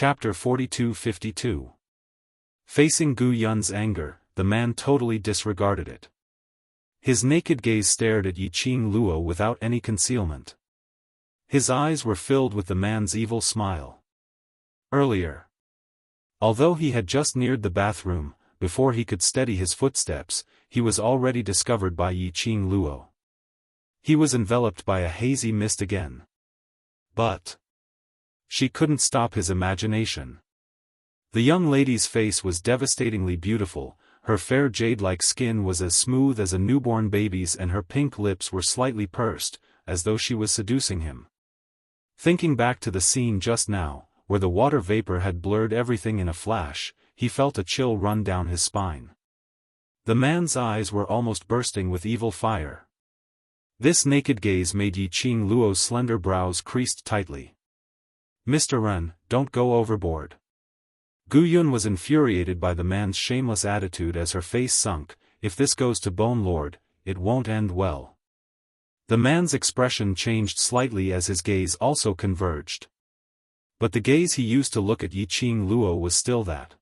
Chapter 42-52. Facing Gu Yun's anger, the man totally disregarded it. His naked gaze stared at Yiqing Luo without any concealment. His eyes were filled with the man's evil smile. Earlier, although he had just neared the bathroom, before he could steady his footsteps, he was already discovered by Yiqing Luo. He was enveloped by a hazy mist again. But she couldn't stop his imagination. The young lady's face was devastatingly beautiful, her fair jade-like skin was as smooth as a newborn baby's and her pink lips were slightly pursed, as though she was seducing him. Thinking back to the scene just now, where the water vapor had blurred everything in a flash, he felt a chill run down his spine. The man's eyes were almost bursting with evil fire. This naked gaze made Yiqing Luo's slender brows creased tightly. "Mr. Ren, don't go overboard." Gu Yun was infuriated by the man's shameless attitude as her face sunk. "If this goes to Bone Lord, it won't end well." The man's expression changed slightly as his gaze also converged. But the gaze he used to look at Yiqing Luo was still that.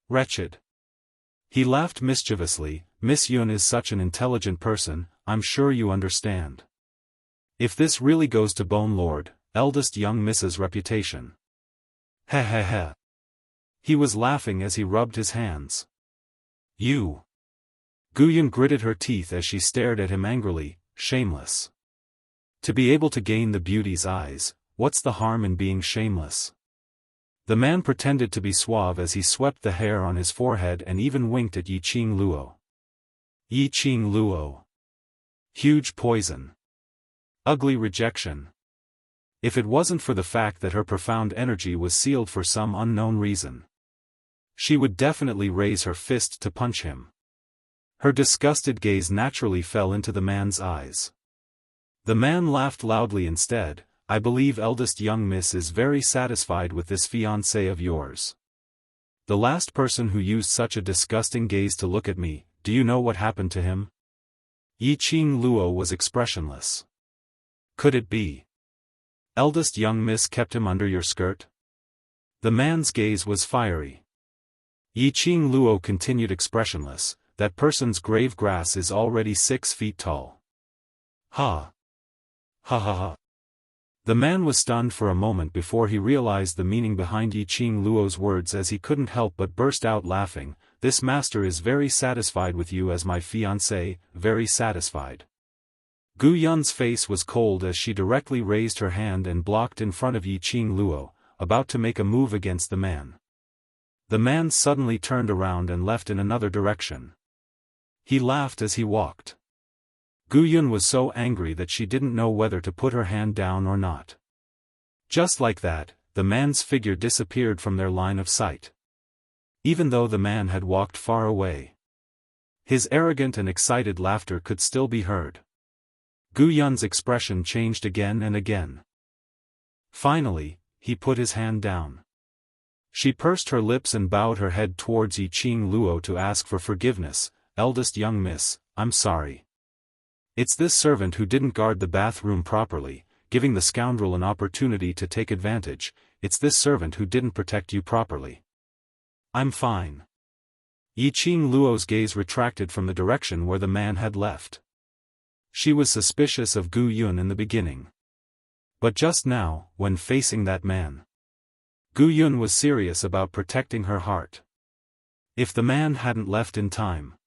Wretched. He laughed mischievously. "Miss Yun is such an intelligent person, I'm sure you understand. If this really goes to Bone Lord, eldest young Miss's reputation." "Heh heh heh." He was laughing as he rubbed his hands. "You." Gu Yun gritted her teeth as she stared at him angrily. Shameless. To be able to gain the beauty's eyes, what's the harm in being shameless? The man pretended to be suave as he swept the hair on his forehead and even winked at Yiqing Luo. Yiqing Luo. Huge poison. Ugly rejection. If it wasn't for the fact that her profound energy was sealed for some unknown reason, she would definitely raise her fist to punch him. Her disgusted gaze naturally fell into the man's eyes. The man laughed loudly instead. "I believe eldest young Miss is very satisfied with this fiancé of yours. The last person who used such a disgusting gaze to look at me, do you know what happened to him?" Yiqing Luo was expressionless. "Could it be eldest young Miss kept him under your skirt?" The man's gaze was fiery. Yiqing Luo continued expressionless. "That person's grave grass is already 6 feet tall." Ha! Ha ha ha! The man was stunned for a moment before he realized the meaning behind Yiqing Luo's words as he couldn't help but burst out laughing. "This master is very satisfied with you as my fiancé, very satisfied." Gu Yun's face was cold as she directly raised her hand and blocked in front of Yiqing Luo, about to make a move against the man. The man suddenly turned around and left in another direction. He laughed as he walked. Gu Yun was so angry that she didn't know whether to put her hand down or not. Just like that, the man's figure disappeared from their line of sight. Even though the man had walked far away, his arrogant and excited laughter could still be heard. Gu Yun's expression changed again and again. Finally, he put his hand down. She pursed her lips and bowed her head towards Yiqing Luo to ask for forgiveness. "Eldest young Miss, I'm sorry. It's this servant who didn't guard the bathroom properly, giving the scoundrel an opportunity to take advantage. It's this servant who didn't protect you properly." "I'm fine." Yiqing Luo's gaze retracted from the direction where the man had left. She was suspicious of Gu Yun in the beginning. But just now, when facing that man, Gu Yun was serious about protecting her heart. If the man hadn't left in time,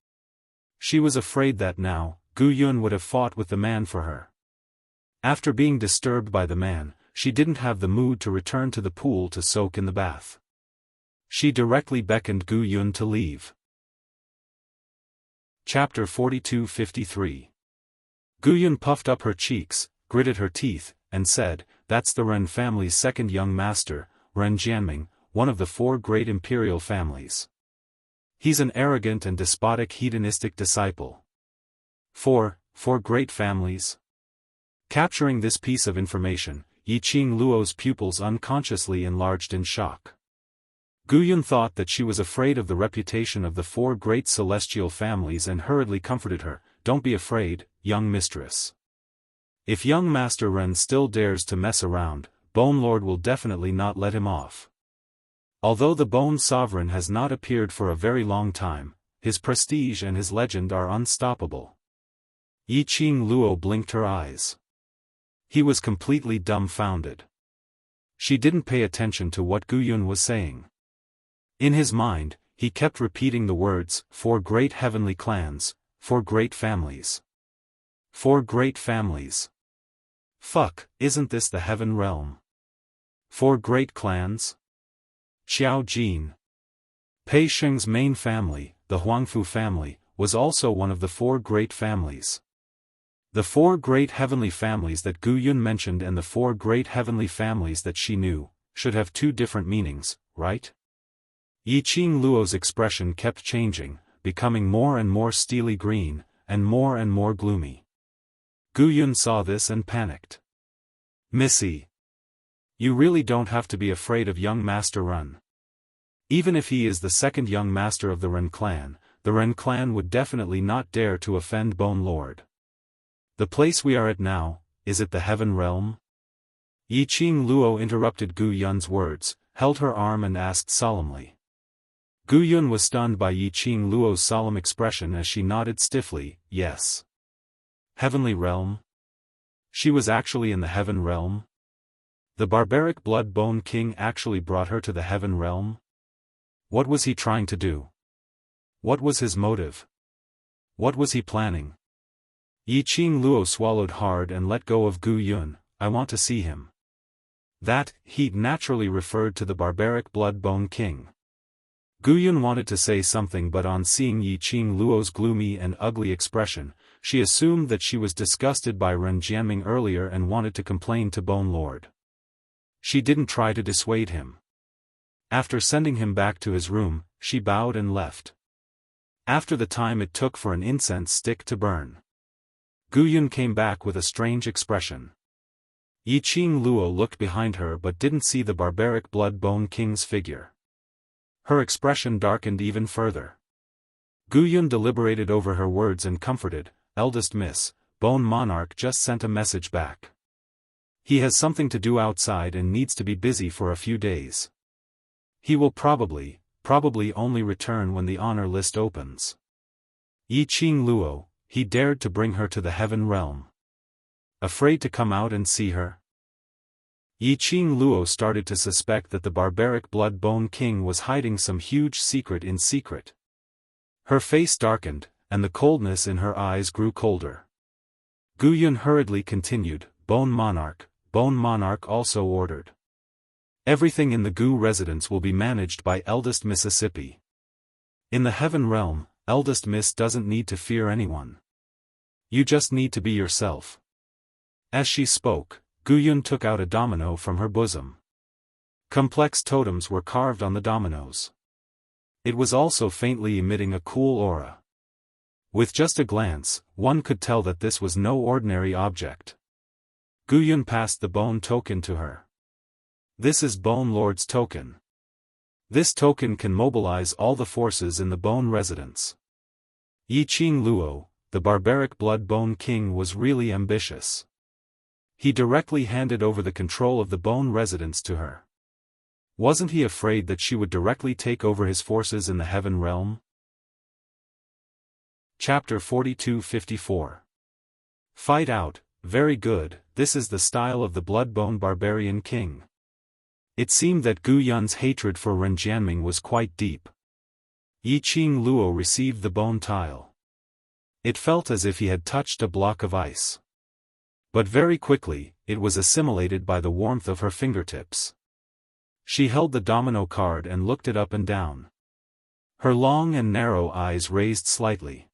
she was afraid that now, Gu Yun would have fought with the man for her. After being disturbed by the man, she didn't have the mood to return to the pool to soak in the bath. She directly beckoned Gu Yun to leave. Chapter 42-53. Gu Yun puffed up her cheeks, gritted her teeth, and said, "That's the Ren family's second young master, Ren Jianming, one of the 4 great imperial families. He's an arrogant and despotic hedonistic disciple." Four great families? Capturing this piece of information, Yiqing Luo's pupils unconsciously enlarged in shock. Gu Yun thought that she was afraid of the reputation of the 4 great celestial families and hurriedly comforted her. "Don't be afraid, young mistress. If young Master Ren still dares to mess around, Bone Lord will definitely not let him off." Although the Bone Sovereign has not appeared for a very long time, his prestige and his legend are unstoppable. Yiqing Luo blinked her eyes. He was completely dumbfounded. She didn't pay attention to what Gu Yun was saying. In his mind, he kept repeating the words, 4 great heavenly clans, 4 great families. 4 great families. Fuck, isn't this the heaven realm? 4 great clans? Xiao Jin. Pei Sheng's main family, the Huangfu family, was also one of the 4 great families. The 4 great heavenly families that Gu Yun mentioned and the 4 great heavenly families that she knew, should have 2 different meanings, right? Yiqing Luo's expression kept changing, becoming more and more steely green, and more gloomy. Gu Yun saw this and panicked. Missy. You really don't have to be afraid of young Master Ren. Even if he is the second young master of the Ren clan would definitely not dare to offend Bone Lord. The place we are at now, is it the heaven realm? Yiqing Luo interrupted Gu Yun's words, held her arm and asked solemnly. Gu Yun was stunned by Yiqing Luo's solemn expression as she nodded stiffly, yes. Heavenly realm? She was actually in the heaven realm? The barbaric Blood Bone King actually brought her to the heaven realm? What was he trying to do? What was his motive? What was he planning? Yiqing Luo swallowed hard and let go of Gu Yun. I want to see him. That, he naturally referred to the barbaric Blood Bone King. Gu Yun wanted to say something, but on seeing Yiqing Luo's gloomy and ugly expression, she assumed that she was disgusted by Ren Jianming earlier and wanted to complain to Bone Lord. She didn't try to dissuade him. After sending him back to his room, she bowed and left. After the time it took for an incense stick to burn, Gu Yun came back with a strange expression. Yiqing Luo looked behind her but didn't see the barbaric Blood Bone King's figure. Her expression darkened even further. Gu Yun deliberated over her words and comforted, Eldest Miss, Bone Monarch just sent a message back. He has something to do outside and needs to be busy for a few days. He will probably only return when the honor list opens. Yiqing Luo, he dared to bring her to the heaven realm. Afraid to come out and see her? Yiqing Luo started to suspect that the barbaric Blood Bone King was hiding some huge secret in secret. Her face darkened, and the coldness in her eyes grew colder. Gu Yun hurriedly continued, Bone Monarch also ordered. Everything in the Gu residence will be managed by Eldest Mississippi. In the heaven realm, Eldest Miss doesn't need to fear anyone. You just need to be yourself. As she spoke, Gu Yun took out a domino from her bosom. Complex totems were carved on the dominoes. It was also faintly emitting a cool aura. With just a glance, one could tell that this was no ordinary object. Gu Yun passed the bone token to her. This is Bone Lord's token. This token can mobilize all the forces in the Bone residence. Yiqing Luo, the barbaric Blood Bone King, was really ambitious. He directly handed over the control of the Bone residence to her. Wasn't he afraid that she would directly take over his forces in the heaven realm? Chapter 42-54. Fight out, very good, this is the style of the Bloodbone Barbarian King. It seemed that Gu Yun's hatred for Ren Jianming was quite deep. Yiqing Luo received the bone tile. It felt as if he had touched a block of ice. But very quickly, it was assimilated by the warmth of her fingertips. She held the domino card and looked it up and down. Her long and narrow eyes raised slightly.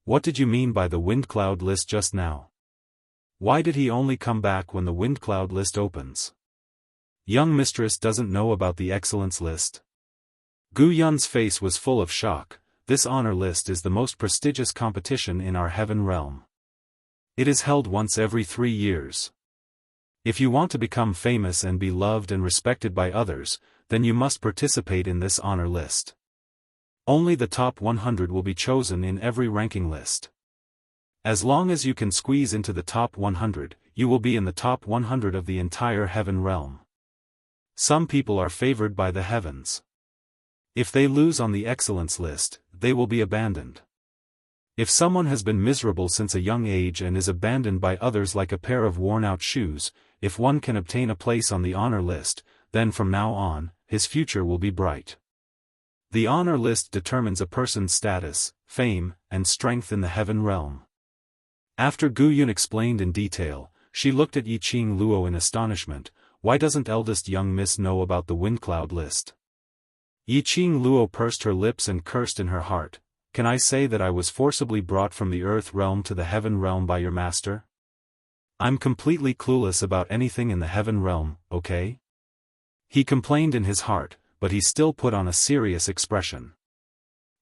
What did you mean by the wind cloud list just now? Why did he only come back when the wind cloud list opens? Young mistress doesn't know about the excellence list. Gu Yun's face was full of shock. This honor list is the most prestigious competition in our heaven realm. It is held once every 3 years. If you want to become famous and be loved and respected by others, then you must participate in this honor list. Only the top 100 will be chosen in every ranking list. As long as you can squeeze into the top 100, you will be in the top 100 of the entire heaven realm. Some people are favored by the heavens. If they lose on the excellence list, they will be abandoned. If someone has been miserable since a young age and is abandoned by others like a pair of worn-out shoes, if one can obtain a place on the honor list, then from now on, his future will be bright. The honor list determines a person's status, fame, and strength in the heaven realm. After Gu Yun explained in detail, she looked at Yiqing Luo in astonishment. Why doesn't eldest young miss know about the wind cloud list? Yiqing Luo pursed her lips and cursed in her heart. Can I say that I was forcibly brought from the earth realm to the heaven realm by your master? I'm completely clueless about anything in the heaven realm, okay? He complained in his heart, but he still put on a serious expression.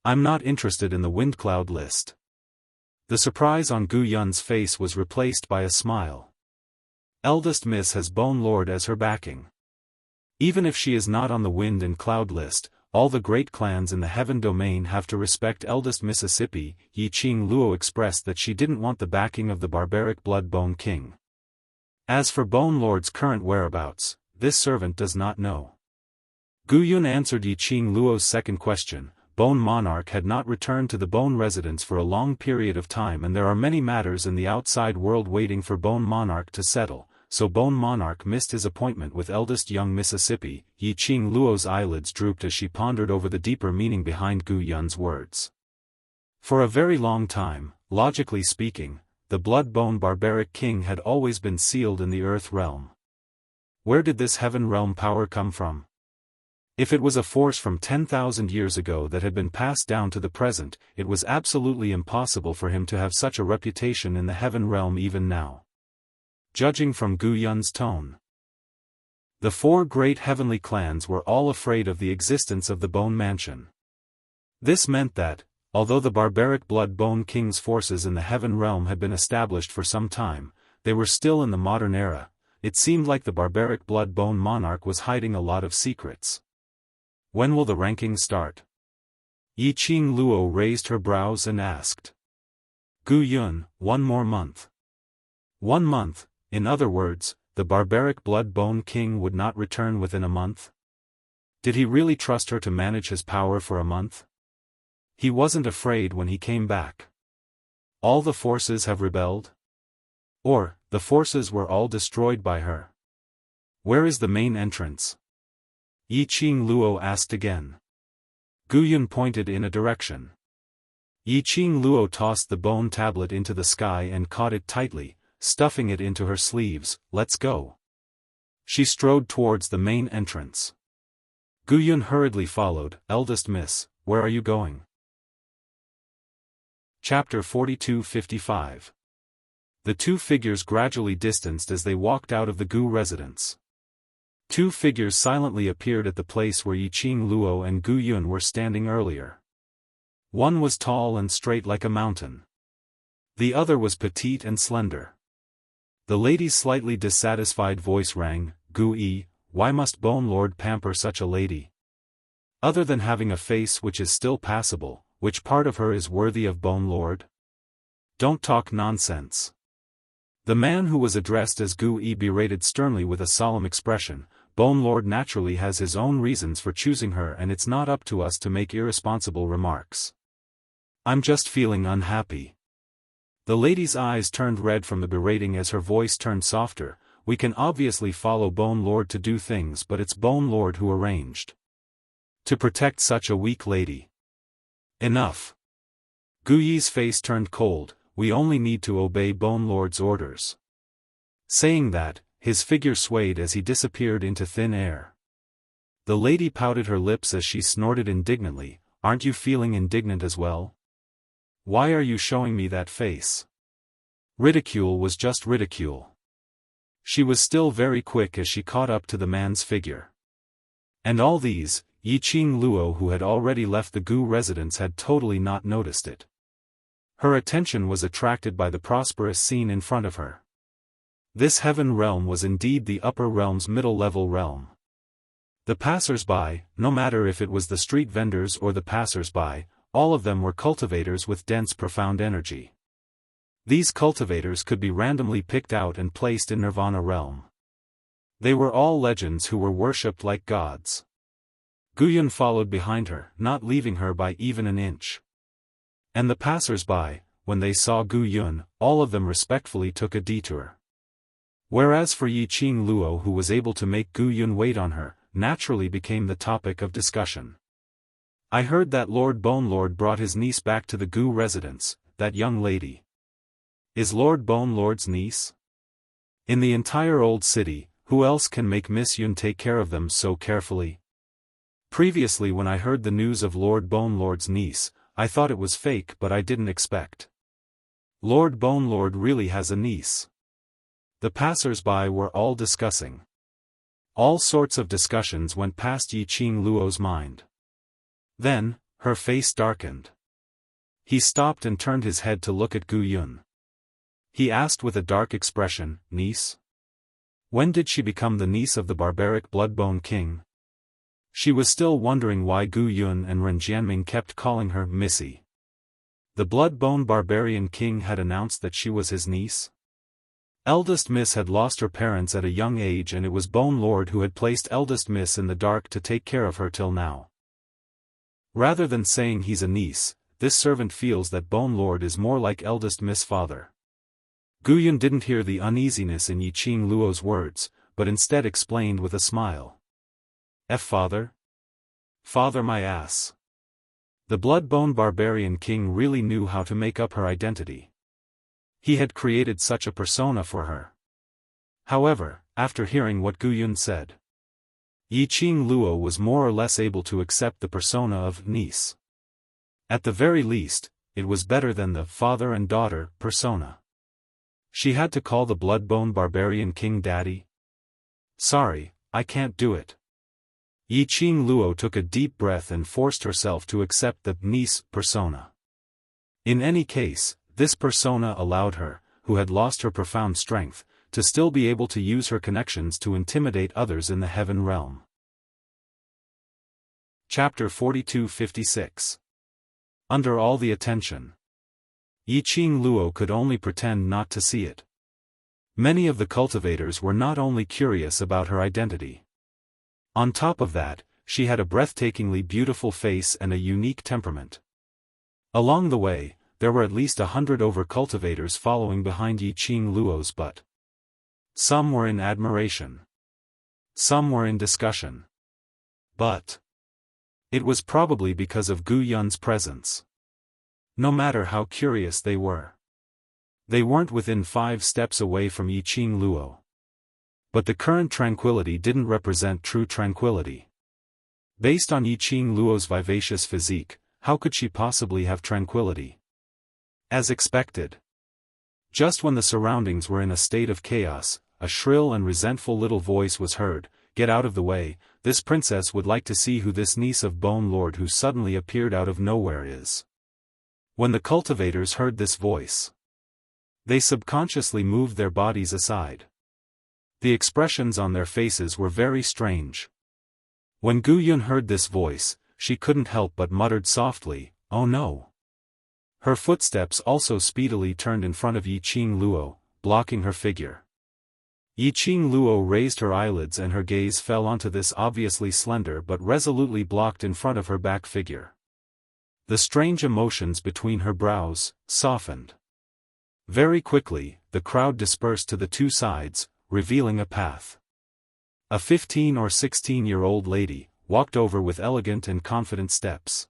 I'm not interested in the wind cloud list. The surprise on Gu Yun's face was replaced by a smile. Eldest Miss has Bone Lord as her backing. Even if she is not on the wind and cloud list, all the great clans in the heaven domain have to respect eldest Mississippi. Yiqing Luo expressed that she didn't want the backing of the barbaric Blood Bone King. As for Bone Lord's current whereabouts, this servant does not know. Gu Yun answered Yiqing Luo's second question. Bone Monarch had not returned to the Bone residence for a long period of time, and there are many matters in the outside world waiting for Bone Monarch to settle, so Bone Monarch missed his appointment with eldest young Mississippi. Yiqing Luo's eyelids drooped as she pondered over the deeper meaning behind Gu Yun's words. For a very long time, logically speaking, the Blood Bone Barbaric King had always been sealed in the Earth realm. Where did this heaven realm power come from? If it was a force from 10,000 years ago that had been passed down to the present, it was absolutely impossible for him to have such a reputation in the heaven realm even now. Judging from Gu Yun's tone, the four great heavenly clans were all afraid of the existence of the Bone Mansion. This meant that, although the barbaric Blood Bone King's forces in the heaven realm had been established for some time, they were still in the modern era. It seemed like the barbaric Blood Bone Monarch was hiding a lot of secrets. When will the ranking start? Yiqing Luo raised her brows and asked. Gu Yun, 1 more month. 1 month, in other words, the barbaric Blood Bone King would not return within a month? Did he really trust her to manage his power for a month? He wasn't afraid when he came back. All the forces have rebelled? Or, the forces were all destroyed by her? Where is the main entrance? Yiqing Luo asked again. Gu Yun pointed in a direction. Yiqing Luo tossed the bone tablet into the sky and caught it tightly, stuffing it into her sleeves. Let's go. She strode towards the main entrance. Gu Yun hurriedly followed. Eldest Miss, where are you going? Chapter 42-55. The two figures gradually distanced as they walked out of the Gu residence. Two figures silently appeared at the place where Yiqing Luo and Gu Yun were standing earlier. One was tall and straight like a mountain. The other was petite and slender. The lady's slightly dissatisfied voice rang. Gu Yi, why must Bone Lord pamper such a lady? Other than having a face which is still passable, which part of her is worthy of Bone Lord? Don't talk nonsense. The man who was addressed as Gu Yi berated sternly with a solemn expression. Bone Lord naturally has his own reasons for choosing her, and it's not up to us to make irresponsible remarks. I'm just feeling unhappy. The lady's eyes turned red from the berating as her voice turned softer. We can obviously follow Bone Lord to do things, but it's Bone Lord who arranged to protect such a weak lady. Enough. Gu Yi's face turned cold. We only need to obey Bone Lord's orders. Saying that, his figure swayed as he disappeared into thin air. The lady pouted her lips as she snorted indignantly. Aren't you feeling indignant as well? Why are you showing me that face? Ridicule was just ridicule. She was still very quick as she caught up to the man's figure. And all these, Yiqing Luo, who had already left the Gu residence, had totally not noticed it. Her attention was attracted by the prosperous scene in front of her. This heaven realm was indeed the upper realm's middle-level realm. The passers-by, no matter if it was the street vendors or the passers-by, all of them were cultivators with dense profound energy. These cultivators could be randomly picked out and placed in Nirvana realm. They were all legends who were worshipped like gods. Gu Yun followed behind her, not leaving her by even an inch. And the passers-by, when they saw Gu Yun, all of them respectfully took a detour. Whereas for Yiqing Luo, who was able to make Gu Yun wait on her, naturally became the topic of discussion. I heard that Lord Bonelord brought his niece back to the Gu residence, that young lady. Is Lord Bonelord's niece? In the entire old city, who else can make Miss Yun take care of them so carefully? Previously, when I heard the news of Lord Bonelord's niece, I thought it was fake, but I didn't expect. Lord Bonelord really has a niece. The passers-by were all discussing. All sorts of discussions went past Yiqing Luo's mind. Then, her face darkened. He stopped and turned his head to look at Gu Yun. He asked with a dark expression, "Niece? When did she become the niece of the barbaric Bloodbone King?" She was still wondering why Gu Yun and Ren Jianming kept calling her Missy. The Bloodbone Barbarian King had announced that she was his niece. Eldest Miss had lost her parents at a young age, and it was Bone Lord who had placed Eldest Miss in the dark to take care of her till now. Rather than saying he's a niece, this servant feels that Bone Lord is more like Eldest Miss' father. Gu Yun didn't hear the uneasiness in Yiqing Luo's words, but instead explained with a smile. Father? Father, my ass. The Bloodbone Barbarian King really knew how to make up her identity. He had created such a persona for her. However, after hearing what Gu Yun said, Yiqing Luo was more or less able to accept the persona of niece. At the very least, it was better than the father and daughter persona. She had to call the Bloodbone Barbarian King daddy? Sorry, I can't do it. Yiqing Luo took a deep breath and forced herself to accept the niece persona. In any case, this persona allowed her, who had lost her profound strength, to still be able to use her connections to intimidate others in the heaven realm. Chapter 42-56. Under all the attention, Yiqing Luo could only pretend not to see it. Many of the cultivators were not only curious about her identity. On top of that, she had a breathtakingly beautiful face and a unique temperament. Along the way, there were at least 100 over-cultivators following behind Yiqing Luo's butt. Some were in admiration. Some were in discussion. But it was probably because of Gu Yun's presence. No matter how curious they weren't within 5 steps away from Yiqing Luo. But the current tranquility didn't represent true tranquility. Based on Yiqing Luo's vivacious physique, how could she possibly have tranquility? As expected. Just when the surroundings were in a state of chaos, a shrill and resentful little voice was heard, "Get out of the way, this princess would like to see who this niece of Bone Lord who suddenly appeared out of nowhere is." When the cultivators heard this voice, they subconsciously moved their bodies aside. The expressions on their faces were very strange. When Gu Yun heard this voice, she couldn't help but muttered softly, "Oh no." Her footsteps also speedily turned in front of Yiqing Luo, blocking her figure. Yiqing Luo raised her eyelids and her gaze fell onto this obviously slender but resolutely blocked in front of her back figure. The strange emotions between her brows softened. Very quickly, the crowd dispersed to the 2 sides, revealing a path. A 15 or 16-year-old lady walked over with elegant and confident steps.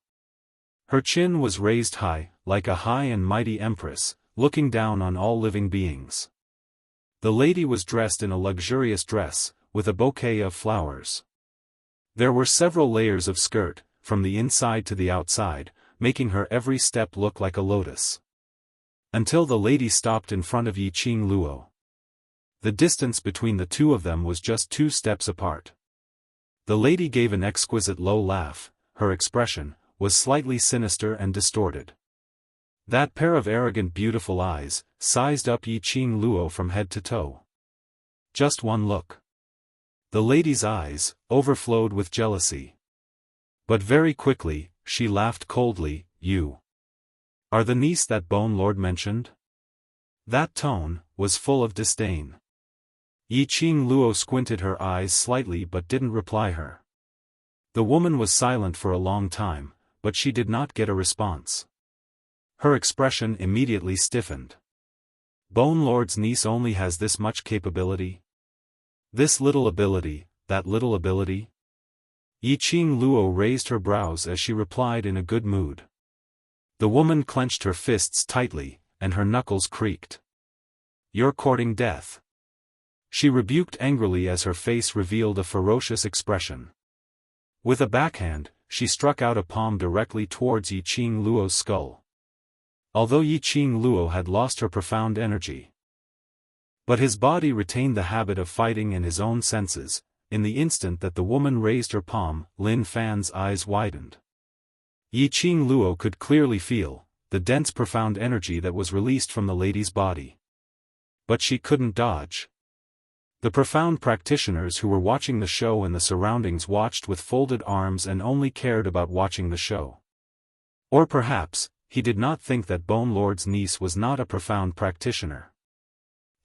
Her chin was raised high, like a high and mighty empress, looking down on all living beings. The lady was dressed in a luxurious dress, with a bouquet of flowers. There were several layers of skirt, from the inside to the outside, making her every step look like a lotus. Until the lady stopped in front of Yiqing Luo. The distance between the two of them was just 2 steps apart. The lady gave an exquisite low laugh, her expression was slightly sinister and distorted. That pair of arrogant beautiful eyes sized up Yiqing Luo from head to toe. Just one look. The lady's eyes overflowed with jealousy. But very quickly, she laughed coldly, "You are the niece that Bone Lord mentioned?" That tone was full of disdain. Yiqing Luo squinted her eyes slightly but didn't reply her. The woman was silent for a long time, but she did not get a response. Her expression immediately stiffened. Bone Lord's niece only has this much capability? This little ability, that little ability? Yiqing Luo raised her brows as she replied in a good mood. The woman clenched her fists tightly, and her knuckles creaked. You're courting death. She rebuked angrily as her face revealed a ferocious expression. With a backhand, she struck out a palm directly towards Yiqing Luo's skull. Although Yiqing Luo had lost her profound energy, but his body retained the habit of fighting and his own senses, in the instant that the woman raised her palm, Lin Fan's eyes widened. Yiqing Luo could clearly feel the dense profound energy that was released from the lady's body. But she couldn't dodge. The profound practitioners who were watching the show and the surroundings watched with folded arms and only cared about watching the show. Or perhaps, he did not think that Bone Lord's niece was not a profound practitioner.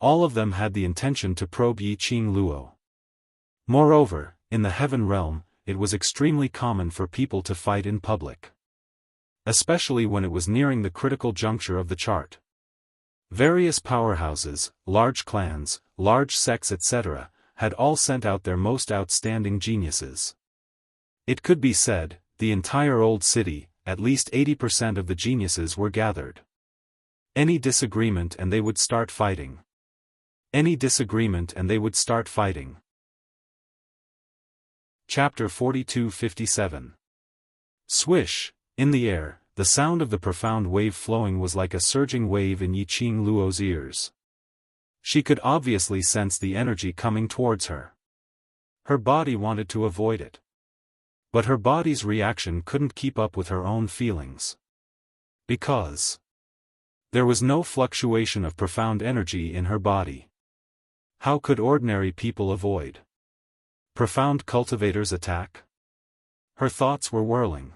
All of them had the intention to probe Yiqing Luo. Moreover, in the heaven realm, it was extremely common for people to fight in public. Especially when it was nearing the critical juncture of the chart. Various powerhouses, large clans, large sects etc., had all sent out their most outstanding geniuses. It could be said, the entire old city, at least 80% of the geniuses were gathered. Any disagreement and they would start fighting. Any disagreement and they would start fighting. Chapter 42-57. Swish, in the air, the sound of the profound wave flowing was like a surging wave in Yiqing Luo's ears. She could obviously sense the energy coming towards her. Her body wanted to avoid it. But her body's reaction couldn't keep up with her own feelings. Because there was no fluctuation of profound energy in her body. How could ordinary people avoid profound cultivators' attack? Her thoughts were whirling.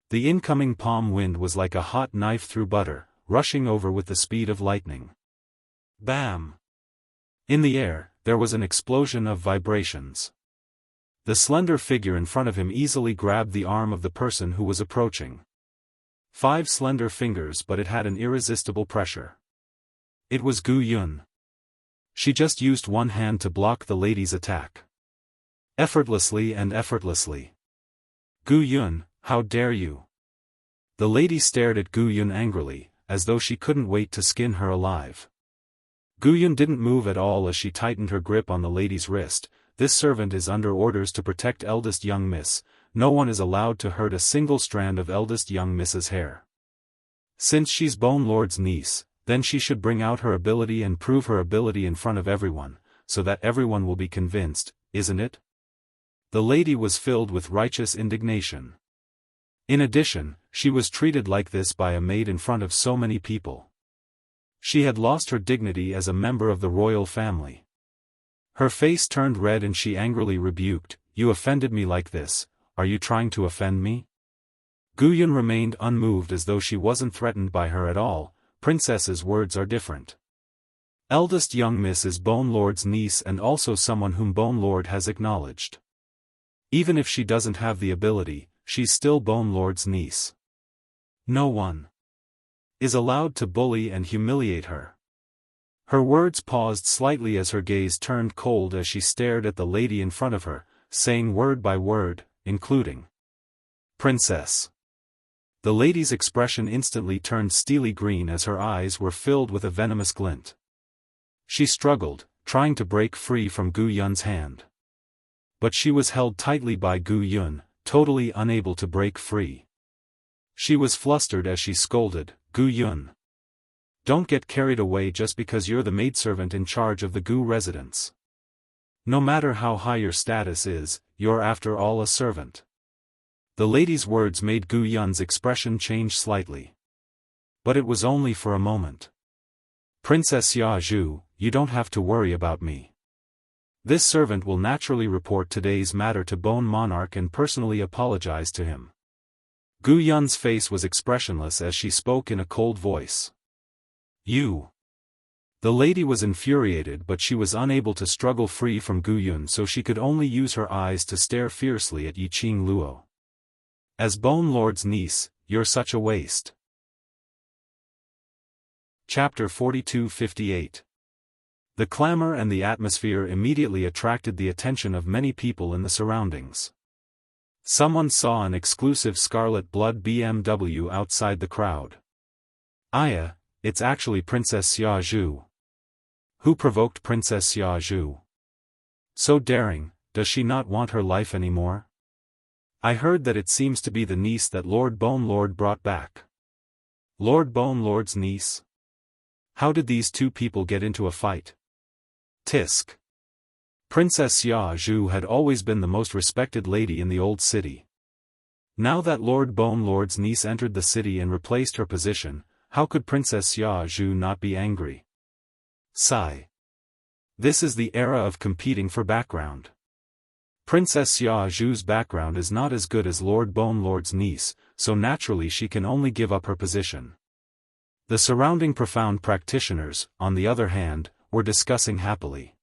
The incoming palm wind was like a hot knife through butter, rushing over with the speed of lightning. Bam! In the air, there was an explosion of vibrations. The slender figure in front of him easily grabbed the arm of the person who was approaching. 5 slender fingers, but it had an irresistible pressure. It was Gu Yun. She just used one hand to block the lady's attack. Effortlessly and effortlessly. Gu Yun, how dare you? The lady stared at Gu Yun angrily, as though she couldn't wait to skin her alive. Gu Yun didn't move at all as she tightened her grip on the lady's wrist. This servant is under orders to protect eldest young miss. No one is allowed to hurt a single strand of eldest young miss's hair. Since she's Bone Lord's niece, then she should bring out her ability and prove her ability in front of everyone, so that everyone will be convinced, isn't it? The lady was filled with righteous indignation. In addition, she was treated like this by a maid in front of so many people. She had lost her dignity as a member of the royal family. Her face turned red and she angrily rebuked, "You offended me like this, are you trying to offend me?" Gu Yun remained unmoved as though she wasn't threatened by her at all. Princess's words are different. Eldest young miss is Bone Lord's niece and also someone whom Bone Lord has acknowledged. Even if she doesn't have the ability, she's still Bone Lord's niece. No one is allowed to bully and humiliate her. Her words paused slightly as her gaze turned cold as she stared at the lady in front of her, saying word by word, including "Princess." The lady's expression instantly turned steely green as her eyes were filled with a venomous glint. She struggled, trying to break free from Gu Yun's hand. But she was held tightly by Gu Yun, totally unable to break free. She was flustered as she scolded, "Gu Yun, don't get carried away just because you're the maidservant in charge of the Gu residence. No matter how high your status is, you're after all a servant." The lady's words made Gu Yun's expression change slightly. But it was only for a moment. "Princess Xia Zhu, you don't have to worry about me. This servant will naturally report today's matter to Bone Monarch and personally apologize to him." Gu Yun's face was expressionless as she spoke in a cold voice. "You The lady was infuriated, but she was unable to struggle free from Gu Yun, so she could only use her eyes to stare fiercely at Yiqing Luo. As Bone Lord's niece, you're such a waste. Chapter 42-58. The clamor and the atmosphere immediately attracted the attention of many people in the surroundings. Someone saw an exclusive scarlet blood BMW outside the crowd. Aya, it's actually Princess Xia Zhu. Who provoked Princess Xia Zhu? So daring, does she not want her life anymore? I heard that it seems to be the niece that Lord Bone Lord brought back. Lord Bone Lord's niece? How did these two people get into a fight? Tisk. Princess Xia Zhu had always been the most respected lady in the old city. Now that Lord Bone Lord's niece entered the city and replaced her position, how could Princess Xia Zhu not be angry? Sigh. This is the era of competing for background. Princess Xia Zhu's background is not as good as Lord Bone Lord's niece, so naturally she can only give up her position. The surrounding profound practitioners, on the other hand, were discussing happily.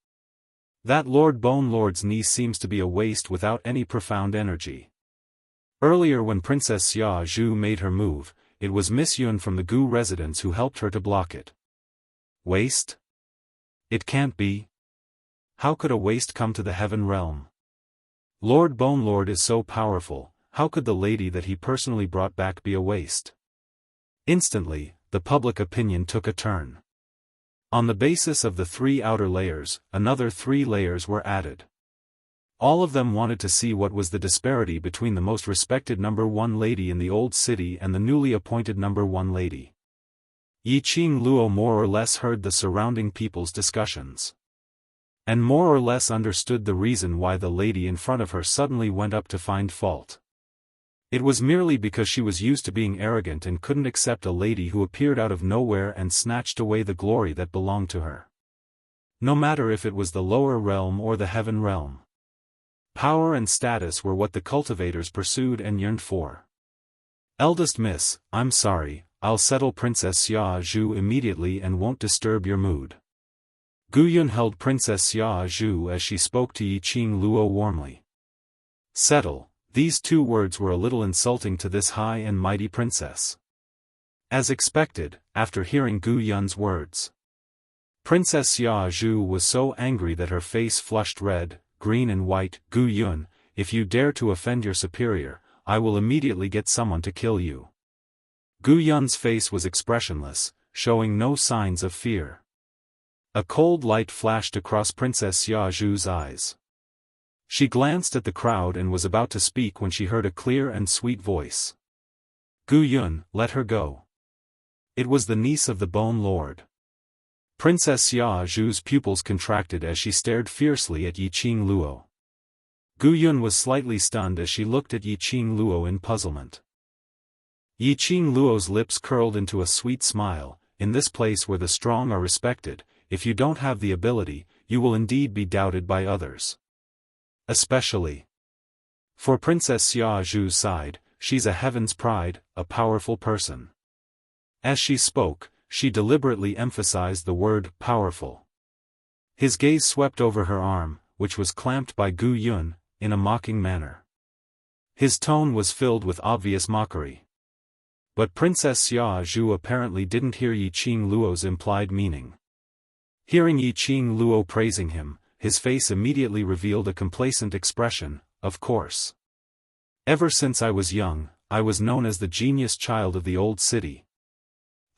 That Lord Bone Lord's niece seems to be a waste without any profound energy. Earlier when Princess Xia Zhu made her move, it was Miss Yun from the Gu residence who helped her to block it. Waste? It can't be. How could a waste come to the heaven realm? Lord Bone Lord is so powerful, how could the lady that he personally brought back be a waste? Instantly, the public opinion took a turn. On the basis of the 3 outer layers, another 3 layers were added. All of them wanted to see what was the disparity between the most respected number 1 lady in the old city and the newly appointed number 1 lady. Yiqing Luo more or less heard the surrounding people's discussions. And more or less understood the reason why the lady in front of her suddenly went up to find fault. It was merely because she was used to being arrogant and couldn't accept a lady who appeared out of nowhere and snatched away the glory that belonged to her. No matter if it was the lower realm or the heaven realm. Power and status were what the cultivators pursued and yearned for. Eldest Miss, I'm sorry, I'll settle Princess Xia Zhu immediately and won't disturb your mood. Gu Yun held Princess Xia Zhu as she spoke to Yiqing Luo warmly. Settle, these 2 words were a little insulting to this high and mighty princess. As expected, after hearing Gu Yun's words, Princess Xia Zhu was so angry that her face flushed red, green and white. Gu Yun, if you dare to offend your superior, I will immediately get someone to kill you. Gu Yun's face was expressionless, showing no signs of fear. A cold light flashed across Princess Xia Zhu's eyes. She glanced at the crowd and was about to speak when she heard a clear and sweet voice. Gu Yun, let her go. It was the niece of the Bone Lord. Princess Xia Zhu's pupils contracted as she stared fiercely at Yiqing Luo. Gu Yun was slightly stunned as she looked at Yiqing Luo in puzzlement. Yiqing Luo's lips curled into a sweet smile. In this place where the strong are respected, if you don't have the ability, you will indeed be doubted by others. Especially for Princess Xia Zhu's side, she's a heaven's pride, a powerful person. As she spoke, she deliberately emphasized the word powerful. His gaze swept over her arm, which was clamped by Gu Yun, in a mocking manner. His tone was filled with obvious mockery. But Princess Xia Zhu apparently didn't hear Yiqing Luo's implied meaning. Hearing Yiqing Luo praising him, his face immediately revealed a complacent expression. Of course. Ever since I was young, I was known as the genius child of the old city.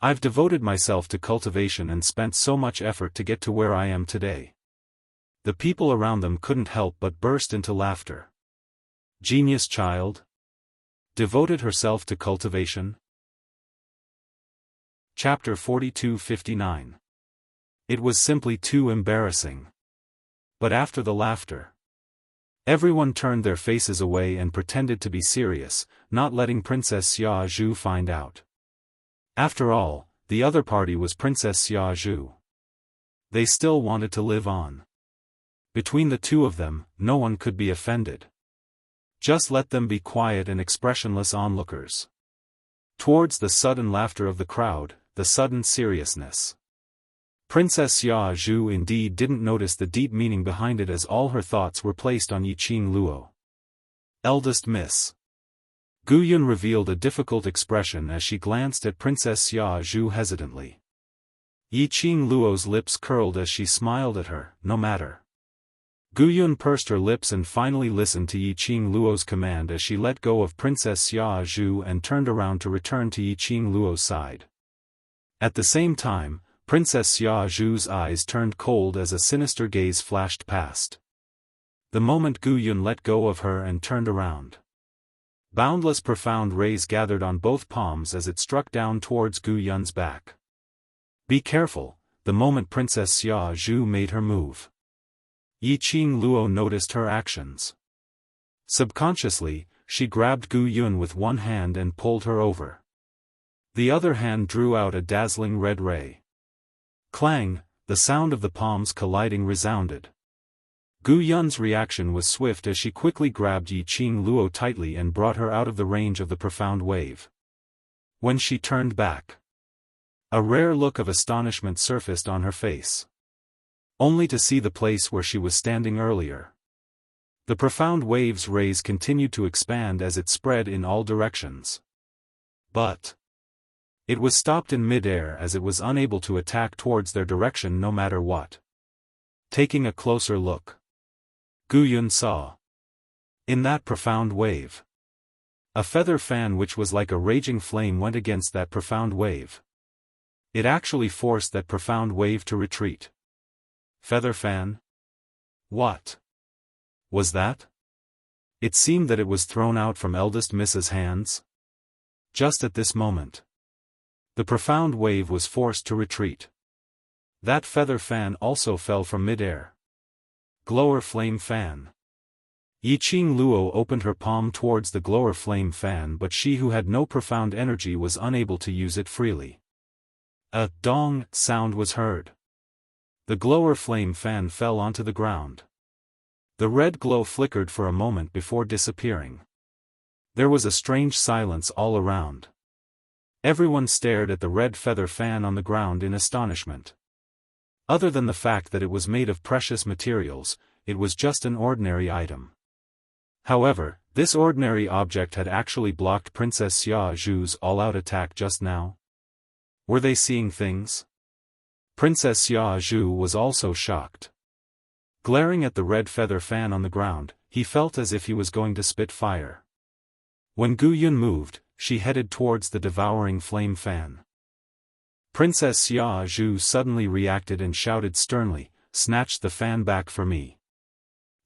I've devoted myself to cultivation and spent so much effort to get to where I am today. The people around them couldn't help but burst into laughter. Genius child? Devoted herself to cultivation? Chapter 42-59. It was simply too embarrassing. But after the laughter, everyone turned their faces away and pretended to be serious, not letting Princess Xia Zhu find out. After all, the other party was Princess Xia Zhu. They still wanted to live on. Between the two of them, no one could be offended. Just let them be quiet and expressionless onlookers. Towards the sudden laughter of the crowd, the sudden seriousness, Princess Xia Zhu indeed didn't notice the deep meaning behind it, as all her thoughts were placed on Yiqing Luo. Eldest Miss. Gu Yun revealed a difficult expression as she glanced at Princess Xia Zhu hesitantly. Yiqing Luo's lips curled as she smiled at her. No matter. Gu Yun pursed her lips and finally listened to Yiqing Luo's command as she let go of Princess Xia Zhu and turned around to return to Yiqing Luo's side. At the same time, Princess Xia Zhu's eyes turned cold as a sinister gaze flashed past. The moment Gu Yun let go of her and turned around, boundless profound rays gathered on both palms as it struck down towards Gu Yun's back. Be careful. The moment Princess Xia Zhu made her move, Yiqing Luo noticed her actions. Subconsciously, she grabbed Gu Yun with one hand and pulled her over. The other hand drew out a dazzling red ray. Clang, the sound of the palms colliding resounded. Gu Yun's reaction was swift as she quickly grabbed Yiqing Luo tightly and brought her out of the range of the profound wave. When she turned back, a rare look of astonishment surfaced on her face, only to see the place where she was standing earlier. The profound wave's rays continued to expand as it spread in all directions. But it was stopped in mid-air as it was unable to attack towards their direction no matter what. Taking a closer look, Gu Yun saw, in that profound wave, a feather fan which was like a raging flame went against that profound wave. It actually forced that profound wave to retreat. Feather fan? What was that? It seemed that it was thrown out from Eldest Miss's hands. Just at this moment, the profound wave was forced to retreat. That feather fan also fell from mid-air. Glower flame fan. Yiqing Luo opened her palm towards the glower flame fan, but she who had no profound energy was unable to use it freely. A dong sound was heard. The glower flame fan fell onto the ground. The red glow flickered for a moment before disappearing. There was a strange silence all around. Everyone stared at the red feather fan on the ground in astonishment. Other than the fact that it was made of precious materials, it was just an ordinary item. However, this ordinary object had actually blocked Princess Xia Zhu's all-out attack just now. Were they seeing things? Princess Xia Zhu was also shocked. Glaring at the red feather fan on the ground, he felt as if he was going to spit fire. When Gu Yun moved, she headed towards the devouring flame fan. Princess Xia Zhu suddenly reacted and shouted sternly, "Snatch the fan back for me."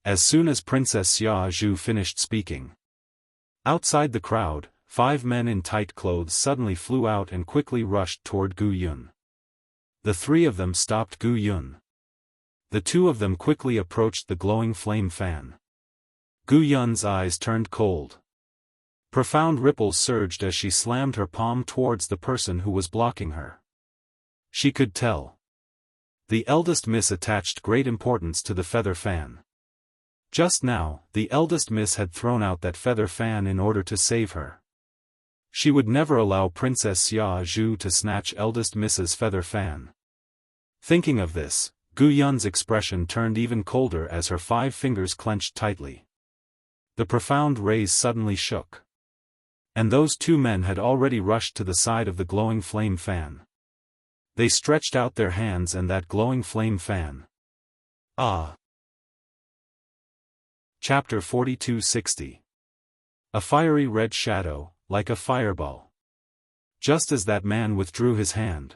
As soon as Princess Xia Zhu finished speaking, outside the crowd, 5 men in tight clothes suddenly flew out and quickly rushed toward Gu Yun. The 3 of them stopped Gu Yun. The 2 of them quickly approached the glowing flame fan. Gu Yun's eyes turned cold. Profound ripples surged as she slammed her palm towards the person who was blocking her. She could tell. The eldest miss attached great importance to the feather fan. Just now, the eldest miss had thrown out that feather fan in order to save her. She would never allow Princess Xia Zhu to snatch eldest miss's feather fan. Thinking of this, Gu Yun's expression turned even colder as her 5 fingers clenched tightly. The profound rays suddenly shook. And those 2 men had already rushed to the side of the glowing flame fan. They stretched out their hands and that glowing flame fan. Ah! Chapter 4260. A fiery red shadow, like a fireball. Just as that man withdrew his hand,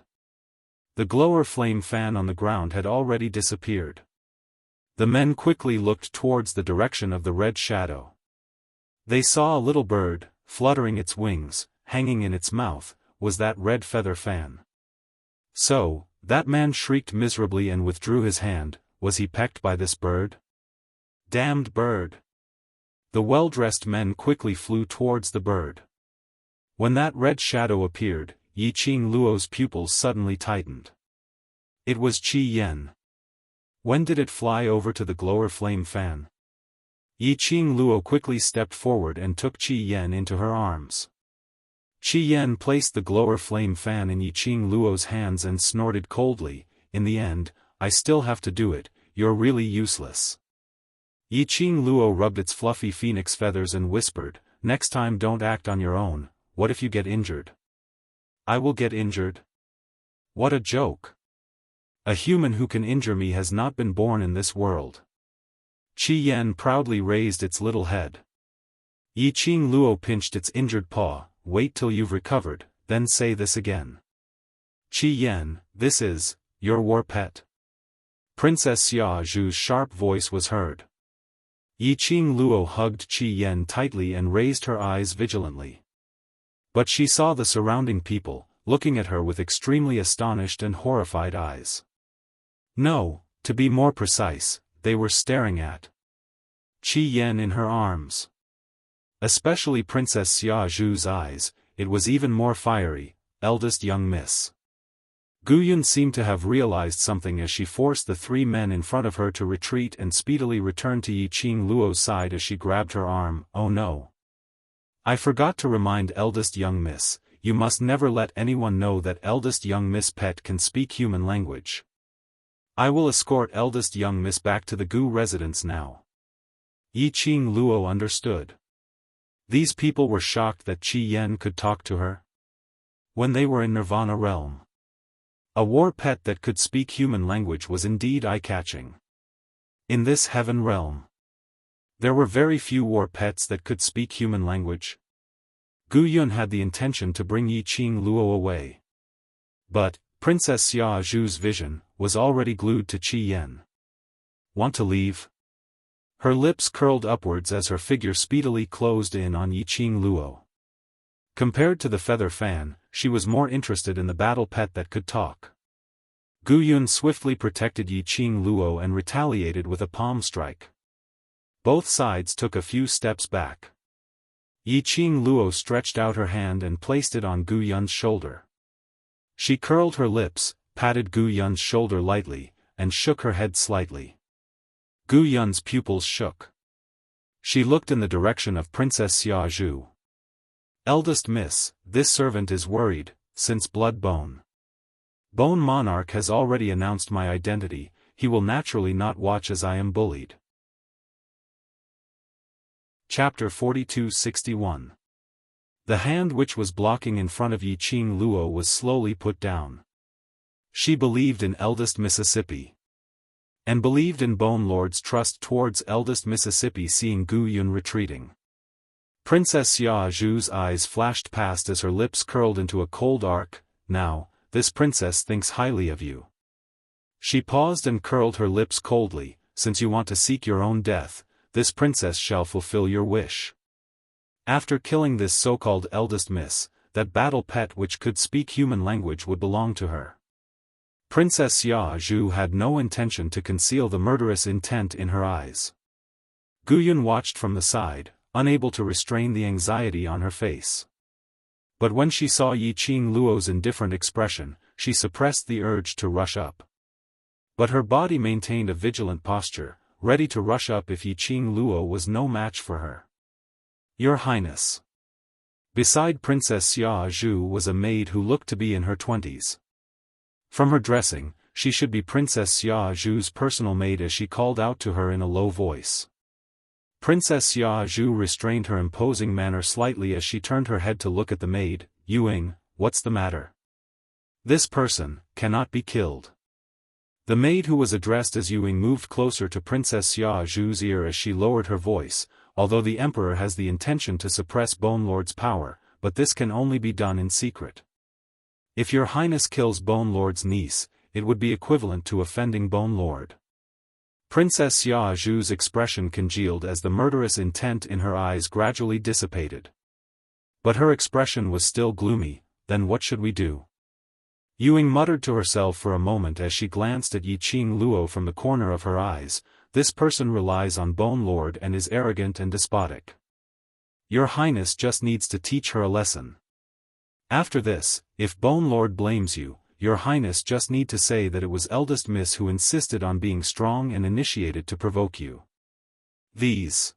the glower flame fan on the ground had already disappeared. The men quickly looked towards the direction of the red shadow. They saw a little bird, fluttering its wings, hanging in its mouth, was that red feather fan. So, that man shrieked miserably and withdrew his hand. Was he pecked by this bird? Damned bird! The well-dressed men quickly flew towards the bird. When that red shadow appeared, Yiqing Luo's pupils suddenly tightened. It was Qi Yan. When did it fly over to the glower flame fan? Yiqing Luo quickly stepped forward and took Qi Yan into her arms. Qi Yan placed the glower flame fan in Yiqing Luo's hands and snorted coldly, in the end, I still have to do it, you're really useless. Yiqing Luo rubbed its fluffy phoenix feathers and whispered, next time don't act on your own, what if you get injured? I will get injured? What a joke. A human who can injure me has not been born in this world. Qi Yan proudly raised its little head. Yiqing Luo pinched its injured paw, wait till you've recovered, then say this again. Qi Yan, this is, your war pet? Princess Xia Zhu's sharp voice was heard. Yiqing Luo hugged Qi Yan tightly and raised her eyes vigilantly. But she saw the surrounding people, looking at her with extremely astonished and horrified eyes. No, to be more precise, they were staring at Qi Yan in her arms. Especially Princess Xia Zhu's eyes, it was even more fiery, eldest young miss. Guyun seemed to have realized something as she forced the three men in front of her to retreat and speedily returned to Yiqing Luo's side as she grabbed her arm. Oh no. I forgot to remind eldest young miss, you must never let anyone know that eldest young miss pet can speak human language. I will escort eldest young miss back to the Gu residence now. Yiqing Luo understood. These people were shocked that Qi Yan could talk to her. When they were in Nirvana realm, a war pet that could speak human language was indeed eye-catching. In this heaven realm, there were very few war pets that could speak human language. Guyun had the intention to bring Yiqing Luo away. But, Princess Xia Zhu's vision was already glued to Qi Yan. Want to leave? Her lips curled upwards as her figure speedily closed in on Yiqing Luo. Compared to the feather fan, she was more interested in the battle pet that could talk. Guyun swiftly protected Yiqing Luo and retaliated with a palm strike. Both sides took a few steps back. Yiqing Luo stretched out her hand and placed it on Guyun's shoulder. She curled her lips, patted Guyun's shoulder lightly, and shook her head slightly. Guyun's pupils shook. She looked in the direction of Princess Xia Zhu. Eldest miss, this servant is worried, since Blood Bone Monarch has already announced my identity, he will naturally not watch as I am bullied. Chapter 42-61. The hand which was blocking in front of Yiqing Luo was slowly put down. She believed in eldest Mississippi. And believed in Bone Lord's trust towards eldest Mississippi seeing Guyun retreating. Princess Xia Zhu's eyes flashed past as her lips curled into a cold arc. Now, this princess thinks highly of you. She paused and curled her lips coldly, since you want to seek your own death, this princess shall fulfill your wish. After killing this so-called eldest miss, that battle pet which could speak human language would belong to her. Princess Xia Zhu had no intention to conceal the murderous intent in her eyes. Guyun watched from the side, unable to restrain the anxiety on her face. But when she saw Yiqing Luo's indifferent expression, she suppressed the urge to rush up. But her body maintained a vigilant posture, ready to rush up if Yiqing Luo was no match for her. Your Highness. Beside Princess Xia Zhu was a maid who looked to be in her 20s. From her dressing, she should be Princess Xia Zhu's personal maid as she called out to her in a low voice. Princess Xia Zhu restrained her imposing manner slightly as she turned her head to look at the maid. Ying, what's the matter? This person cannot be killed. The maid who was addressed as Ying moved closer to Princess Xia Zhu's ear as she lowered her voice, although the Emperor has the intention to suppress Bone Lord's power, but this can only be done in secret. If your Highness kills Bone Lord's niece, it would be equivalent to offending Bone Lord. Princess Xia Zhu's expression congealed as the murderous intent in her eyes gradually dissipated. But her expression was still gloomy. Then what should we do? Ying muttered to herself for a moment as she glanced at Yiqing Luo from the corner of her eyes. This person relies on Bone Lord and is arrogant and despotic. Your Highness just needs to teach her a lesson. After this, if Bone Lord blames you, Your Highness just need to say that it was eldest miss who insisted on being strong and initiated to provoke you. These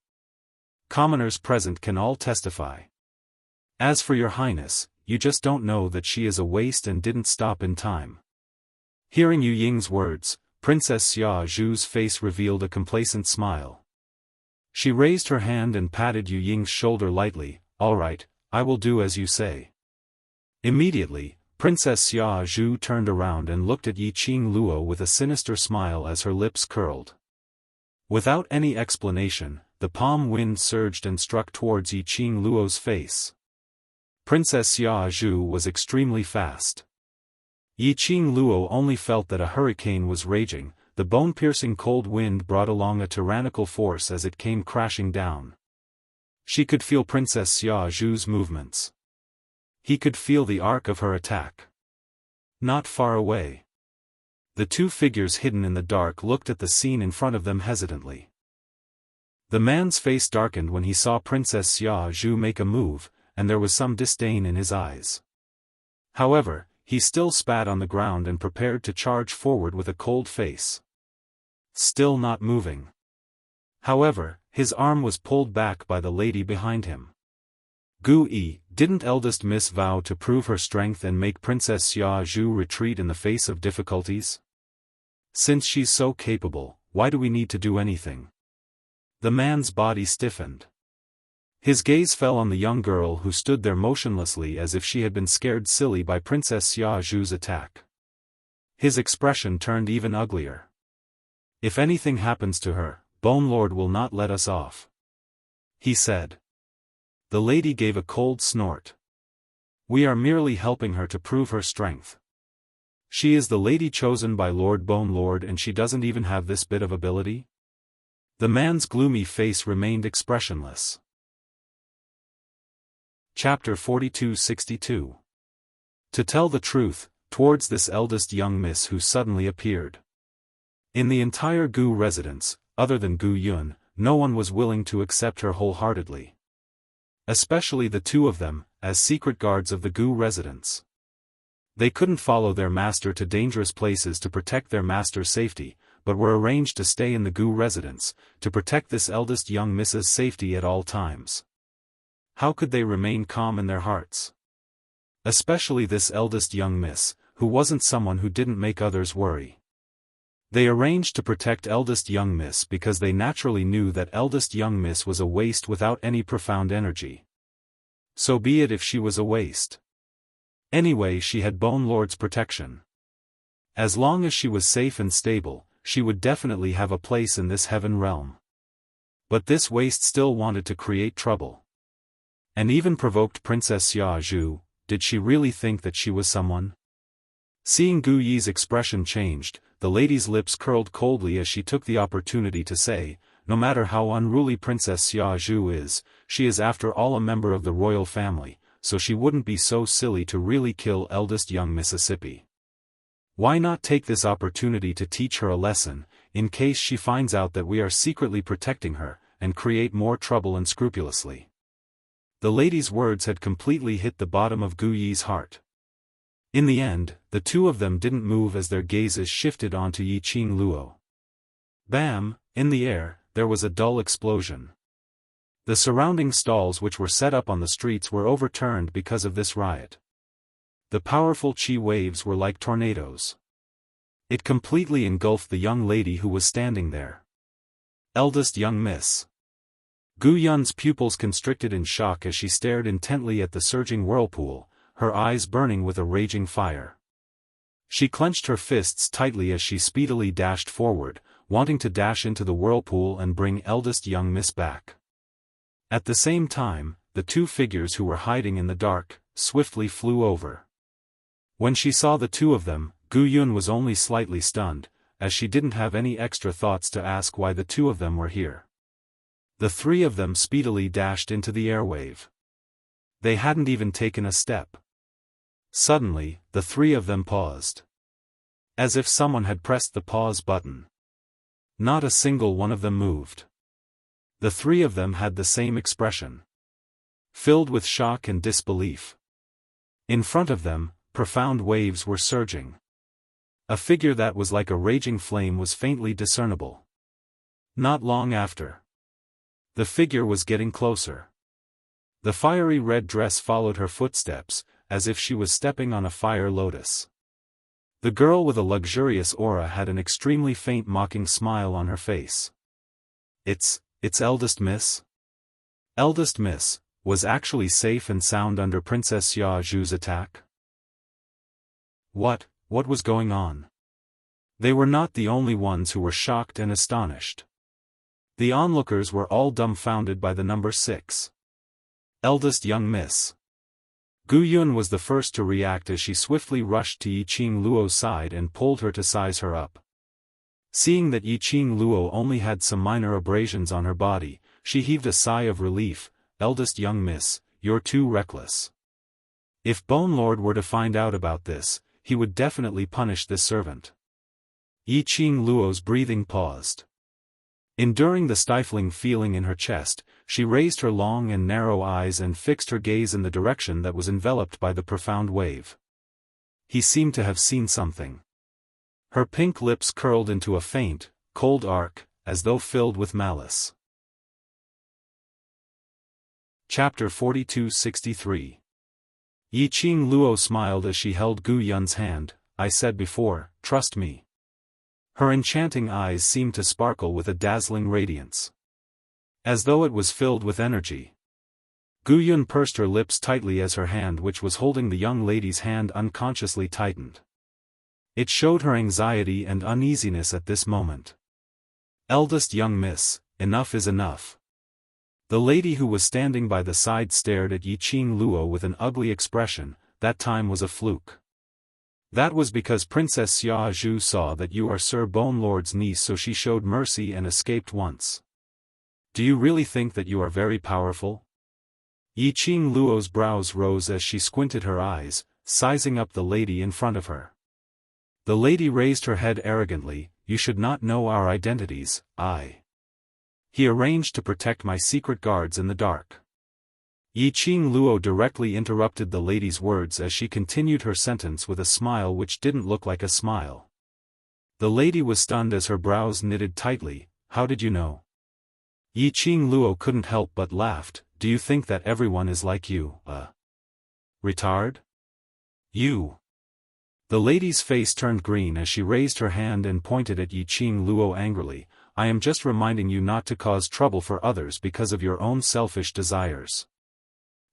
commoners present can all testify. As for Your Highness, you just don't know that she is a waste and didn't stop in time. Hearing Yu Ying's words, Princess Xia Zhu's face revealed a complacent smile. She raised her hand and patted Yu Ying's shoulder lightly. "All right, I will do as you say." Immediately, Princess Xia Zhu turned around and looked at Yiqing Luo with a sinister smile as her lips curled. Without any explanation, the palm wind surged and struck towards Yiqing Luo's face. Princess Xia Zhu was extremely fast. Yiqing Luo only felt that a hurricane was raging. The bone-piercing cold wind brought along a tyrannical force as it came crashing down. She could feel Princess Xia Zhu's movements. He could feel the arc of her attack. Not far away. The two figures hidden in the dark looked at the scene in front of them hesitantly. The man's face darkened when he saw Princess Xia Zhu make a move, and there was some disdain in his eyes. However, he still spat on the ground and prepared to charge forward with a cold face. Still not moving. However, his arm was pulled back by the lady behind him. "Gu Yi, didn't eldest miss vow to prove her strength and make Princess Xia Zhu retreat in the face of difficulties? Since she's so capable, why do we need to do anything?" The man's body stiffened. His gaze fell on the young girl who stood there motionlessly as if she had been scared silly by Princess Xia Zhu's attack. His expression turned even uglier. "If anything happens to her, Bone Lord will not let us off," he said. The lady gave a cold snort. "We are merely helping her to prove her strength. She is the lady chosen by Lord Bone Lord and she doesn't even have this bit of ability?" The man's gloomy face remained expressionless. Chapter 4262. To tell the truth, towards this eldest young miss who suddenly appeared. In the entire Gu residence, other than Gu Yun, no one was willing to accept her wholeheartedly. Especially the two of them, as secret guards of the Gu residence. They couldn't follow their master to dangerous places to protect their master's safety, but were arranged to stay in the Gu residence, to protect this eldest young miss's safety at all times. How could they remain calm in their hearts? Especially this eldest young miss, who wasn't someone who didn't make others worry. They arranged to protect eldest young miss because they naturally knew that eldest young miss was a waste without any profound energy. So be it if she was a waste. Anyway, she had Bone Lord's protection. As long as she was safe and stable, she would definitely have a place in this heaven realm. But this waste still wanted to create trouble. And even provoked Princess Xia Zhu. Did she really think that she was someone? Seeing Gu Yi's expression changed, the lady's lips curled coldly as she took the opportunity to say, "No matter how unruly Princess Xia Zhu is, she is after all a member of the royal family, so she wouldn't be so silly to really kill eldest young Mississippi. Why not take this opportunity to teach her a lesson, in case she finds out that we are secretly protecting her, and create more trouble unscrupulously?" The lady's words had completely hit the bottom of Gu Yi's heart. In the end, the two of them didn't move as their gazes shifted onto Yiqing Luo. Bam! In the air, there was a dull explosion. The surrounding stalls which were set up on the streets were overturned because of this riot. The powerful chi waves were like tornadoes. It completely engulfed the young lady who was standing there. Eldest young miss. Gu Yun's pupils constricted in shock as she stared intently at the surging whirlpool, her eyes burning with a raging fire. She clenched her fists tightly as she speedily dashed forward, wanting to dash into the whirlpool and bring eldest young miss back. At the same time, the two figures who were hiding in the dark, swiftly flew over. When she saw the two of them, Gu Yun was only slightly stunned, as she didn't have any extra thoughts to ask why the two of them were here. The three of them speedily dashed into the airwave. They hadn't even taken a step. Suddenly, the three of them paused. As if someone had pressed the pause button. Not a single one of them moved. The three of them had the same expression. Filled with shock and disbelief. In front of them, profound waves were surging. A figure that was like a raging flame was faintly discernible. Not long after. The figure was getting closer. The fiery red dress followed her footsteps, as if she was stepping on a fire lotus. The girl with a luxurious aura had an extremely faint mocking smile on her face. It's eldest miss? Eldest miss, was actually safe and sound under Princess Xia Zhu's attack? What was going on? They were not the only ones who were shocked and astonished. The onlookers were all dumbfounded by the number 6. Eldest young miss. Gu Yun was the first to react as she swiftly rushed to Yiqing Luo's side and pulled her to size her up. Seeing that Yiqing Luo only had some minor abrasions on her body, she heaved a sigh of relief. Eldest young miss, you're too reckless. If Bone Lord were to find out about this, he would definitely punish this servant. Yiqing Luo's breathing paused. Enduring the stifling feeling in her chest, she raised her long and narrow eyes and fixed her gaze in the direction that was enveloped by the profound wave. He seemed to have seen something. Her pink lips curled into a faint, cold arc, as though filled with malice. Chapter 42-63. Yiqing Luo smiled as she held Gu Yun's hand. I said before, trust me. Her enchanting eyes seemed to sparkle with a dazzling radiance, as though it was filled with energy. Gu Yun pursed her lips tightly as her hand which was holding the young lady's hand unconsciously tightened. It showed her anxiety and uneasiness at this moment. Eldest young miss, enough is enough. The lady who was standing by the side stared at Yiqing Luo with an ugly expression. That time was a fluke. That was because Princess Xia Zhu saw that you are Sir Bone Lord's niece, so she showed mercy and escaped once. Do you really think that you are very powerful? Yiqing Luo's brows rose as she squinted her eyes, sizing up the lady in front of her. The lady raised her head arrogantly. You should not know our identities. He arranged to protect my secret guards in the dark. Yiqing Luo directly interrupted the lady's words as she continued her sentence with a smile which didn't look like a smile. The lady was stunned as her brows knitted tightly. How did you know? Yiqing Luo couldn't help but laughed. Do you think that everyone is like you, retard? You. The lady's face turned green as she raised her hand and pointed at Yiqing Luo angrily. I am just reminding you not to cause trouble for others because of your own selfish desires.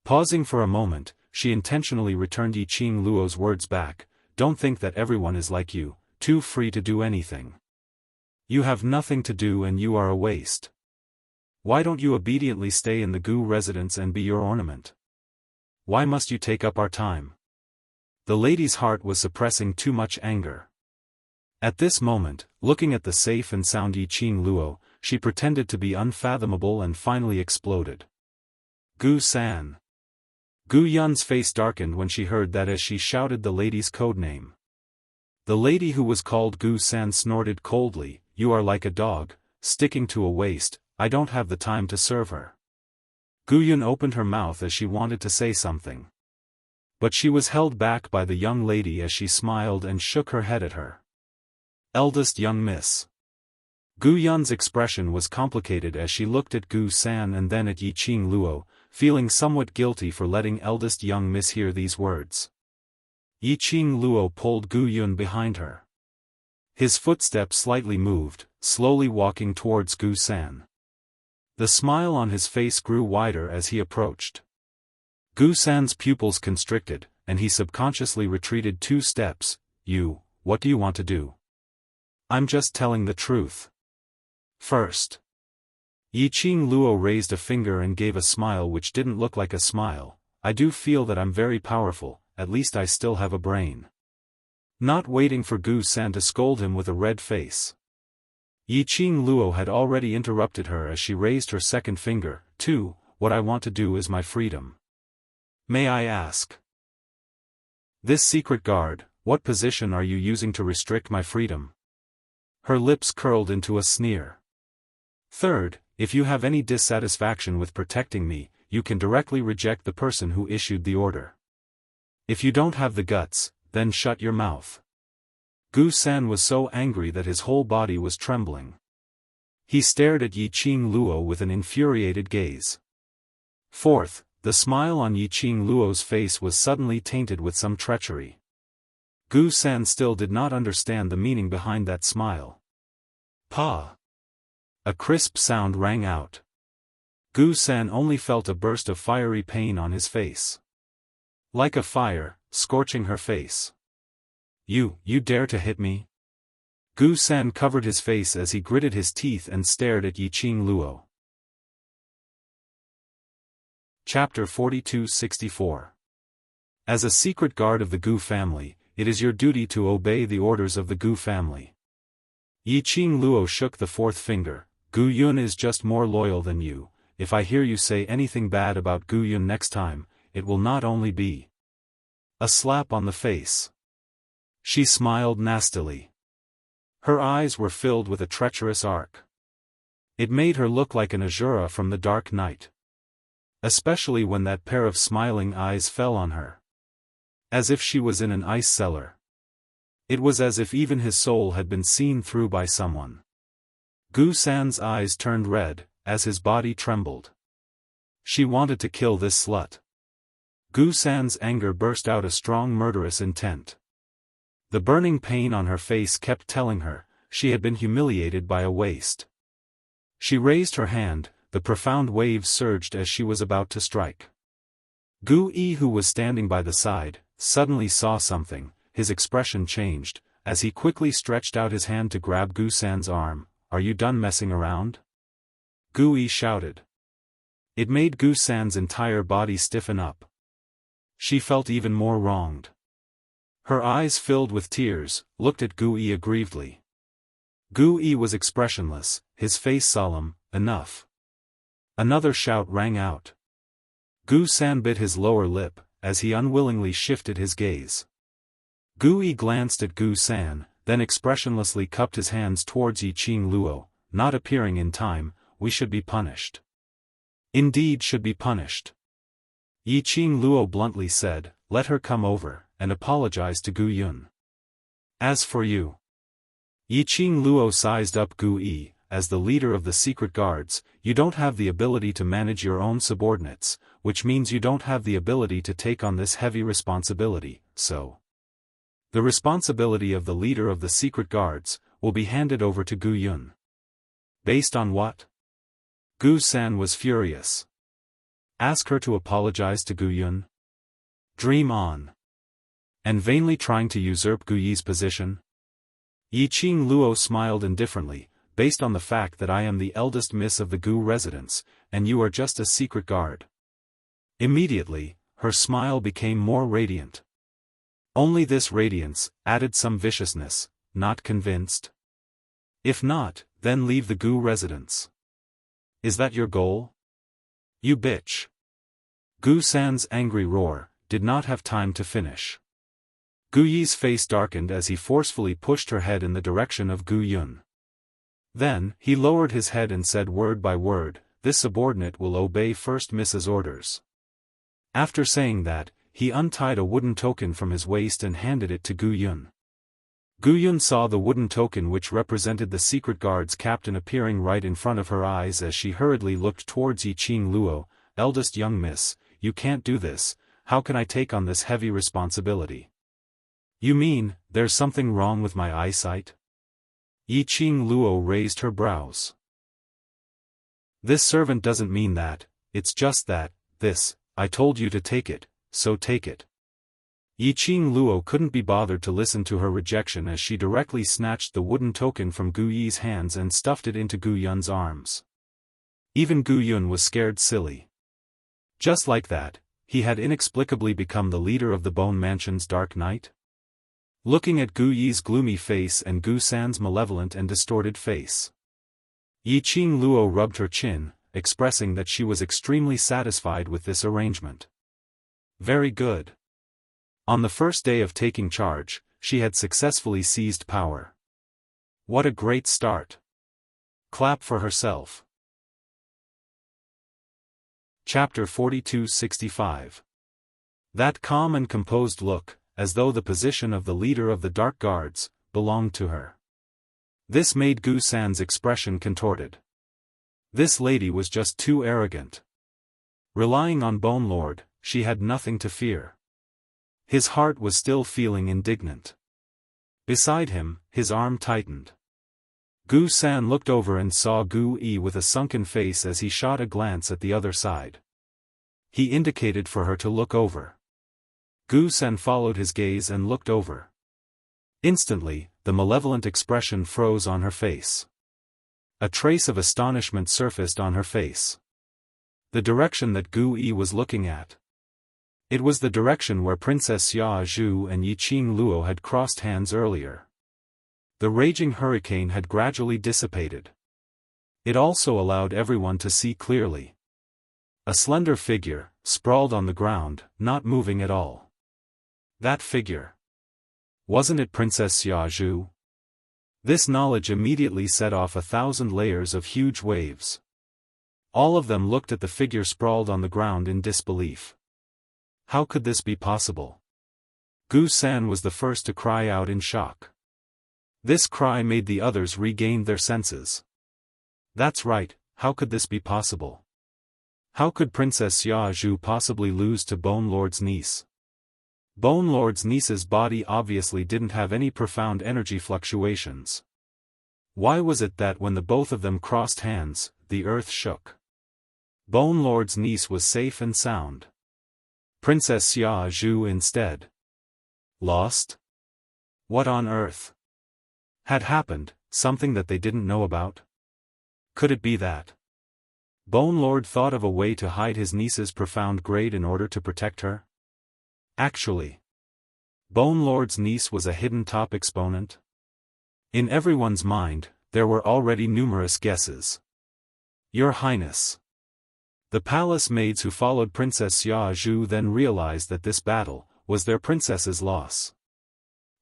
Pausing for a moment, she intentionally returned Yiqing Luo's words back. Don't think that everyone is like you, too free to do anything. You have nothing to do and you are a waste. Why don't you obediently stay in the Gu residence and be your ornament? Why must you take up our time? The lady's heart was suppressing too much anger. At this moment, looking at the safe and sound Yiqing Luo, she pretended to be unfathomable and finally exploded. Gu-san. Gu Yun's face darkened when she heard that as she shouted the lady's code name. The lady who was called Gu-san snorted coldly. You are like a dog, sticking to a waist. I don't have the time to serve her. Gu Yun opened her mouth as she wanted to say something, but she was held back by the young lady as she smiled and shook her head at her. Eldest young miss. Gu Yun's expression was complicated as she looked at Gu-san and then at Yiqing Luo, feeling somewhat guilty for letting eldest young miss hear these words. Yiqing Luo pulled Gu Yun behind her. His footsteps slightly moved, slowly walking towards Gu-san. The smile on his face grew wider as he approached. Gu-san's pupils constricted, and he subconsciously retreated 2 steps. What do you want to do? I'm just telling the truth. First. Yiqing Luo raised a finger and gave a smile which didn't look like a smile. I do feel that I'm very powerful, at least I still have a brain. Not waiting for Gu-san to scold him with a red face, Yiqing Luo had already interrupted her as she raised her second finger. 2. What I want to do is my freedom. May I ask? This secret guard, what position are you using to restrict my freedom? Her lips curled into a sneer. Third, if you have any dissatisfaction with protecting me, you can directly reject the person who issued the order. If you don't have the guts, then shut your mouth. Gu-san was so angry that his whole body was trembling. He stared at Yiqing Luo with an infuriated gaze. Fourth, the smile on Yiqing Luo's face was suddenly tainted with some treachery. Gu San still did not understand the meaning behind that smile. Pa! A crisp sound rang out. Gu San only felt a burst of fiery pain on his face. Like a fire, scorching her face. You dare to hit me? Gu San covered his face as he gritted his teeth and stared at Yiqing Luo. Chapter 42-64. As a secret guard of the Gu family, it is your duty to obey the orders of the Gu family. Yiqing Luo shook the fourth finger. Gu Yun is just more loyal than you. If I hear you say anything bad about Gu Yun next time, it will not only be a slap on the face. She smiled nastily. Her eyes were filled with a treacherous arc. It made her look like an Azura from the dark night. Especially when that pair of smiling eyes fell on her. As if she was in an ice cellar. It was as if even his soul had been seen through by someone. Gu San's eyes turned red, as his body trembled. She wanted to kill this slut. Gu San's anger burst out a strong murderous intent. The burning pain on her face kept telling her, she had been humiliated by a waste. She raised her hand, the profound waves surged as she was about to strike. Gu Yi, who was standing by the side, suddenly saw something. His expression changed, as he quickly stretched out his hand to grab Gu San's arm. Are you done messing around? Gu Yi shouted. It made Gu San's entire body stiffen up. She felt even more wronged. Her eyes filled with tears, looked at Gu Yi aggrievedly. Gu Yi was expressionless, his face solemn. Enough. Another shout rang out. Gu San bit his lower lip, as he unwillingly shifted his gaze. Gu Yi glanced at Gu San, then expressionlessly cupped his hands towards Yiqing Luo. Not appearing in time, we should be punished. Indeed should be punished. Yiqing Luo bluntly said, let her come over, and apologize to Gu Yun. As for you. Yiqing Luo sized up Gu Yi. As the leader of the secret guards, you don't have the ability to manage your own subordinates, which means you don't have the ability to take on this heavy responsibility, so. The responsibility of the leader of the secret guards will be handed over to Gu Yun. Based on what? Gu San was furious. Ask her to apologize to Gu Yun? Dream on. And vainly trying to usurp Gu Yi's position? Yiqing Luo smiled indifferently. Based on the fact that I am the eldest miss of the Gu residence, and you are just a secret guard. Immediately, her smile became more radiant. Only this radiance added some viciousness. Not convinced? If not, then leave the Gu residence. Is that your goal? You bitch. Gu San's angry roar did not have time to finish. Gu Yi's face darkened as he forcefully pushed her head in the direction of Gu Yun. Then, he lowered his head and said word by word, this subordinate will obey First Miss's orders. After saying that, he untied a wooden token from his waist and handed it to Gu Yun. Gu Yun saw the wooden token which represented the secret guard's captain appearing right in front of her eyes as she hurriedly looked towards Yiqing Luo. Eldest young miss, you can't do this. How can I take on this heavy responsibility? You mean, there's something wrong with my eyesight? Yiqing Luo raised her brows. This servant doesn't mean that, it's just that, I told you to take it, so take it. Yiqing Luo couldn't be bothered to listen to her rejection as she directly snatched the wooden token from Gu Yi's hands and stuffed it into Gu Yun's arms. Even Gu Yun was scared silly. Just like that, he had inexplicably become the leader of the Bone Mansion's Dark Knight? Looking at Gu Yi's gloomy face and Gu San's malevolent and distorted face. Yiqing Luo rubbed her chin, expressing that she was extremely satisfied with this arrangement. Very good. On the first day of taking charge, she had successfully seized power. What a great start. Clap for herself. Chapter 42-65. That calm and composed look, as though the position of the leader of the Dark Guards belonged to her. This made Gu San's expression contorted. This lady was just too arrogant. Relying on Bone Lord, she had nothing to fear. His heart was still feeling indignant. Beside him, his arm tightened. Gu San looked over and saw Gu Yi with a sunken face as he shot a glance at the other side. He indicated for her to look over. Gu San followed his gaze and looked over. Instantly, the malevolent expression froze on her face. A trace of astonishment surfaced on her face. The direction that Gu Yi was looking at. It was the direction where Princess Xia Zhu and Yiqing Luo had crossed hands earlier. The raging hurricane had gradually dissipated. It also allowed everyone to see clearly. A slender figure, sprawled on the ground, not moving at all. That figure. Wasn't it Princess Xia Zhu? This knowledge immediately set off 1,000 layers of huge waves. All of them looked at the figure sprawled on the ground in disbelief. How could this be possible? Gu San was the first to cry out in shock. This cry made the others regain their senses. That's right, how could this be possible? How could Princess Xia Zhu possibly lose to Bone Lord's niece? Bone Lord's niece's body obviously didn't have any profound energy fluctuations. Why was it that when the both of them crossed hands, the earth shook? Bone Lord's niece was safe and sound. Princess Xia Zhu instead. Lost? What on earth had happened, something that they didn't know about? Could it be that Bone Lord thought of a way to hide his niece's profound grade in order to protect her? Actually, Bone Lord's niece was a hidden top exponent? In everyone's mind, there were already numerous guesses. Your Highness. The palace maids who followed Princess Xia Zhu then realized that this battle was their princess's loss.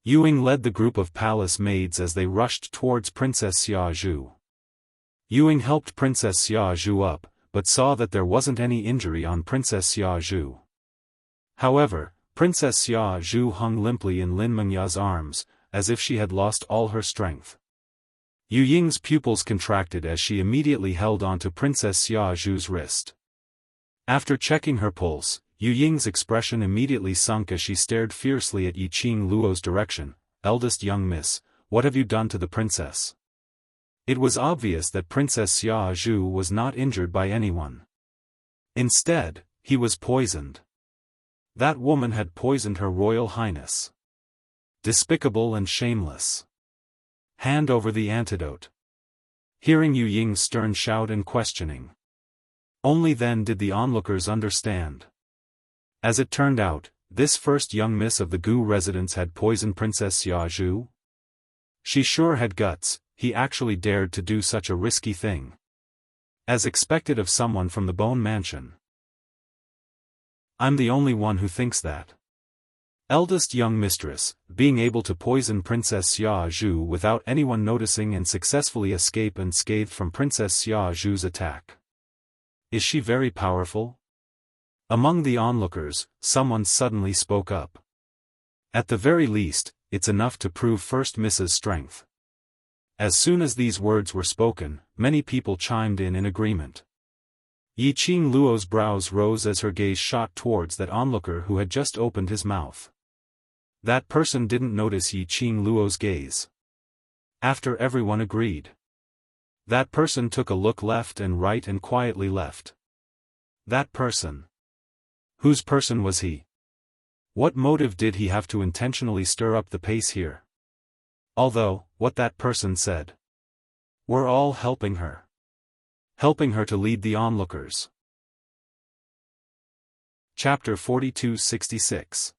Yuing led the group of palace maids as they rushed towards Princess Xia Zhu. Yuing helped Princess Xia Zhu up, but saw that there wasn't any injury on Princess Xia Zhu. However, Princess Xia Zhu hung limply in Lin Mengya's arms, as if she had lost all her strength. Yu Ying's pupils contracted as she immediately held onto Princess Xia Zhu's wrist. After checking her pulse, Yu Ying's expression immediately sunk as she stared fiercely at Yiqing Luo's direction. Eldest young miss, what have you done to the princess? It was obvious that Princess Xia Zhu was not injured by anyone. Instead, he was poisoned. That woman had poisoned Her Royal Highness. Despicable and shameless. Hand over the antidote. Hearing Yu Ying's stern shout and questioning. Only then did the onlookers understand. As it turned out, this first young miss of the Gu residence had poisoned Princess Xia Zhu. She sure had guts. He actually dared to do such a risky thing. As expected of someone from the Bone Mansion. I'm the only one who thinks that. Eldest young mistress, being able to poison Princess Xia Zhu without anyone noticing and successfully escape unscathed from Princess Xia Zhu's attack. Is she very powerful? Among the onlookers, someone suddenly spoke up. At the very least, it's enough to prove First Miss's strength. As soon as these words were spoken, many people chimed in agreement. Yiqing Luo's brows rose as her gaze shot towards that onlooker who had just opened his mouth. That person didn't notice Yiqing Luo's gaze. After everyone agreed. That person took a look left and right and quietly left. That person. Whose person was he? What motive did he have to intentionally stir up the pace here? Although, what that person said. We're all helping her. Helping her to lead the onlookers. Chapter 42-66.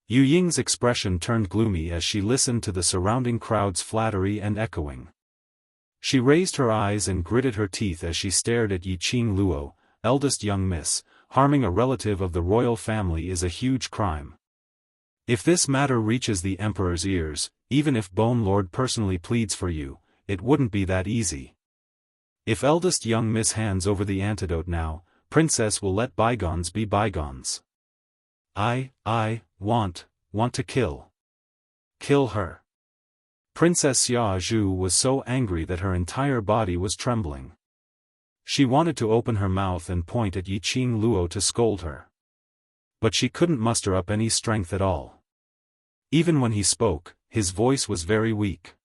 Yu Ying's expression turned gloomy as she listened to the surrounding crowd's flattery and echoing. She raised her eyes and gritted her teeth as she stared at Yiqing Luo, eldest young miss. Harming a relative of the royal family is a huge crime. If this matter reaches the emperor's ears, even if Bone Lord personally pleads for you, it wouldn't be that easy. If eldest young miss hands over the antidote now, princess will let bygones be bygones. I want to kill. Kill her. Princess Xia Zhu was so angry that her entire body was trembling. She wanted to open her mouth and point at Yiqing Luo to scold her. But she couldn't muster up any strength at all. Even when he spoke, his voice was very weak.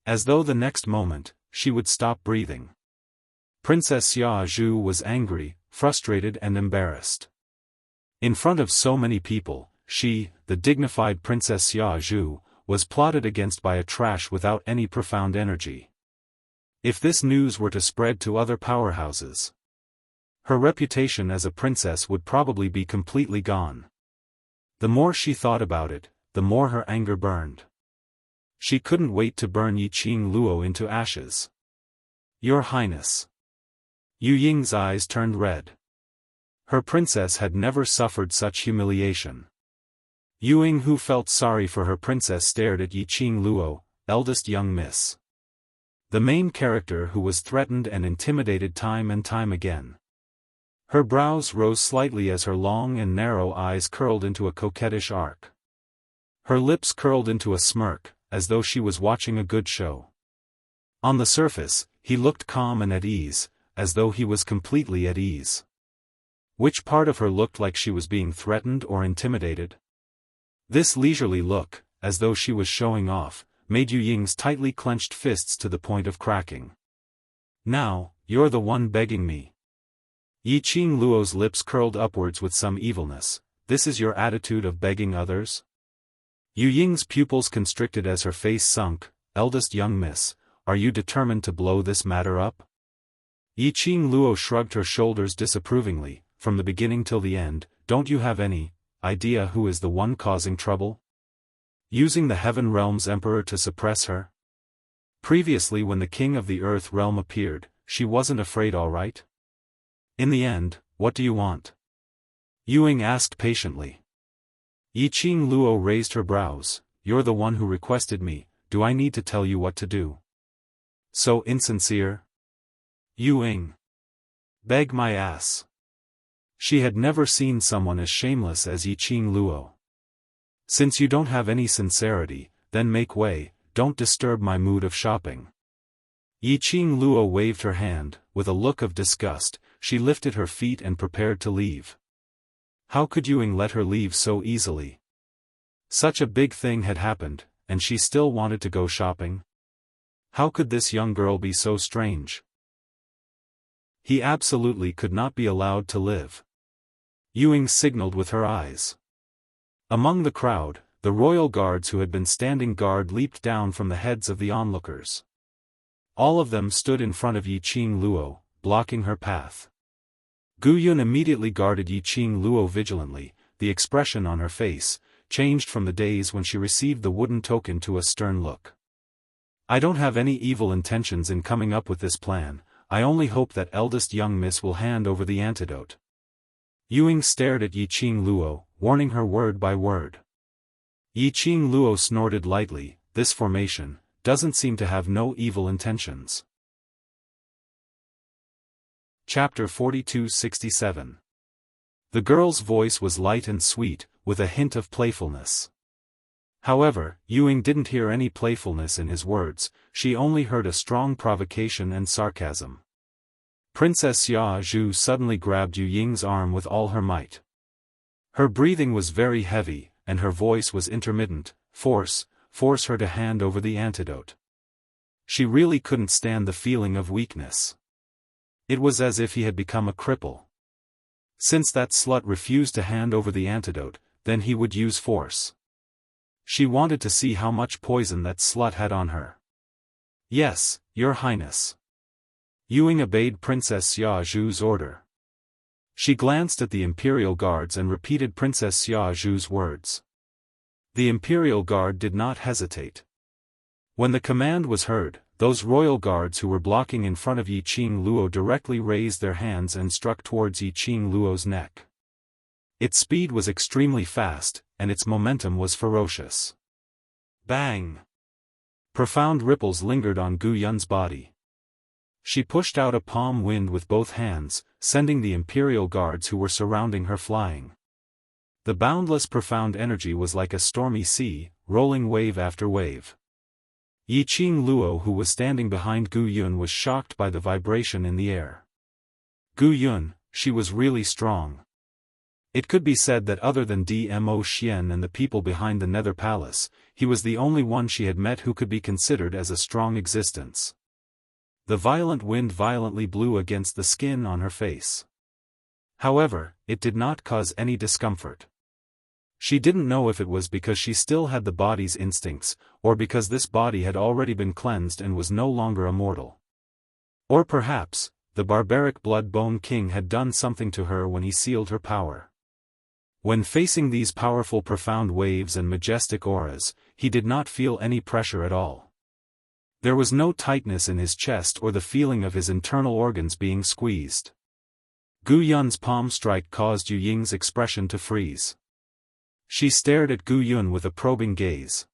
As though the next moment, she would stop breathing. Princess Xia Zhu was angry, frustrated and embarrassed. In front of so many people, she, the dignified Princess Xia Zhu, was plotted against by a trash without any profound energy. If this news were to spread to other powerhouses, her reputation as a princess would probably be completely gone. The more she thought about it, the more her anger burned. She couldn't wait to burn Yiqing Luo into ashes. Your Highness. Yu Ying's eyes turned red. Her princess had never suffered such humiliation. Yu Ying, who felt sorry for her princess, stared at Yiqing Luo, eldest young miss, the main character who was threatened and intimidated time and time again. Her brows rose slightly as her long and narrow eyes curled into a coquettish arc. Her lips curled into a smirk, as though she was watching a good show. On the surface, he looked calm and at ease, as though he was completely at ease. Which part of her looked like she was being threatened or intimidated? This leisurely look, as though she was showing off, made Yu Ying's tightly clenched fists to the point of cracking. Now, you're the one begging me. Yiqing Luo's lips curled upwards with some evilness. This is your attitude of begging others? Yu Ying's pupils constricted as her face sunk. Eldest young miss, are you determined to blow this matter up? Yiqing Luo shrugged her shoulders disapprovingly. From the beginning till the end, don't you have any idea who is the one causing trouble? Using the Heaven Realm's emperor to suppress her? Previously, when the king of the Earth Realm appeared, she wasn't afraid, all right? In the end, what do you want? Yu Ying asked patiently. Yiqing Luo raised her brows. You're the one who requested me, do I need to tell you what to do? So insincere? Yu Ying. Beg my ass. She had never seen someone as shameless as Yiqing Luo. Since you don't have any sincerity, then make way, don't disturb my mood of shopping. Yiqing Luo waved her hand. With a look of disgust, she lifted her feet and prepared to leave. How could Yu Ying let her leave so easily? Such a big thing had happened, and she still wanted to go shopping? How could this young girl be so strange? He absolutely could not be allowed to live. Yu Ying signaled with her eyes. Among the crowd, the royal guards who had been standing guard leaped down from the heads of the onlookers. All of them stood in front of Yiqing Luo, blocking her path. Gu Yun immediately guarded Yiqing Luo vigilantly. The expression on her face changed from the days when she received the wooden token to a stern look. I don't have any evil intentions in coming up with this plan, I only hope that eldest young miss will hand over the antidote. Yu Ying stared at Yiqing Luo, warning her word by word. Yiqing Luo snorted lightly. This formation doesn't seem to have no evil intentions. Chapter 42-67. The girl's voice was light and sweet, with a hint of playfulness. However, Yu Ying didn't hear any playfulness in his words, she only heard a strong provocation and sarcasm. Princess Xia Zhu suddenly grabbed Yu Ying's arm with all her might. Her breathing was very heavy, and her voice was intermittent. Force her to hand over the antidote. She really couldn't stand the feeling of weakness. It was as if he had become a cripple. Since that slut refused to hand over the antidote, then he would use force. She wanted to see how much poison that slut had on her. Yes, Your Highness. Yu Ying obeyed Princess Xia Zhu's order. She glanced at the Imperial Guards and repeated Princess Xia Zhu's words. The Imperial Guard did not hesitate. When the command was heard, those royal guards who were blocking in front of Yiqing Luo directly raised their hands and struck towards Yiqing Luo's neck. Its speed was extremely fast, and its momentum was ferocious. Bang! Profound ripples lingered on Gu Yun's body. She pushed out a palm wind with both hands, sending the Imperial Guards who were surrounding her flying. The boundless profound energy was like a stormy sea, rolling wave after wave. Yiqing Luo, who was standing behind Gu Yun, was shocked by the vibration in the air. Gu Yun, she was really strong. It could be said that other than Dmo Xian and the people behind the Nether Palace, he was the only one she had met who could be considered as a strong existence. The violent wind violently blew against the skin on her face. However, it did not cause any discomfort. She didn't know if it was because she still had the body's instincts, or because this body had already been cleansed and was no longer immortal. Or perhaps, the barbaric blood-bone king had done something to her when he sealed her power. When facing these powerful profound waves and majestic auras, he did not feel any pressure at all. There was no tightness in his chest or the feeling of his internal organs being squeezed. Gu Yun's palm strike caused Yu Ying's expression to freeze. She stared at Gu Yun with a probing gaze.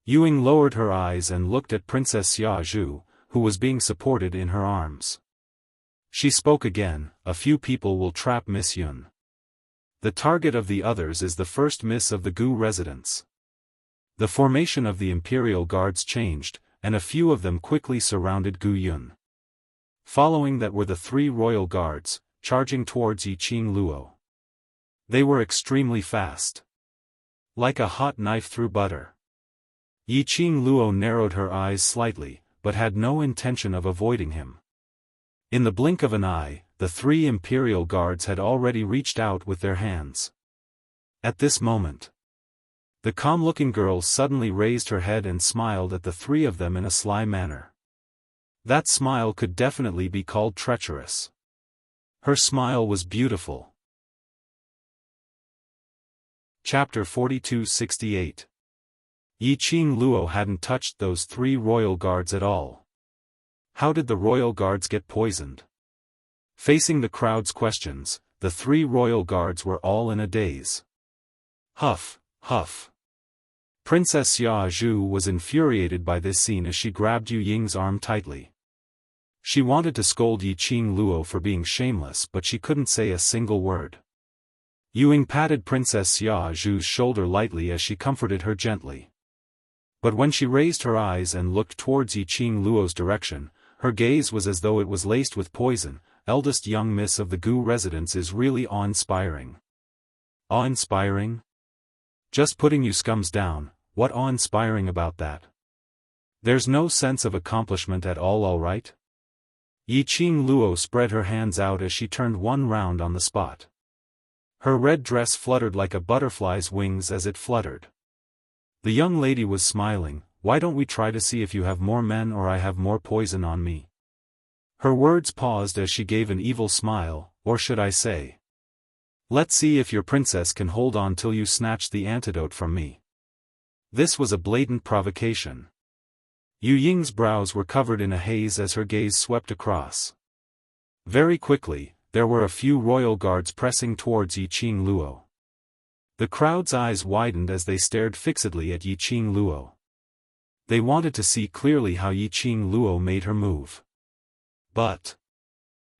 Yu Ying lowered her eyes and looked at Princess Xia Zhu, who was being supported in her arms. She spoke again, "A few people will trap Miss Yun. The target of the others is the first miss of the Gu residence." The formation of the Imperial Guards changed, and a few of them quickly surrounded Gu Yun. Following that were the 3 royal guards, charging towards Yiqing Luo. They were extremely fast. Like a hot knife through butter. Yiqing Luo narrowed her eyes slightly, but had no intention of avoiding him. In the blink of an eye, the 3 Imperial Guards had already reached out with their hands. At this moment, the calm-looking girl suddenly raised her head and smiled at the 3 of them in a sly manner. That smile could definitely be called treacherous. Her smile was beautiful. Chapter 4268. Yiqing Luo hadn't touched those 3 royal guards at all. How did the royal guards get poisoned? Facing the crowd's questions, the 3 royal guards were all in a daze. Huff, huff. Princess Xia Zhu was infuriated by this scene as she grabbed Yu Ying's arm tightly. She wanted to scold Yiqing Luo for being shameless, but she couldn't say a single word. Yu Ying patted Princess Xia Zhu's shoulder lightly as she comforted her gently. But when she raised her eyes and looked towards Yiqing Luo's direction, her gaze was as though it was laced with poison. Eldest young miss of the Gu residence is really awe-inspiring. Awe-inspiring? Just putting you scums down, what awe-inspiring about that? There's no sense of accomplishment at all right? Yiqing Luo spread her hands out as she turned one round on the spot. Her red dress fluttered like a butterfly's wings as it fluttered. The young lady was smiling. "Why don't we try to see if you have more men or I have more poison on me?" Her words paused as she gave an evil smile, "Or should I say, let's see if your princess can hold on till you snatch the antidote from me." This was a blatant provocation. Yu Ying's brows were covered in a haze as her gaze swept across. Very quickly, there were a few royal guards pressing towards Yiqing Luo. The crowd's eyes widened as they stared fixedly at Yiqing Luo. They wanted to see clearly how Yiqing Luo made her move. But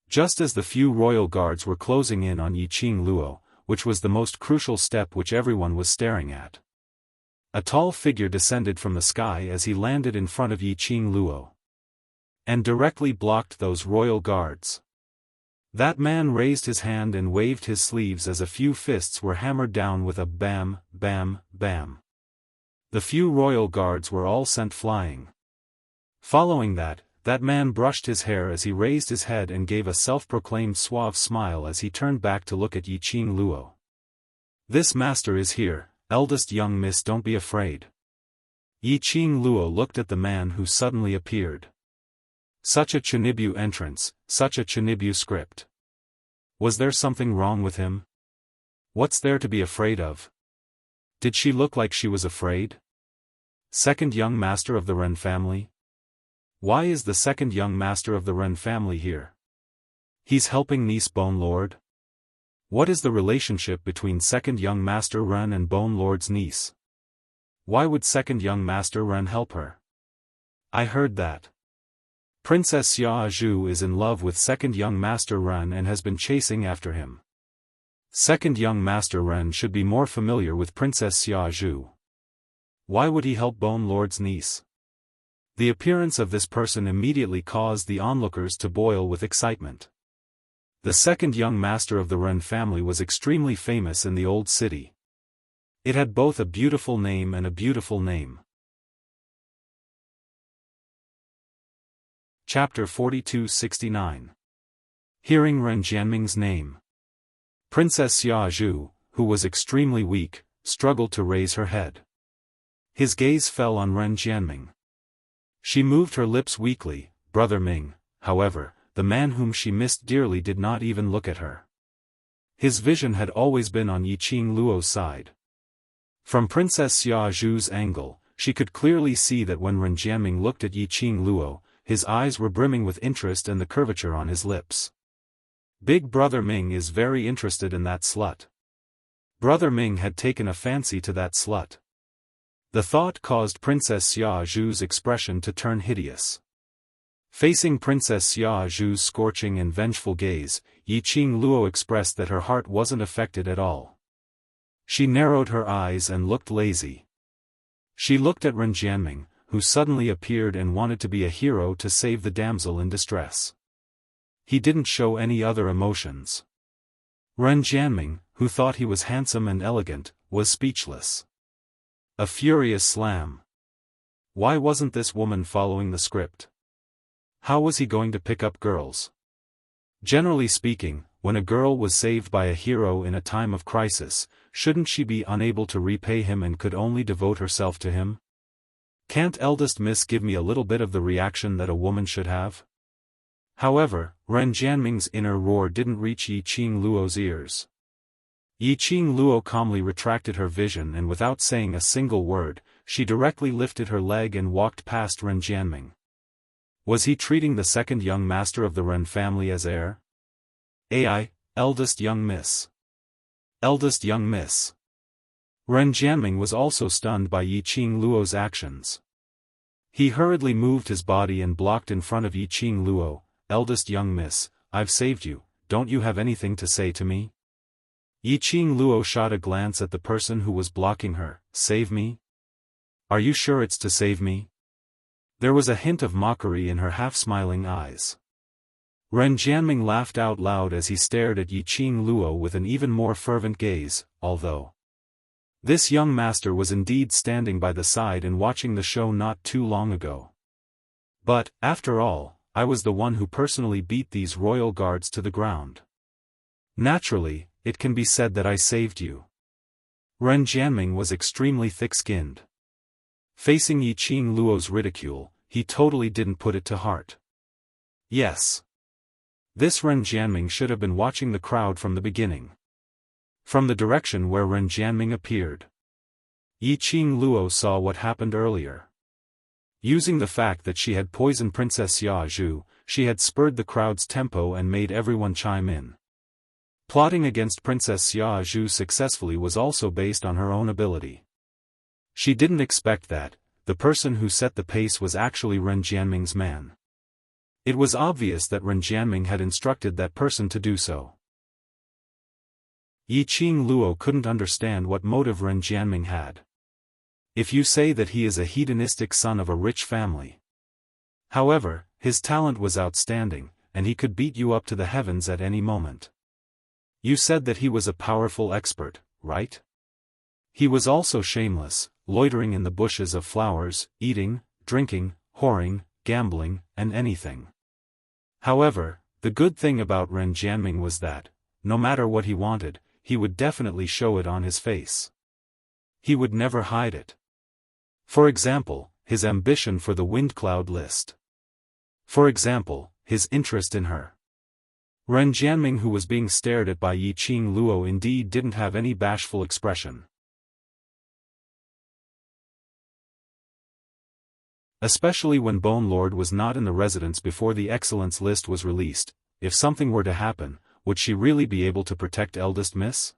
just as the few royal guards were closing in on Yiqing Luo, which was the most crucial step which everyone was staring at, a tall figure descended from the sky as he landed in front of Yiqing Luo. And directly blocked those royal guards. That man raised his hand and waved his sleeves as a few fists were hammered down with a bam, bam, bam. The few royal guards were all sent flying. Following that man brushed his hair as he raised his head and gave a self-proclaimed suave smile as he turned back to look at Yiqing Luo. "This master is here, eldest young miss, don't be afraid." Yiqing Luo looked at the man who suddenly appeared. Such a Chinibu entrance, such a Chinibu script. Was there something wrong with him? What's there to be afraid of? Did she look like she was afraid? Second young master of the Ren family? Why is the second young master of the Ren family here? He's helping niece Bone Lord? What is the relationship between second young master Ren and Bone Lord's niece? Why would second young master Ren help her? I heard that Princess Xia Zhu is in love with second young master Ren and has been chasing after him. Second young master Ren should be more familiar with Princess Xia Zhu. Why would he help Bone Lord's niece? The appearance of this person immediately caused the onlookers to boil with excitement. The second young master of the Ren family was extremely famous in the old city. It had both a beautiful name and a beautiful name. Chapter 42-69. Hearing Ren Jianming's name. Princess Xiaozhu, who was extremely weak, struggled to raise her head. His gaze fell on Ren Jianming. She moved her lips weakly. Brother Ming, however, the man whom she missed dearly, did not even look at her. His vision had always been on Yiqing Luo's side. From Princess Xiaozhu's angle, she could clearly see that when Ren Jianming looked at Yiqing Luo, his eyes were brimming with interest and the curvature on his lips. Big Brother Ming is very interested in that slut. Brother Ming had taken a fancy to that slut. The thought caused Princess Xiaozhu's expression to turn hideous. Facing Princess Xiaozhu's scorching and vengeful gaze, Yiqing Luo expressed that her heart wasn't affected at all. She narrowed her eyes and looked lazy. She looked at Ren Jianming, who suddenly appeared and wanted to be a hero to save the damsel in distress. He didn't show any other emotions. Ren Jianming, who thought he was handsome and elegant, was speechless. A furious slam. Why wasn't this woman following the script? How was he going to pick up girls? Generally speaking, when a girl was saved by a hero in a time of crisis, shouldn't she be unable to repay him and could only devote herself to him? Can't eldest miss give me a little bit of the reaction that a woman should have? However, Ren Jianming's inner roar didn't reach Yiqing Luo's ears. Yiqing Luo calmly retracted her vision, and without saying a single word, she directly lifted her leg and walked past Ren Jianming. Was he treating the second young master of the Ren family as heir? Ai, eldest young miss. Eldest young miss. Ren Jianming was also stunned by Yiqing Luo's actions. He hurriedly moved his body and blocked in front of Yiqing Luo. Eldest young miss, I've saved you, don't you have anything to say to me? Yiqing Luo shot a glance at the person who was blocking her. Save me? Are you sure it's to save me? There was a hint of mockery in her half-smiling eyes. Ren Jianming laughed out loud as he stared at Yiqing Luo with an even more fervent gaze, although this young master was indeed standing by the side and watching the show not too long ago. But, after all, I was the one who personally beat these royal guards to the ground. Naturally, it can be said that I saved you. Ren Jianming was extremely thick-skinned. Facing Yiqing Luo's ridicule, he totally didn't put it to heart. Yes. This Ren Jianming should have been watching the crowd from the beginning. From the direction where Ren Jianming appeared, Yiqing Luo saw what happened earlier. Using the fact that she had poisoned Princess Xiaozhu, she had spurred the crowd's tempo and made everyone chime in. Plotting against Princess Xiaozhu successfully was also based on her own ability. She didn't expect that the person who set the pace was actually Ren Jianming's man. It was obvious that Ren Jianming had instructed that person to do so. Yiqing Luo couldn't understand what motive Ren Jianming had. If you say that he is a hedonistic son of a rich family. However, his talent was outstanding, and he could beat you up to the heavens at any moment. You said that he was a powerful expert, right? He was also shameless, loitering in the bushes of flowers, eating, drinking, whoring, gambling, and anything. However, the good thing about Ren Jianming was that, no matter what he wanted, he would definitely show it on his face. He would never hide it. For example, his ambition for the wind cloud list. For example, his interest in her. Ren Jianming, who was being stared at by Yiqing Luo, indeed didn't have any bashful expression. Especially when Bone Lord was not in the residence before the excellence list was released, if something were to happen, would she really be able to protect eldest miss?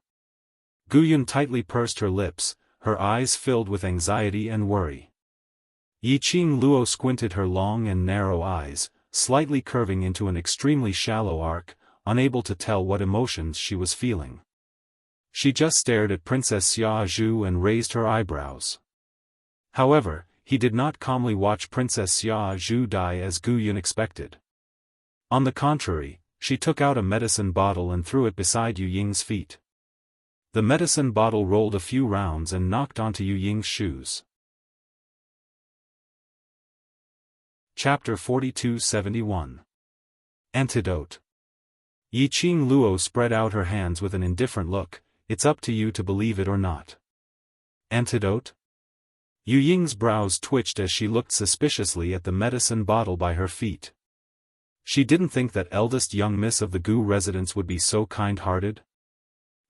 Guyun tightly pursed her lips, her eyes filled with anxiety and worry. Yiqing Luo squinted her long and narrow eyes, slightly curving into an extremely shallow arc, unable to tell what emotions she was feeling. She just stared at Princess Xiaozhu and raised her eyebrows. However, he did not calmly watch Princess Xiaozhu die as Guyun expected. On the contrary, she took out a medicine bottle and threw it beside Yu Ying's feet. The medicine bottle rolled a few rounds and knocked onto Yu Ying's shoes. Chapter 4271. Antidote. Yiqing Luo spread out her hands with an indifferent look. It's up to you to believe it or not. Antidote? Yu Ying's brows twitched as she looked suspiciously at the medicine bottle by her feet. She didn't think that eldest young miss of the Gu residence would be so kind-hearted.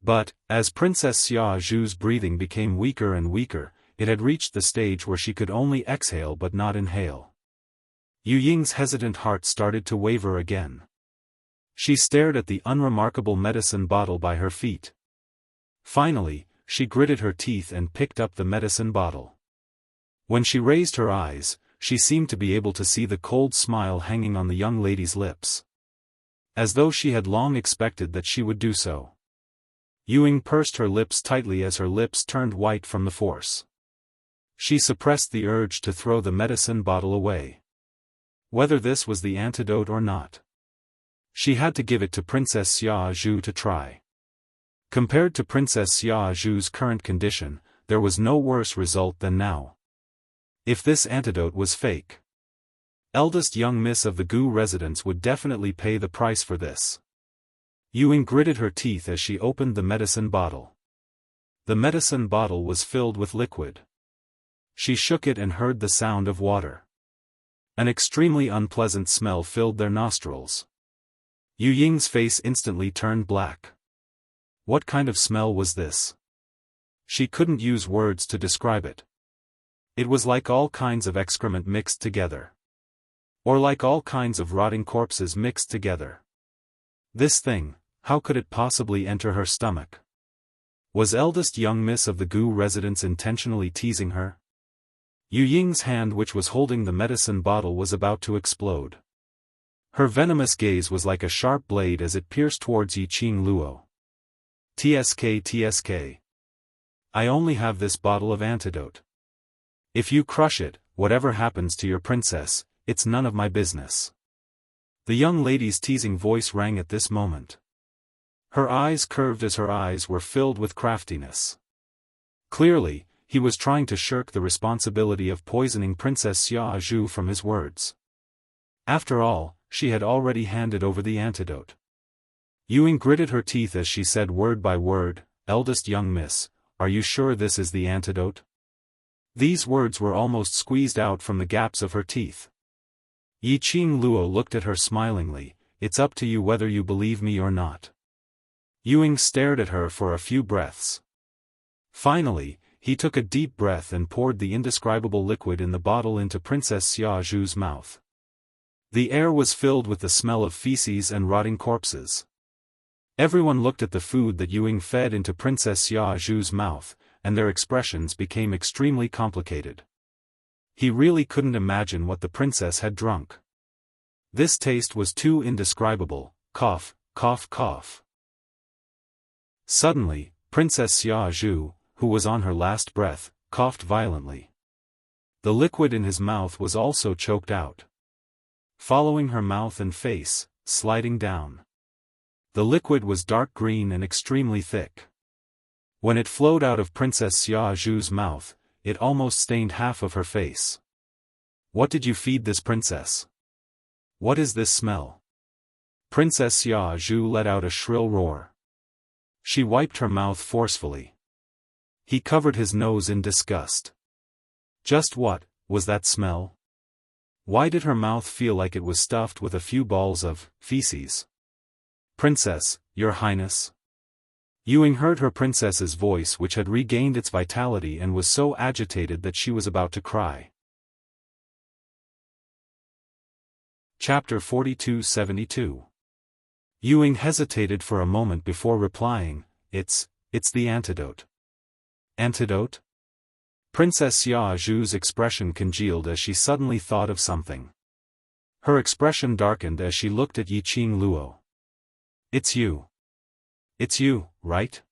But, as Princess Xia Zhu's breathing became weaker and weaker, it had reached the stage where she could only exhale but not inhale. Yu Ying's hesitant heart started to waver again. She stared at the unremarkable medicine bottle by her feet. Finally, she gritted her teeth and picked up the medicine bottle. When she raised her eyes, she seemed to be able to see the cold smile hanging on the young lady's lips. As though she had long expected that she would do so. Yu Ying pursed her lips tightly as her lips turned white from the force. She suppressed the urge to throw the medicine bottle away. Whether this was the antidote or not, she had to give it to Princess Xia Zhu to try. Compared to Princess Xia Zhu's current condition, there was no worse result than now. If this antidote was fake, eldest young miss of the Gu residence would definitely pay the price for this. Yu Ying gritted her teeth as she opened the medicine bottle. The medicine bottle was filled with liquid. She shook it and heard the sound of water. An extremely unpleasant smell filled their nostrils. Yu Ying's face instantly turned black. What kind of smell was this? She couldn't use words to describe it. It was like all kinds of excrement mixed together. Or like all kinds of rotting corpses mixed together. This thing, how could it possibly enter her stomach? Was eldest young miss of the Gu residence intentionally teasing her? Yu Ying's hand which was holding the medicine bottle was about to explode. Her venomous gaze was like a sharp blade as it pierced towards Yiqing Luo. TSK. I only have this bottle of antidote. If you crush it, whatever happens to your princess, it's none of my business. The young lady's teasing voice rang at this moment. Her eyes curved as her eyes were filled with craftiness. Clearly, he was trying to shirk the responsibility of poisoning Princess Xia Zhu from his words. After all, she had already handed over the antidote. Yu Ying gritted her teeth as she said word by word, "Eldest young miss, are you sure this is the antidote?" These words were almost squeezed out from the gaps of her teeth. Yiqing Luo looked at her smilingly. It's up to you whether you believe me or not. Yu Ying stared at her for a few breaths. Finally, he took a deep breath and poured the indescribable liquid in the bottle into Princess Xia Zhu's mouth. The air was filled with the smell of feces and rotting corpses. Everyone looked at the food that Yu Ying fed into Princess Xia Zhu's mouth, and their expressions became extremely complicated. He really couldn't imagine what the princess had drunk. This taste was too indescribable. Cough, cough, cough. Suddenly, Princess Xia Zhu, who was on her last breath, coughed violently. The liquid in his mouth was also choked out. Following her mouth and face, sliding down. The liquid was dark green and extremely thick. When it flowed out of Princess Xia Zhu's mouth, it almost stained half of her face. What did you feed this princess? What is this smell? Princess Xia Zhu let out a shrill roar. She wiped her mouth forcefully. He covered his nose in disgust. Just what was that smell? Why did her mouth feel like it was stuffed with a few balls of feces? Princess, Your Highness. Yu Ying heard her princess's voice which had regained its vitality and was so agitated that she was about to cry. Chapter 4272. Yu Ying hesitated for a moment before replying, It's the antidote. Antidote? Princess Xia Zhu's expression congealed as she suddenly thought of something. Her expression darkened as she looked at Yiqing Luo. It's you. It's you, right?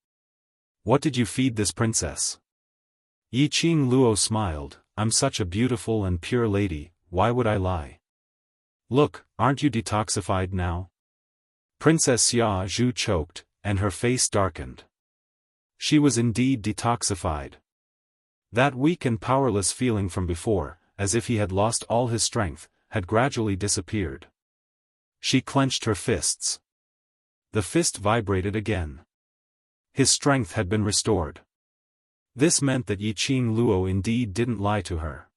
What did you feed this princess? Yiqing Luo smiled. I'm such a beautiful and pure lady, why would I lie? Look, aren't you detoxified now? Princess Xia Zhu choked, and her face darkened. She was indeed detoxified. That weak and powerless feeling from before, as if he had lost all his strength, had gradually disappeared. She clenched her fists. The fist vibrated again. His strength had been restored. This meant that Yiqing Luo indeed didn't lie to her.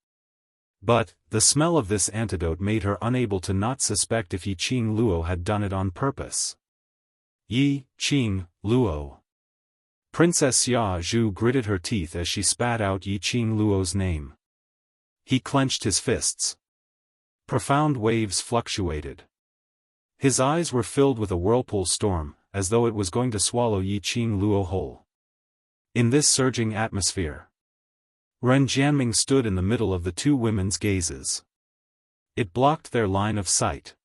But, the smell of this antidote made her unable to not suspect if Yiqing Luo had done it on purpose. Yiqing Luo. Princess Xia Zhu gritted her teeth as she spat out Yiqing Luo's name. He clenched his fists. Profound waves fluctuated. His eyes were filled with a whirlpool storm, as though it was going to swallow Yiqing Luo whole. In this surging atmosphere, Ren Jianming stood in the middle of the two women's gazes. It blocked their line of sight.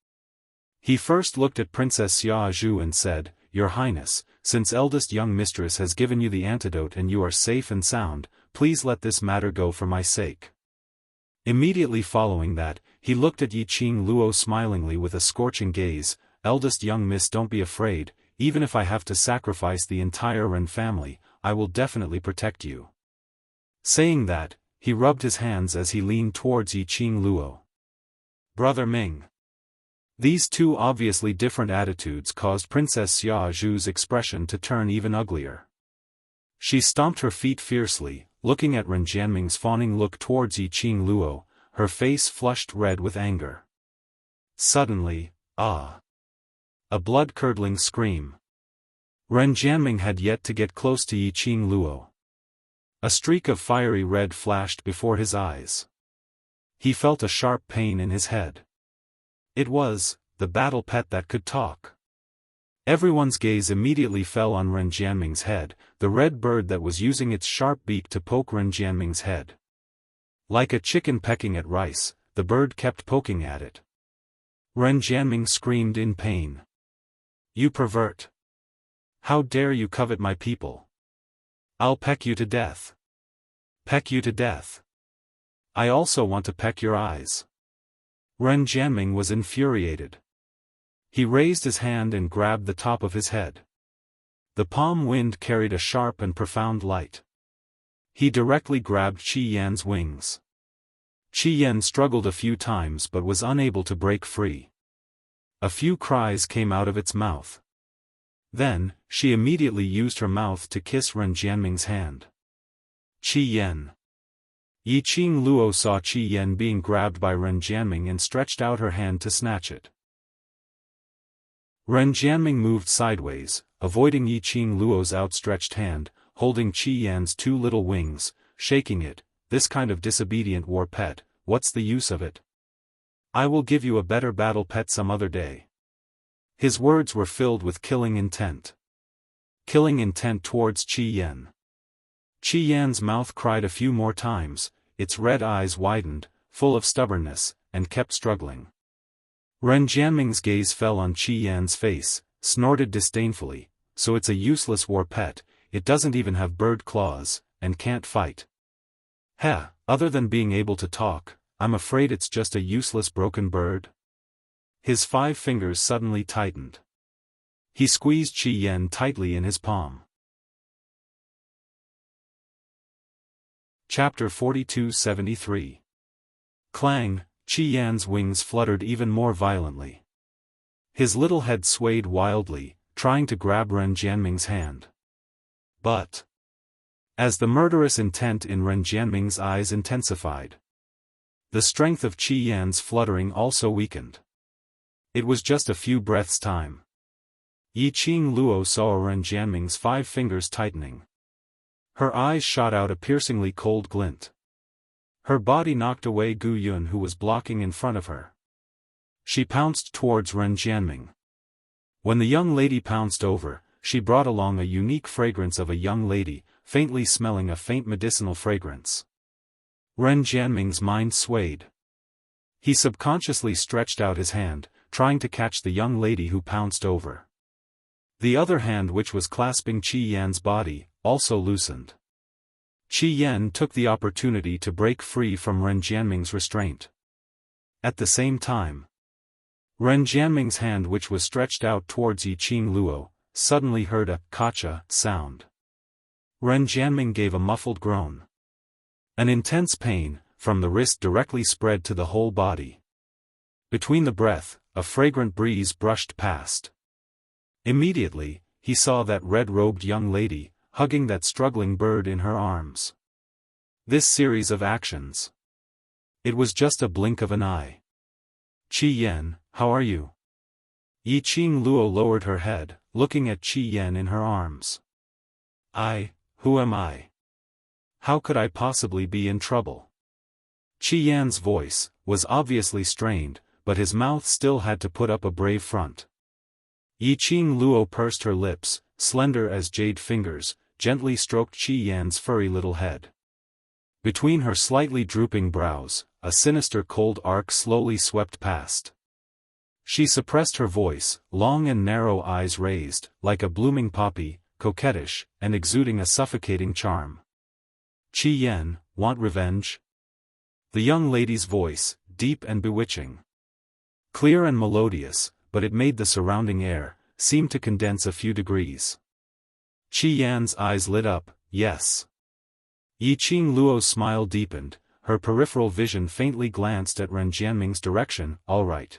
He first looked at Princess Xia Zhu and said, "Your Highness, since eldest young mistress has given you the antidote and you are safe and sound, please let this matter go for my sake." Immediately following that, he looked at Yiqing Luo smilingly with a scorching gaze. "Eldest young miss, don't be afraid, even if I have to sacrifice the entire Ren family, I will definitely protect you." Saying that, he rubbed his hands as he leaned towards Yiqing Luo. "Brother Ming." These two obviously different attitudes caused Princess Xia Zhu's expression to turn even uglier. She stomped her feet fiercely, looking at Ren Jianming's fawning look towards Yiqing Luo, her face flushed red with anger. Suddenly, a blood-curdling scream. Ren Jianming had yet to get close to Yiqing Luo. A streak of fiery red flashed before his eyes. He felt a sharp pain in his head. It was the battle pet that could talk. Everyone's gaze immediately fell on Ren Jianming's head, the red bird that was using its sharp beak to poke Ren Jianming's head. Like a chicken pecking at rice, the bird kept poking at it. Ren Jianming screamed in pain. "You pervert! How dare you covet my people? I'll peck you to death. Peck you to death. I also want to peck your eyes." Ren Jianming was infuriated. He raised his hand and grabbed the top of his head. The palm wind carried a sharp and profound light. He directly grabbed Qi Yan's wings. Qi Yan struggled a few times but was unable to break free. A few cries came out of its mouth. Then, she immediately used her mouth to kiss Ren Jianming's hand. Qi Yan. Yiqing Luo saw Qi Yan being grabbed by Ren Jianming and stretched out her hand to snatch it. Ren Jianming moved sideways, avoiding Yiqing Luo's outstretched hand, holding Qi Yan's two little wings, shaking it. "This kind of disobedient war pet, what's the use of it? I will give you a better battle pet some other day." His words were filled with killing intent. Killing intent towards Qi Yan. Qi Yan's mouth cried a few more times, its red eyes widened, full of stubbornness, and kept struggling. Ren Jianming's gaze fell on Qi Yan's face, snorted disdainfully, "So it's a useless war pet, it doesn't even have bird claws, and can't fight. Heh, other than being able to talk, I'm afraid it's just a useless broken bird?" His 5 fingers suddenly tightened. He squeezed Qi Yan tightly in his palm. Chapter 42-73. Clang, Qi Yan's wings fluttered even more violently. His little head swayed wildly, trying to grab Ren Jianming's hand. But, as the murderous intent in Ren Jianming's eyes intensified, the strength of Qi Yan's fluttering also weakened. It was just a few breaths' time. Yiqing Luo saw Ren Jianming's 5 fingers tightening. Her eyes shot out a piercingly cold glint. Her body knocked away Gu Yun, who was blocking in front of her. She pounced towards Ren Jianming. When the young lady pounced over, she brought along a unique fragrance of a young lady, faintly smelling a faint medicinal fragrance. Ren Jianming's mind swayed. He subconsciously stretched out his hand, trying to catch the young lady who pounced over. The other hand, which was clasping Qi Yan's body, also loosened. Qi Yan took the opportunity to break free from Ren Jianming's restraint. At the same time, Ren Jianming's hand, which was stretched out towards Yiqing Luo, suddenly heard a "kacha" sound. Ren Jianming gave a muffled groan. An intense pain, from the wrist directly spread to the whole body. Between the breath, a fragrant breeze brushed past. Immediately, he saw that red-robed young lady, hugging that struggling bird in her arms. This series of actions. It was just a blink of an eye. "Qi Yan, how are you?" Yiqing Luo lowered her head, looking at Qi Yan in her arms. Who am I? How could I possibly be in trouble?" Qi Yan's voice was obviously strained, but his mouth still had to put up a brave front. Yiqing Luo pursed her lips, slender as jade fingers, gently stroked Qi Yan's furry little head. Between her slightly drooping brows, a sinister cold arc slowly swept past. She suppressed her voice, long and narrow eyes raised, like a blooming poppy, coquettish, and exuding a suffocating charm. "Qi Yan, want revenge?" The young lady's voice, deep and bewitching. Clear and melodious, but it made the surrounding air seem to condense a few degrees. Qi Yan's eyes lit up, yes. Yiqing Luo's smile deepened, her peripheral vision faintly glanced at Ren Jianming's direction. "All right.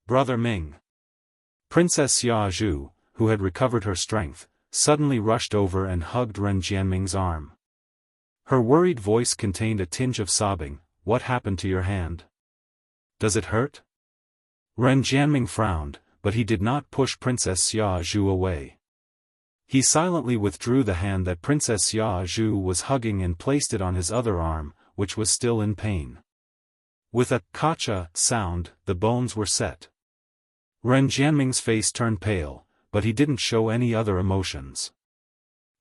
Brother Ming." Princess Xiaozhu, who had recovered her strength, suddenly rushed over and hugged Ren Jianming's arm. Her worried voice contained a tinge of sobbing. "What happened to your hand? Does it hurt?" Ren Jianming frowned, but he did not push Princess Xiaozhu away. He silently withdrew the hand that Princess Xiaozhu was hugging and placed it on his other arm, which was still in pain. With a "kacha" sound, the bones were set. Ren Jianming's face turned pale, but he didn't show any other emotions.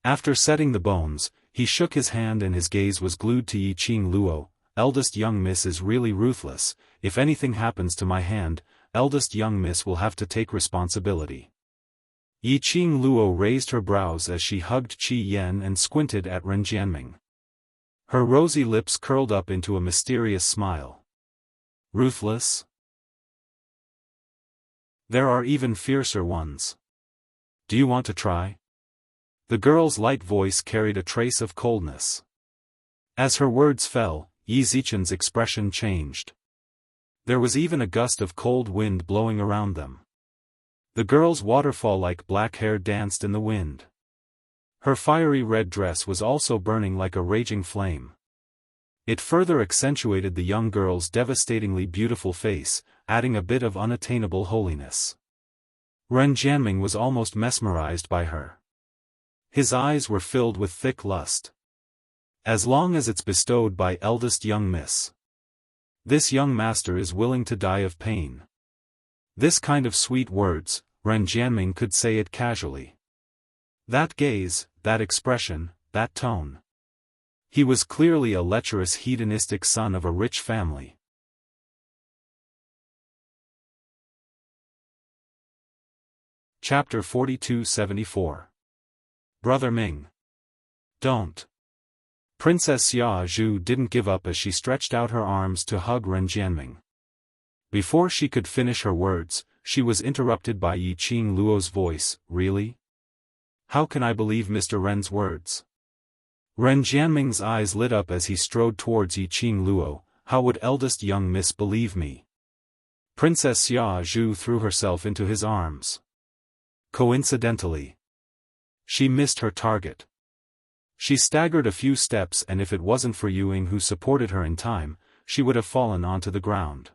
After setting the bones, he shook his hand and his gaze was glued to Yiqing Luo. "Eldest young miss is really ruthless. If anything happens to my hand, eldest young miss will have to take responsibility." Yiqing Luo raised her brows as she hugged Qi Yan and squinted at Ren Jianming. Her rosy lips curled up into a mysterious smile. "Ruthless? There are even fiercer ones. Do you want to try?" The girl's light voice carried a trace of coldness. As her words fell, Yi Zichen's expression changed. There was even a gust of cold wind blowing around them. The girl's waterfall-like black hair danced in the wind. Her fiery red dress was also burning like a raging flame. It further accentuated the young girl's devastatingly beautiful face, adding a bit of unattainable holiness. Ren Jianming was almost mesmerized by her. His eyes were filled with thick lust. As long as it's bestowed by eldest young miss. This young master is willing to die of pain. This kind of sweet words, Ren Jianming could say it casually. That gaze, that expression, that tone. He was clearly a lecherous hedonistic son of a rich family. Chapter 4274. Brother Ming. Don't. Princess Xiaozhu didn't give up as she stretched out her arms to hug Ren Jianming. Before she could finish her words, she was interrupted by Yiqing Luo's voice. "Really? How can I believe Mr. Ren's words?" Ren Jianming's eyes lit up as he strode towards Yiqing Luo. "How would eldest young miss believe me?" Princess Xiaozhu threw herself into his arms. Coincidentally, she missed her target. She staggered a few steps, and if it wasn't for Yuing who supported her in time, she would have fallen onto the ground.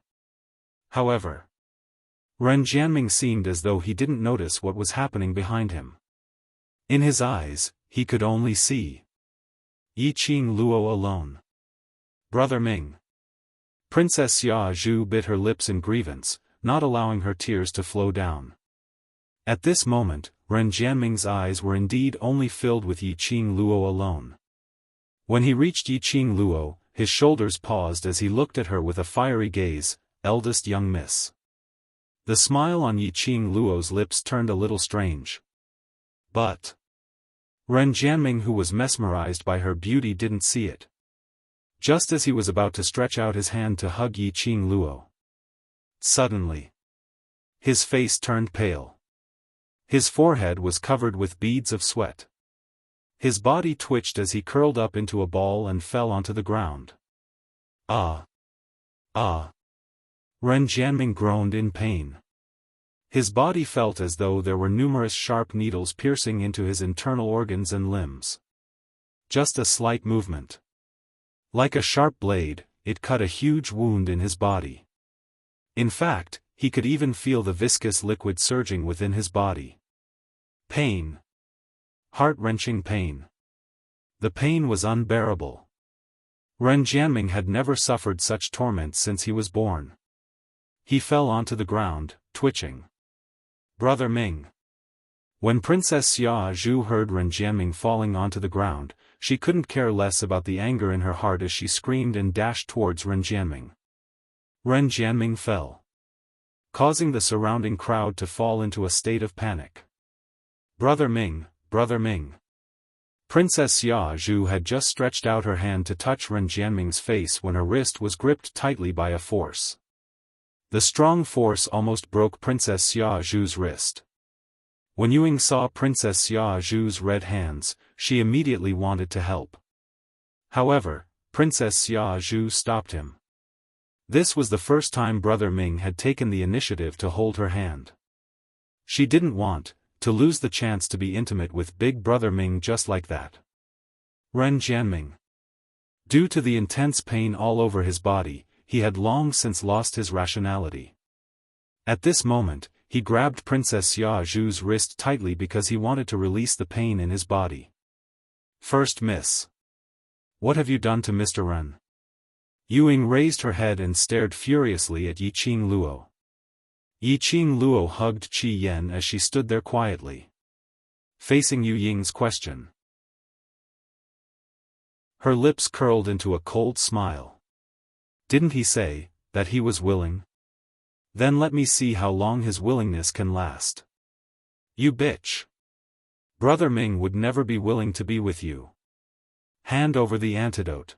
However, Ren Jianming seemed as though he didn't notice what was happening behind him. In his eyes, he could only see Yiqing Luo alone. "Brother Ming." Princess Xiaozhu bit her lips in grievance, not allowing her tears to flow down. At this moment, Ren Jianming's eyes were indeed only filled with Yiqing Luo alone. When he reached Yiqing Luo, his shoulders paused as he looked at her with a fiery gaze. "Eldest young miss." The smile on Yiqing Luo's lips turned a little strange. But Ren Jianming, who was mesmerized by her beauty, didn't see it. Just as he was about to stretch out his hand to hug Yiqing Luo, suddenly, His face turned pale. His forehead was covered with beads of sweat. His body twitched as he curled up into a ball and fell onto the ground. Ah! Ah! Ren Jianming groaned in pain. His body felt as though there were numerous sharp needles piercing into his internal organs and limbs. Just a slight movement. Like a sharp blade, it cut a huge wound in his body. In fact, he could even feel the viscous liquid surging within his body. Pain. Heart-wrenching pain. The pain was unbearable. Ren Jianming had never suffered such torment since he was born. He fell onto the ground, twitching. Brother Ming. When Princess Xia Zhu heard Ren Jianming falling onto the ground, she couldn't care less about the anger in her heart as she screamed and dashed towards Ren Jianming. Ren Jianming fell, causing the surrounding crowd to fall into a state of panic. Brother Ming, Brother Ming. Princess Xia Zhu had just stretched out her hand to touch Ren Jianming's face when her wrist was gripped tightly by a force. The strong force almost broke Princess Xia Zhu's wrist. When Yuying saw Princess Xia Zhu's red hands, she immediately wanted to help. However, Princess Xia Zhu stopped him. This was the first time Brother Ming had taken the initiative to hold her hand. She didn't want to lose the chance to be intimate with Big Brother Ming just like that. Ren Jianming. Due to the intense pain all over his body, he had long since lost his rationality. At this moment, he grabbed Princess Xia Zhu's wrist tightly because he wanted to release the pain in his body. First Miss. What have you done to Mr. Ren? Yuying raised her head and stared furiously at Yiqing Luo. Yiqing Luo hugged Qi Yan as she stood there quietly, facing Yu Ying's question. Her lips curled into a cold smile. Didn't he say that he was willing? Then let me see how long his willingness can last. You bitch. Brother Ming would never be willing to be with you. Hand over the antidote.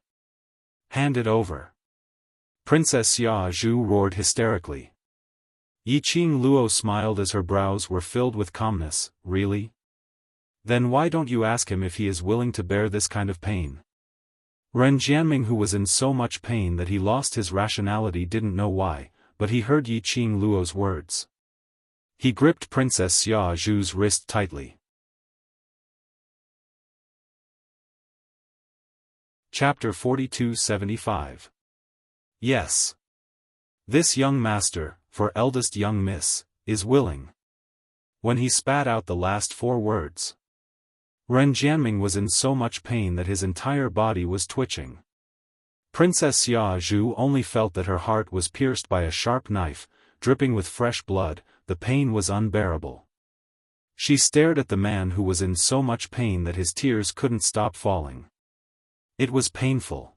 Hand it over. Princess Xia Zhu roared hysterically. Yiqing Luo smiled as her brows were filled with calmness. Really? Then why don't you ask him if he is willing to bear this kind of pain? Ren Jianming, who was in so much pain that he lost his rationality, didn't know why, but he heard Yiqing Luo's words. He gripped Princess Xia Zhu's wrist tightly. Chapter 4275. Yes. This young master, for eldest young miss, is willing. When he spat out the last 4 words, Ren Jianming was in so much pain that his entire body was twitching. Princess Xia Zhu only felt that her heart was pierced by a sharp knife, dripping with fresh blood. The pain was unbearable. She stared at the man who was in so much pain that his tears couldn't stop falling. It was painful.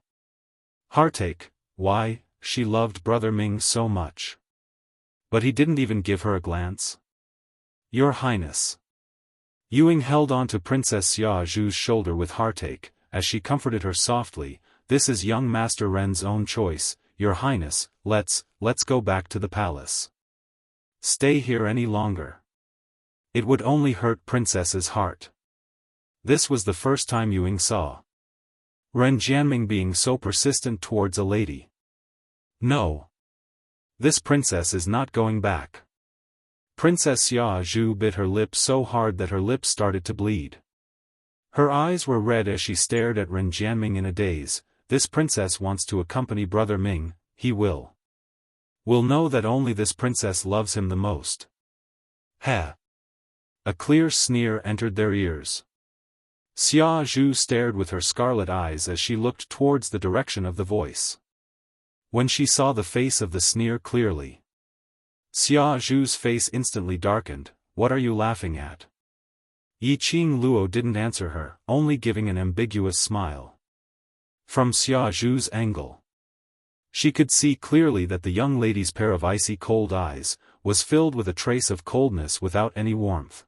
Heartache. Why, she loved Brother Ming so much. But he didn't even give her a glance. Your Highness. Yuying held on to Princess Xia Zhu's shoulder with heartache, as she comforted her softly. This is young Master Ren's own choice, Your Highness. Let's go back to the palace. Stay here any longer. It would only hurt Princess's heart. This was the first time Yuying saw Ren Jianming being so persistent towards a lady. No. This princess is not going back. Princess Xia Zhu bit her lip so hard that her lips started to bleed. Her eyes were red as she stared at Ren Jianming in a daze. This princess wants to accompany Brother Ming. He will know that only this princess loves him the most. Ha! A clear sneer entered their ears. Xia Zhu stared with her scarlet eyes as she looked towards the direction of the voice. When she saw the face of the sneer clearly, Xia Zhu's face instantly darkened. What are you laughing at? Yiqing Luo didn't answer her, only giving an ambiguous smile. From Xia Zhu's angle, she could see clearly that the young lady's pair of icy cold eyes was filled with a trace of coldness without any warmth.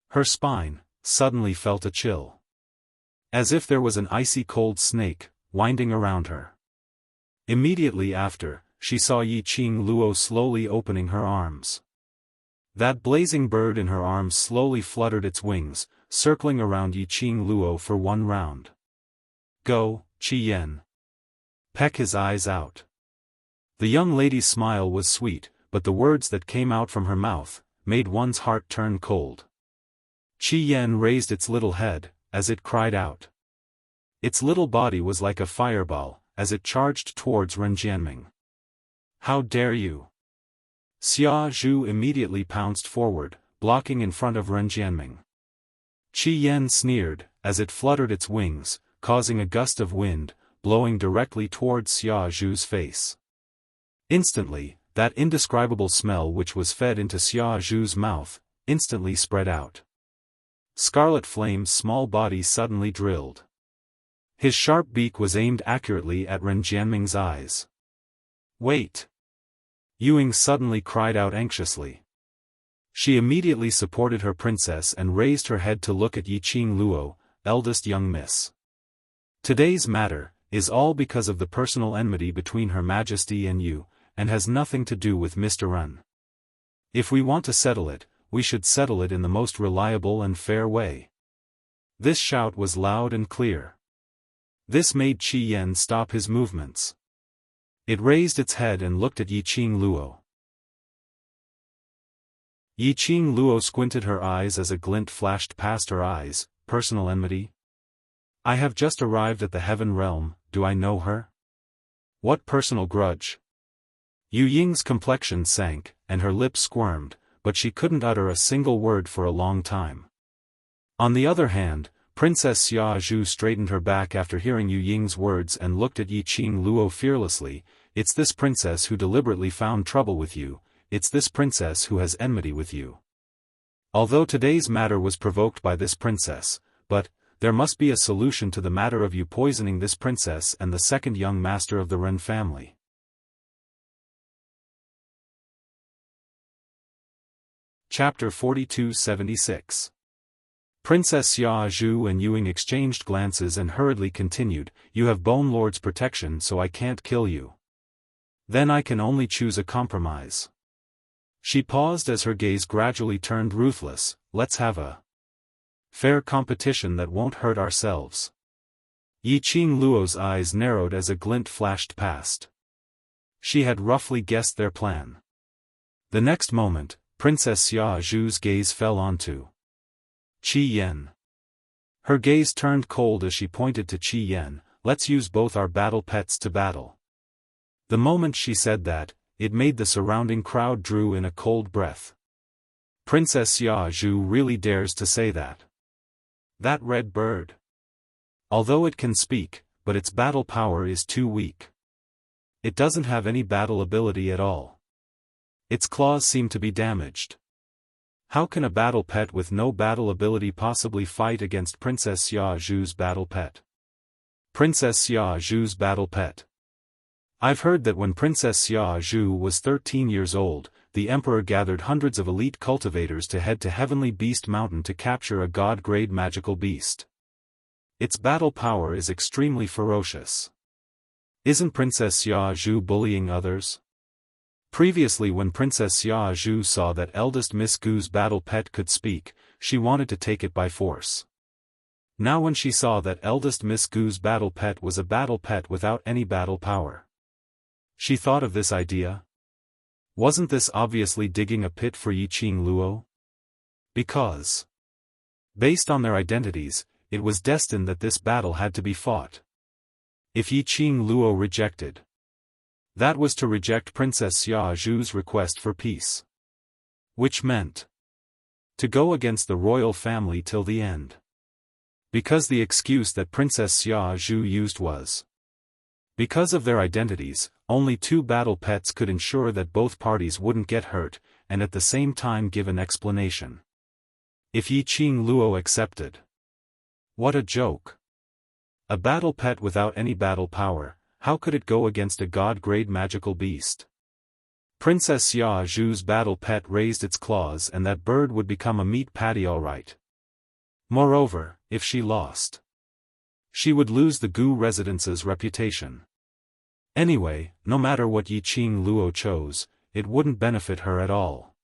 Her spine suddenly felt a chill, as if there was an icy cold snake winding around her. Immediately after, she saw Yiqing Luo slowly opening her arms. That blazing bird in her arms slowly fluttered its wings, circling around Yiqing Luo for one round. Go, Qi Yan. Peck his eyes out. The young lady's smile was sweet, but the words that came out from her mouth made one's heart turn cold. Qi Yan raised its little head, as it cried out. Its little body was like a fireball, as it charged towards Ren Jianming. How dare you! Xia Zhu immediately pounced forward, blocking in front of Ren Jianming. Qi Yan sneered, as it fluttered its wings, causing a gust of wind, blowing directly towards Xia Zhu's face. Instantly, that indescribable smell which was fed into Xia Zhu's mouth, instantly spread out. Scarlet Flame's small body suddenly drilled. His sharp beak was aimed accurately at Ren Jianming's eyes. Wait! Ying suddenly cried out anxiously. She immediately supported her princess and raised her head to look at Yiqing Luo, eldest young miss. Today's matter is all because of the personal enmity between Her Majesty and you, and has nothing to do with Mr. Ren. If we want to settle it, we should settle it in the most reliable and fair way. This shout was loud and clear. This made Qi Yan stop his movements. It raised its head and looked at Yiqing Luo. Yiqing Luo squinted her eyes as a glint flashed past her eyes. Personal enmity? I have just arrived at the Heaven Realm, do I know her? What personal grudge? Yu Ying's complexion sank, and her lips squirmed, but she couldn't utter a single word for a long time. On the other hand, Princess Xia Zhu straightened her back after hearing Yu Ying's words and looked at Yiqing Luo fearlessly. It's this princess who deliberately found trouble with you, it's this princess who has enmity with you. Although today's matter was provoked by this princess, but there must be a solution to the matter of you poisoning this princess and the second young master of the Ren family. Chapter 4276. Princess Xia Zhu and Ying exchanged glances and hurriedly continued, you have Bone Lord's protection so I can't kill you. Then I can only choose a compromise. She paused as her gaze gradually turned ruthless, let's have a fair competition that won't hurt ourselves. Yiqing Luo's eyes narrowed as a glint flashed past. She had roughly guessed their plan. The next moment, Princess Xia Zhu's gaze fell onto Qi Yan. Her gaze turned cold as she pointed to Qi Yan, let's use both our battle pets to battle. The moment she said that, it made the surrounding crowd drew in a cold breath. Princess Xia Zhu really dares to say that. That red bird. Although it can speak, but its battle power is too weak. It doesn't have any battle ability at all. Its claws seem to be damaged. How can a battle pet with no battle ability possibly fight against Princess Xia Zhu's battle pet? Princess Xia Zhu's battle pet. I've heard that when Princess Xia Zhu was 13 years old, the Emperor gathered hundreds of elite cultivators to head to Heavenly Beast Mountain to capture a god-grade magical beast. Its battle power is extremely ferocious. Isn't Princess Xia Zhu bullying others? Previously, when Princess Xia Zhu saw that eldest Miss Gu's battle pet could speak, she wanted to take it by force. Now when she saw that eldest Miss Gu's battle pet was a battle pet without any battle power, she thought of this idea. Wasn't this obviously digging a pit for Yiqing Luo? Because, based on their identities, it was destined that this battle had to be fought. If Yiqing Luo rejected, that was to reject Princess Xia Zhu's request for peace. Which meant to go against the royal family till the end. Because the excuse that Princess Xia Zhu used was because of their identities, only two battle pets could ensure that both parties wouldn't get hurt, and at the same time give an explanation. If Yiqing Luo accepted. What a joke. A battle pet without any battle power, how could it go against a god-grade magical beast? Princess Xia Zhu's battle pet raised its claws and that bird would become a meat patty alright. Moreover, if she lost, she would lose the Gu residence's reputation. Anyway, no matter what Yiqing Luo chose, it wouldn't benefit her at all.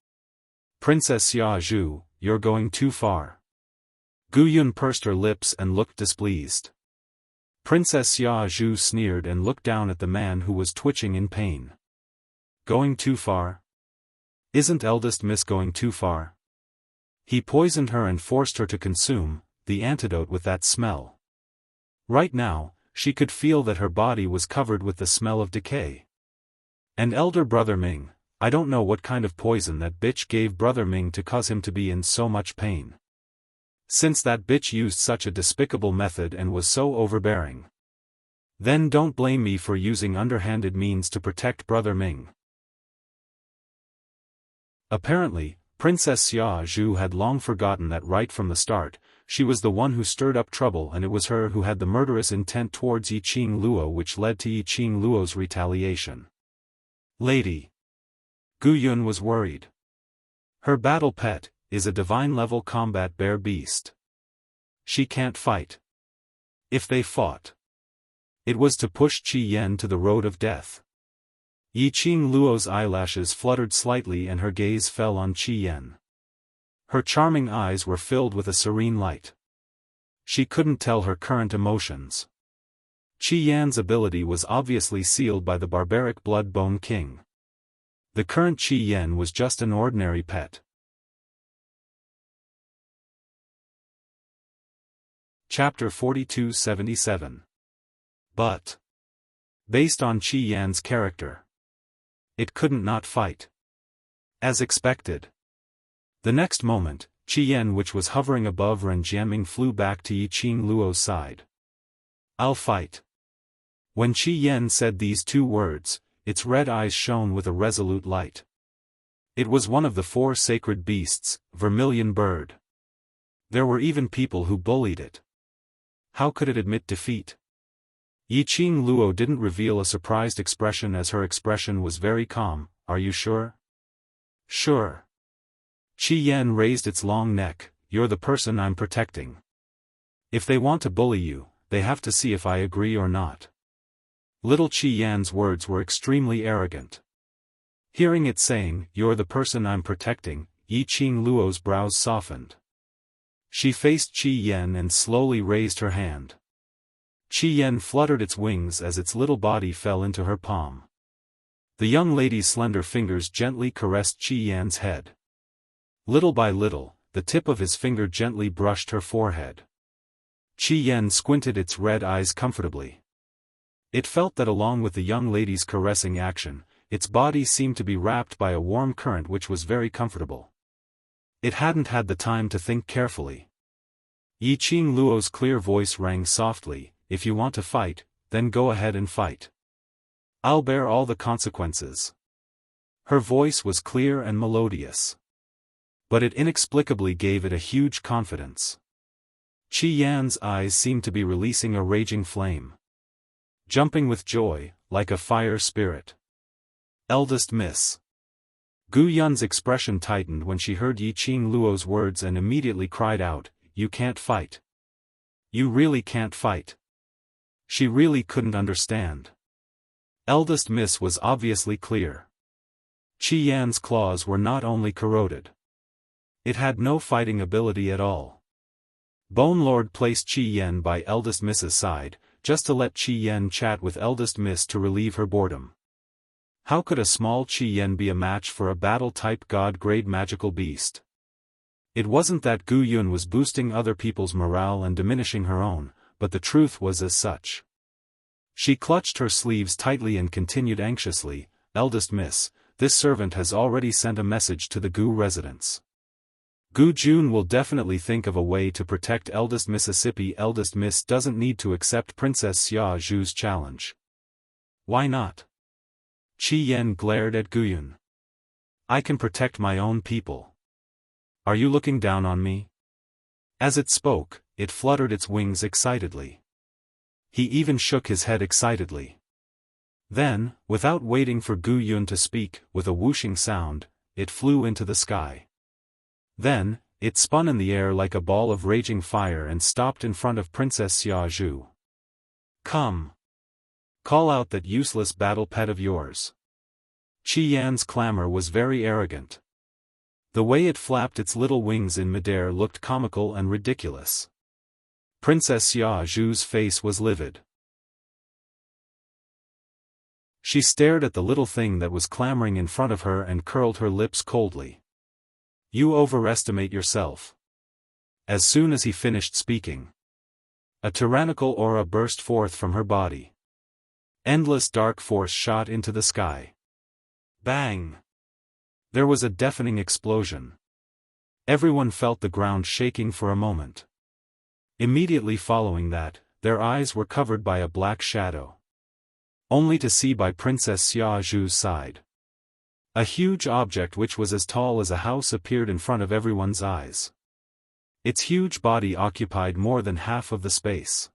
Princess Xia, you're going too far. Gu Yun pursed her lips and looked displeased. Princess Xia sneered and looked down at the man who was twitching in pain. Going too far? Isn't eldest miss going too far? He poisoned her and forced her to consume the antidote with that smell. Right now, she could feel that her body was covered with the smell of decay. And elder brother Ming, I don't know what kind of poison that bitch gave brother Ming to cause him to be in so much pain. Since that bitch used such a despicable method and was so overbearing. Then don't blame me for using underhanded means to protect brother Ming. Apparently, Princess Xia had long forgotten that right from the start, she was the one who stirred up trouble, and it was her who had the murderous intent towards Yiqing Luo, which led to Yiqing Luo's retaliation. Lady. Gu Yun was worried. Her battle pet is a divine-level combat bear beast. She can't fight. If they fought, it was to push Qi Yan to the road of death. Yiqing Luo's eyelashes fluttered slightly and her gaze fell on Qi Yan. Her charming eyes were filled with a serene light. She couldn't tell her current emotions. Qi Yan's ability was obviously sealed by the barbaric Blood-Bone King. The current Qi Yan was just an ordinary pet. Chapter 4277. But, based on Qi Yan's character, it couldn't not fight. As expected. The next moment, Qi Yan, which was hovering above Ren Jianming, flew back to Yiqing Luo's side. I'll fight. When Qi Yan said these two words, its red eyes shone with a resolute light. It was one of the 4 sacred beasts, Vermilion Bird. There were even people who bullied it. How could it admit defeat? Yiqing Luo didn't reveal a surprised expression, as her expression was very calm. Are you sure? Sure. Qi Yan raised its long neck. You're the person I'm protecting. If they want to bully you, they have to see if I agree or not. Little Qi Yan's words were extremely arrogant. Hearing it saying, you're the person I'm protecting, Yiqing Luo's brows softened. She faced Qi Yan and slowly raised her hand. Qi Yan fluttered its wings as its little body fell into her palm. The young lady's slender fingers gently caressed Qi Yan's head. Little by little, the tip of his finger gently brushed her forehead. Qi Yan squinted its red eyes comfortably. It felt that along with the young lady's caressing action, its body seemed to be wrapped by a warm current which was very comfortable. It hadn't had the time to think carefully. Yiqing Luo's clear voice rang softly, if you want to fight, then go ahead and fight. I'll bear all the consequences. Her voice was clear and melodious. But it inexplicably gave it a huge confidence. Qi Yan's eyes seemed to be releasing a raging flame. Jumping with joy, like a fire spirit. Eldest miss. Gu Yun's expression tightened when she heard Yiqing Luo's words and immediately cried out, you can't fight. You really can't fight. She really couldn't understand. Eldest miss was obviously clear. Qi Yan's claws were not only corroded. It had no fighting ability at all. Bone Lord placed Qi Yan by eldest miss's side, just to let Qi Yan chat with eldest miss to relieve her boredom. How could a small Qi Yan be a match for a battle-type god-grade magical beast? It wasn't that Gu Yun was boosting other people's morale and diminishing her own, but the truth was as such. She clutched her sleeves tightly and continued anxiously, eldest miss, this servant has already sent a message to the Gu residents. Gu Jun will definitely think of a way to protect eldest Mississippi. Eldest miss doesn't need to accept Princess Xiaoju's challenge. Why not? Qi Yan glared at Gu Yun. I can protect my own people. Are you looking down on me? As it spoke, it fluttered its wings excitedly. He even shook his head excitedly. Then, without waiting for Gu Yun to speak, with a whooshing sound, it flew into the sky. Then, it spun in the air like a ball of raging fire and stopped in front of Princess Xiaoju. Come. Call out that useless battle pet of yours. Qi Yan's clamor was very arrogant. The way it flapped its little wings in midair looked comical and ridiculous. Princess Xia Zhu's face was livid. She stared at the little thing that was clambering in front of her and curled her lips coldly. You overestimate yourself. As soon as he finished speaking, a tyrannical aura burst forth from her body. Endless dark force shot into the sky. Bang! There was a deafening explosion. Everyone felt the ground shaking for a moment. Immediately following that, their eyes were covered by a black shadow. Only to see by Princess Xia Zhu's side. A huge object which was as tall as a house appeared in front of everyone's eyes. Its huge body occupied more than half of the space.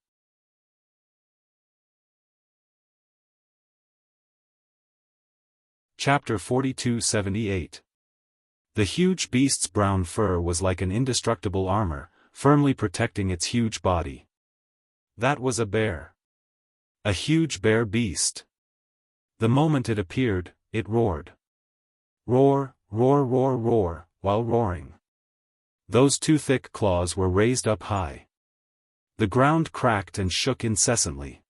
Chapter 4278. The huge beast's brown fur was like an indestructible armor, firmly protecting its huge body. That was a bear. A huge bear beast. The moment it appeared, it roared. Roar, roar, roar, roar, while roaring. Those two thick claws were raised up high. The ground cracked and shook incessantly.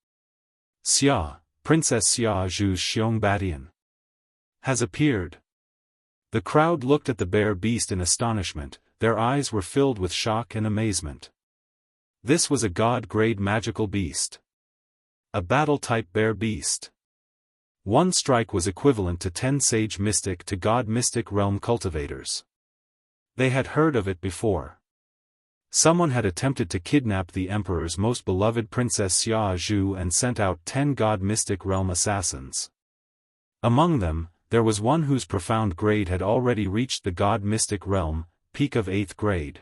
Xia, Princess Xia Zhu's Xiong has appeared. The crowd looked at the bear beast in astonishment, their eyes were filled with shock and amazement. This was a god-grade magical beast. A battle-type bear beast. One strike was equivalent to 10 sage mystic to god mystic realm cultivators. They had heard of it before. Someone had attempted to kidnap the emperor's most beloved Princess Xia Zhu and sent out 10 god mystic realm assassins. Among them, there was one whose profound grade had already reached the god mystic realm, peak of 8th grade.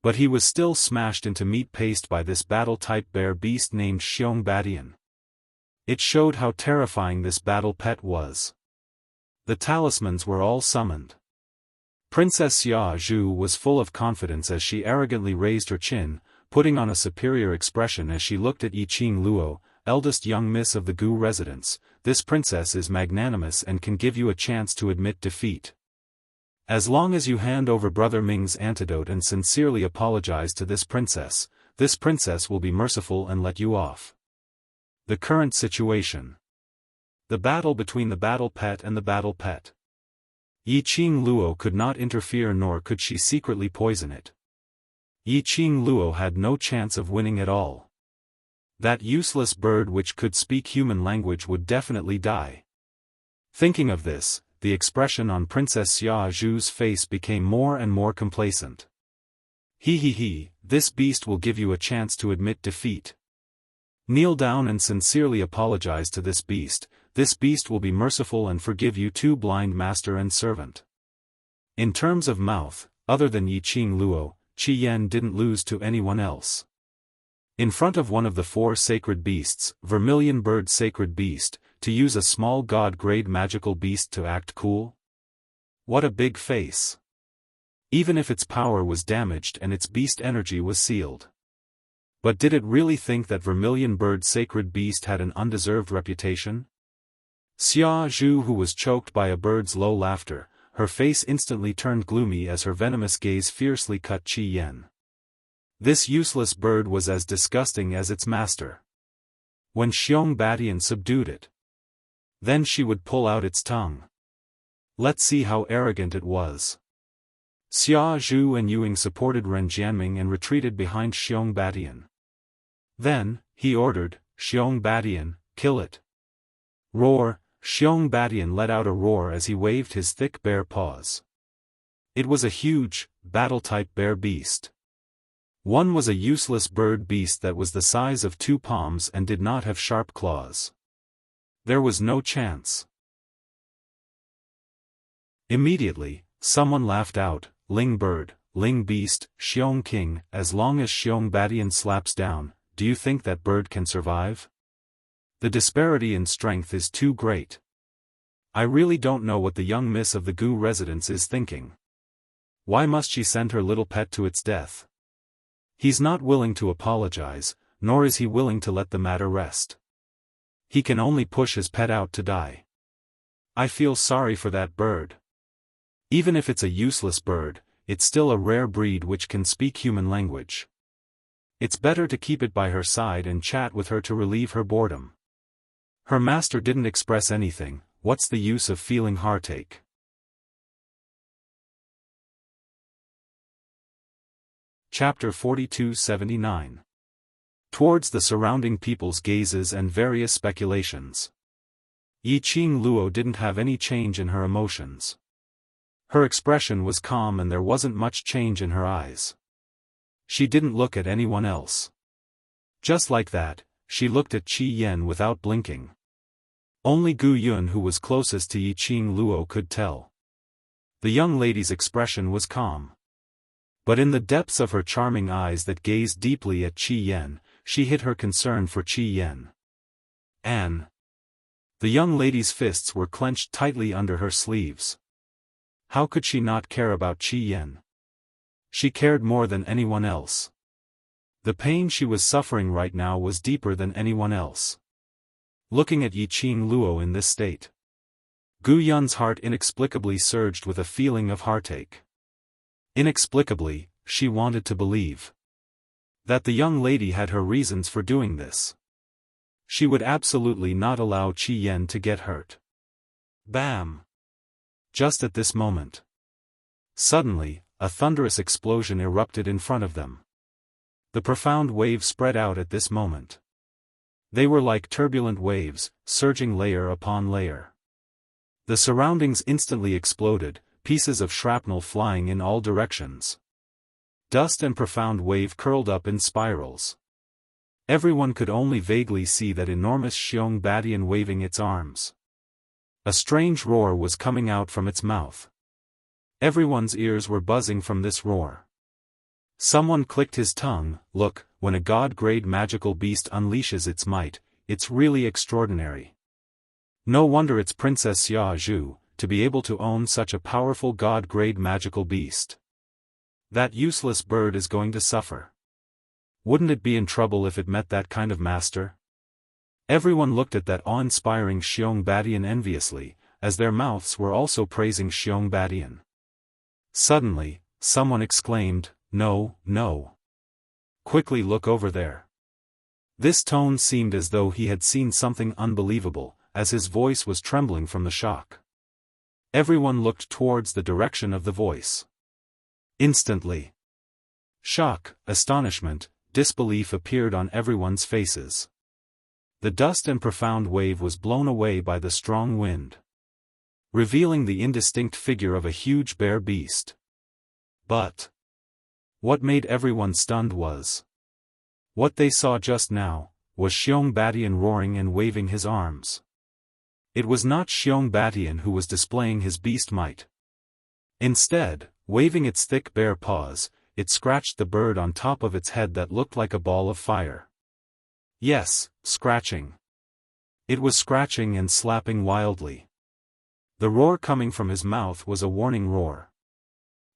But he was still smashed into meat paste by this battle-type bear beast named Xiong. It showed how terrifying this battle pet was. The talismans were all summoned. Princess Xia Zhu was full of confidence as she arrogantly raised her chin, putting on a superior expression as she looked at Yiqing Luo, eldest young miss of the Gu residence. This princess is magnanimous and can give you a chance to admit defeat. As long as you hand over Brother Ming's antidote and sincerely apologize to this princess will be merciful and let you off. The current situation. The battle between the battle pet and the battle pet. Yiqing Luo could not interfere nor could she secretly poison it. Yiqing Luo had no chance of winning at all. That useless bird which could speak human language would definitely die. Thinking of this, the expression on Princess Xia Zhu's face became more and more complacent. He, this beast will give you a chance to admit defeat. Kneel down and sincerely apologize to this beast will be merciful and forgive you too, blind master and servant. In terms of mouth, other than Yiqing Luo, Qi Yan didn't lose to anyone else. In front of one of the 4 sacred beasts, Vermilion Bird Sacred Beast, to use a small god-grade magical beast to act cool? What a big face. Even if its power was damaged and its beast energy was sealed. But did it really think that Vermilion Bird Sacred Beast had an undeserved reputation? Xia Zhu, who was choked by a bird's low laughter, her face instantly turned gloomy as her venomous gaze fiercely cut Qi Yan. This useless bird was as disgusting as its master. When Xiong subdued it, then she would pull out its tongue. Let's see how arrogant it was. Xia Zhu and Yuing supported Ren Jianming and retreated behind Xiong. Then, he ordered, Xiong, kill it. Roar! Xiong let out a roar as he waved his thick bare paws. It was a huge, battle-type bear beast. One was a useless bird beast that was the size of 2 palms and did not have sharp claws. There was no chance. Immediately, someone laughed out, Ling bird, Ling beast, Xiong king, as long as Xiong slaps down, do you think that bird can survive? The disparity in strength is too great. I really don't know what the young miss of the Gu residence is thinking. Why must she send her little pet to its death? He's not willing to apologize, nor is he willing to let the matter rest. He can only push his pet out to die. I feel sorry for that bird. Even if it's a useless bird, it's still a rare breed which can speak human language. It's better to keep it by her side and chat with her to relieve her boredom. Her master didn't express anything. What's the use of feeling heartache? Chapter 42-79. Towards the surrounding people's gazes and various speculations. Yiqing Luo didn't have any change in her emotions. Her expression was calm and there wasn't much change in her eyes. She didn't look at anyone else. Just like that, she looked at Qi Yan without blinking. Only Gu Yun, who was closest to Yiqing Luo, could tell. The young lady's expression was calm. But in the depths of her charming eyes that gazed deeply at Qi Yan, she hid her concern for Qi Yan. Anne. The young lady's fists were clenched tightly under her sleeves. How could she not care about Qi Yan? She cared more than anyone else. The pain she was suffering right now was deeper than anyone else. Looking at Yiqing Luo in this state, Gu Yun's heart inexplicably surged with a feeling of heartache. Inexplicably, she wanted to believe that the young lady had her reasons for doing this. She would absolutely not allow Qi Yan to get hurt. Bam! Just at this moment, suddenly, a thunderous explosion erupted in front of them. The profound wave spread out at this moment. They were like turbulent waves, surging layer upon layer. The surroundings instantly exploded, pieces of shrapnel flying in all directions. Dust and profound wave curled up in spirals. Everyone could only vaguely see that enormous Xiong Badian waving its arms. A strange roar was coming out from its mouth. Everyone's ears were buzzing from this roar. Someone clicked his tongue. Look, when a god-grade magical beast unleashes its might, it's really extraordinary. No wonder it's Princess Xia Zhu, to be able to own such a powerful god-grade magical beast. That useless bird is going to suffer. Wouldn't it be in trouble if it met that kind of master? Everyone looked at that awe-inspiring Xiong Badian enviously, as their mouths were also praising Xiong Badian. Suddenly, someone exclaimed, "No, no. Quickly look over there." This tone seemed as though he had seen something unbelievable, as his voice was trembling from the shock. Everyone looked towards the direction of the voice. Instantly, shock, astonishment, disbelief appeared on everyone's faces. The dust and profound wave was blown away by the strong wind, revealing the indistinct figure of a huge bear beast. But what made everyone stunned was what they saw just now, was Xiong Badian roaring and waving his arms. It was not Xiong Badian who was displaying his beast might. Instead, waving its thick bare paws, it scratched the bird on top of its head that looked like a ball of fire. Yes, scratching. It was scratching and slapping wildly. The roar coming from his mouth was a warning roar.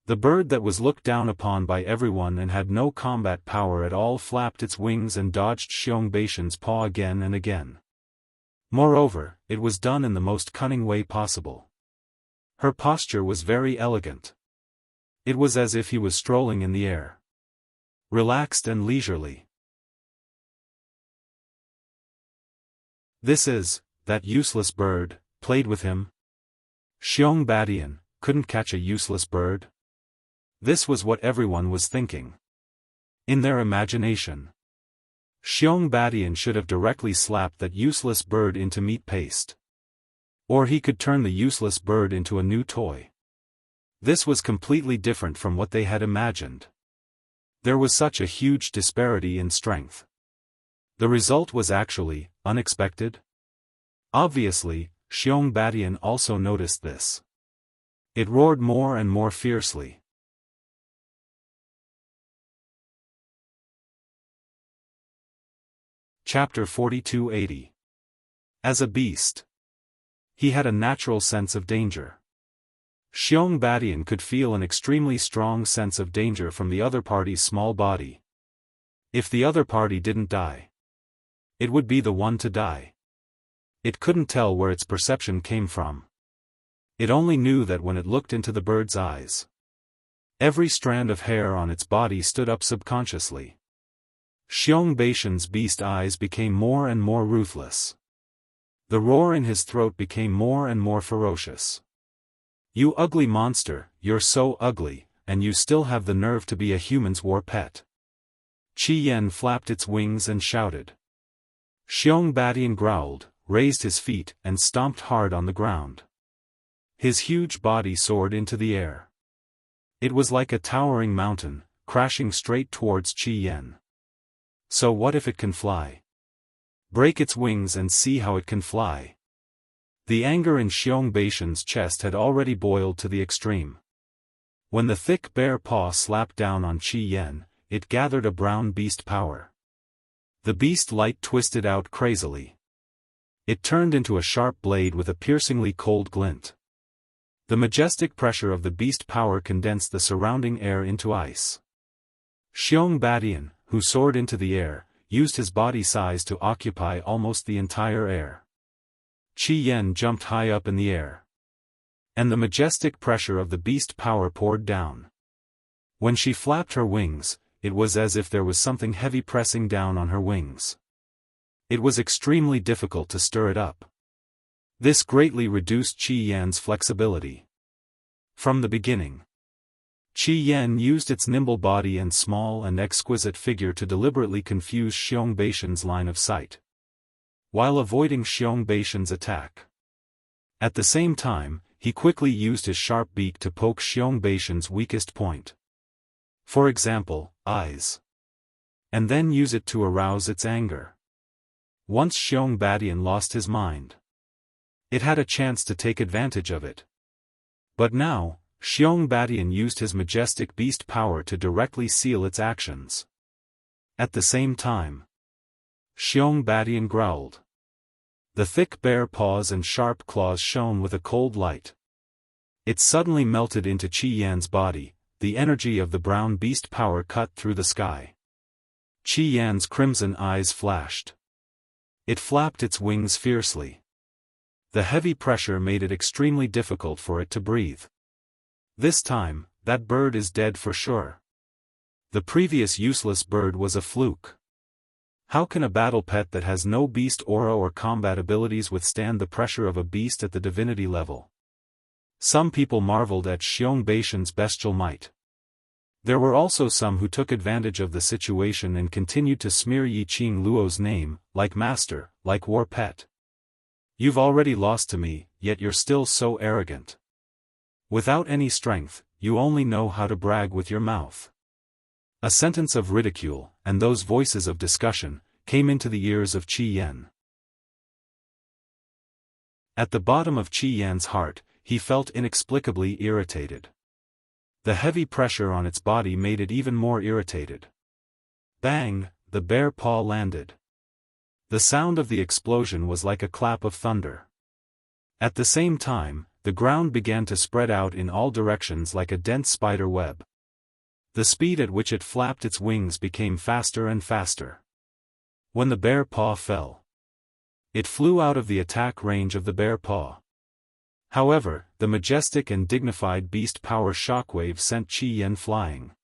The bird that was looked down upon by everyone and had no combat power at all flapped its wings and dodged Xiong Badian's paw again and again. Moreover, it was done in the most cunning way possible. Her posture was very elegant. It was as if he was strolling in the air, relaxed and leisurely. That useless bird, played with him. Xiong Badian couldn't catch a useless bird. This was what everyone was thinking. In their imagination, Xiong Badian should have directly slapped that useless bird into meat paste. Or he could turn the useless bird into a new toy. This was completely different from what they had imagined. There was such a huge disparity in strength. The result was actually unexpected. Obviously, Xiong Badian also noticed this. It roared more and more fiercely. Chapter 42-80. As a beast, he had a natural sense of danger. Xiong Badian could feel an extremely strong sense of danger from the other party's small body. If the other party didn't die, it would be the one to die. It couldn't tell where its perception came from. It only knew that when it looked into the bird's eyes. Every strand of hair on its body stood up subconsciously. Xiong Beishan's beast eyes became more and more ruthless. The roar in his throat became more and more ferocious. "You ugly monster, you're so ugly, and you still have the nerve to be a human's war pet." Qi Yan flapped its wings and shouted. Xiong Badian growled, raised his feet, and stomped hard on the ground. His huge body soared into the air. It was like a towering mountain, crashing straight towards Qi Yan. So what if it can fly? Break its wings and see how it can fly. The anger in Xiong Beishan's chest had already boiled to the extreme. When the thick bare paw slapped down on Qi Yan, it gathered a brown beast power. The beast light twisted out crazily. It turned into a sharp blade with a piercingly cold glint. The majestic pressure of the beast power condensed the surrounding air into ice. Xiong Badian, who soared into the air, used his body size to occupy almost the entire air. Qi Yan jumped high up in the air. And the majestic pressure of the beast power poured down. When she flapped her wings, it was as if there was something heavy pressing down on her wings. It was extremely difficult to stir it up. This greatly reduced Qi Yan's flexibility. From the beginning, Qi Yan used its nimble body and small and exquisite figure to deliberately confuse Xiong Beishan's line of sight, while avoiding Xiong Beishan's attack. At the same time, he quickly used his sharp beak to poke Xiong Beishan's weakest point. For example, eyes. And then use it to arouse its anger. Once Xiong Badian lost his mind, it had a chance to take advantage of it. But now, Xiong Badian used his majestic beast power to directly seal its actions. At the same time, Xiong Badian growled. The thick bare paws and sharp claws shone with a cold light. It suddenly melted into Qi Yan's body, the energy of the brown beast power cut through the sky. Qi Yan's crimson eyes flashed. It flapped its wings fiercely. The heavy pressure made it extremely difficult for it to breathe. This time, that bird is dead for sure. The previous useless bird was a fluke. How can a battle pet that has no beast aura or combat abilities withstand the pressure of a beast at the divinity level? Some people marveled at Xiong Beishan's bestial might. There were also some who took advantage of the situation and continued to smear Yiqing Luo's name, like master, like war pet. "You've already lost to me, yet you're still so arrogant. Without any strength, you only know how to brag with your mouth." A sentence of ridicule, and those voices of discussion, came into the ears of Qi Yan. At the bottom of Qi Yan's heart, he felt inexplicably irritated. The heavy pressure on its body made it even more irritated. Bang! The bare paw landed. The sound of the explosion was like a clap of thunder. At the same time, the ground began to spread out in all directions like a dense spider web. The speed at which it flapped its wings became faster and faster. When the bare paw fell, it flew out of the attack range of the bare paw. However, the majestic and dignified beast power shockwave sent Qi Yan flying.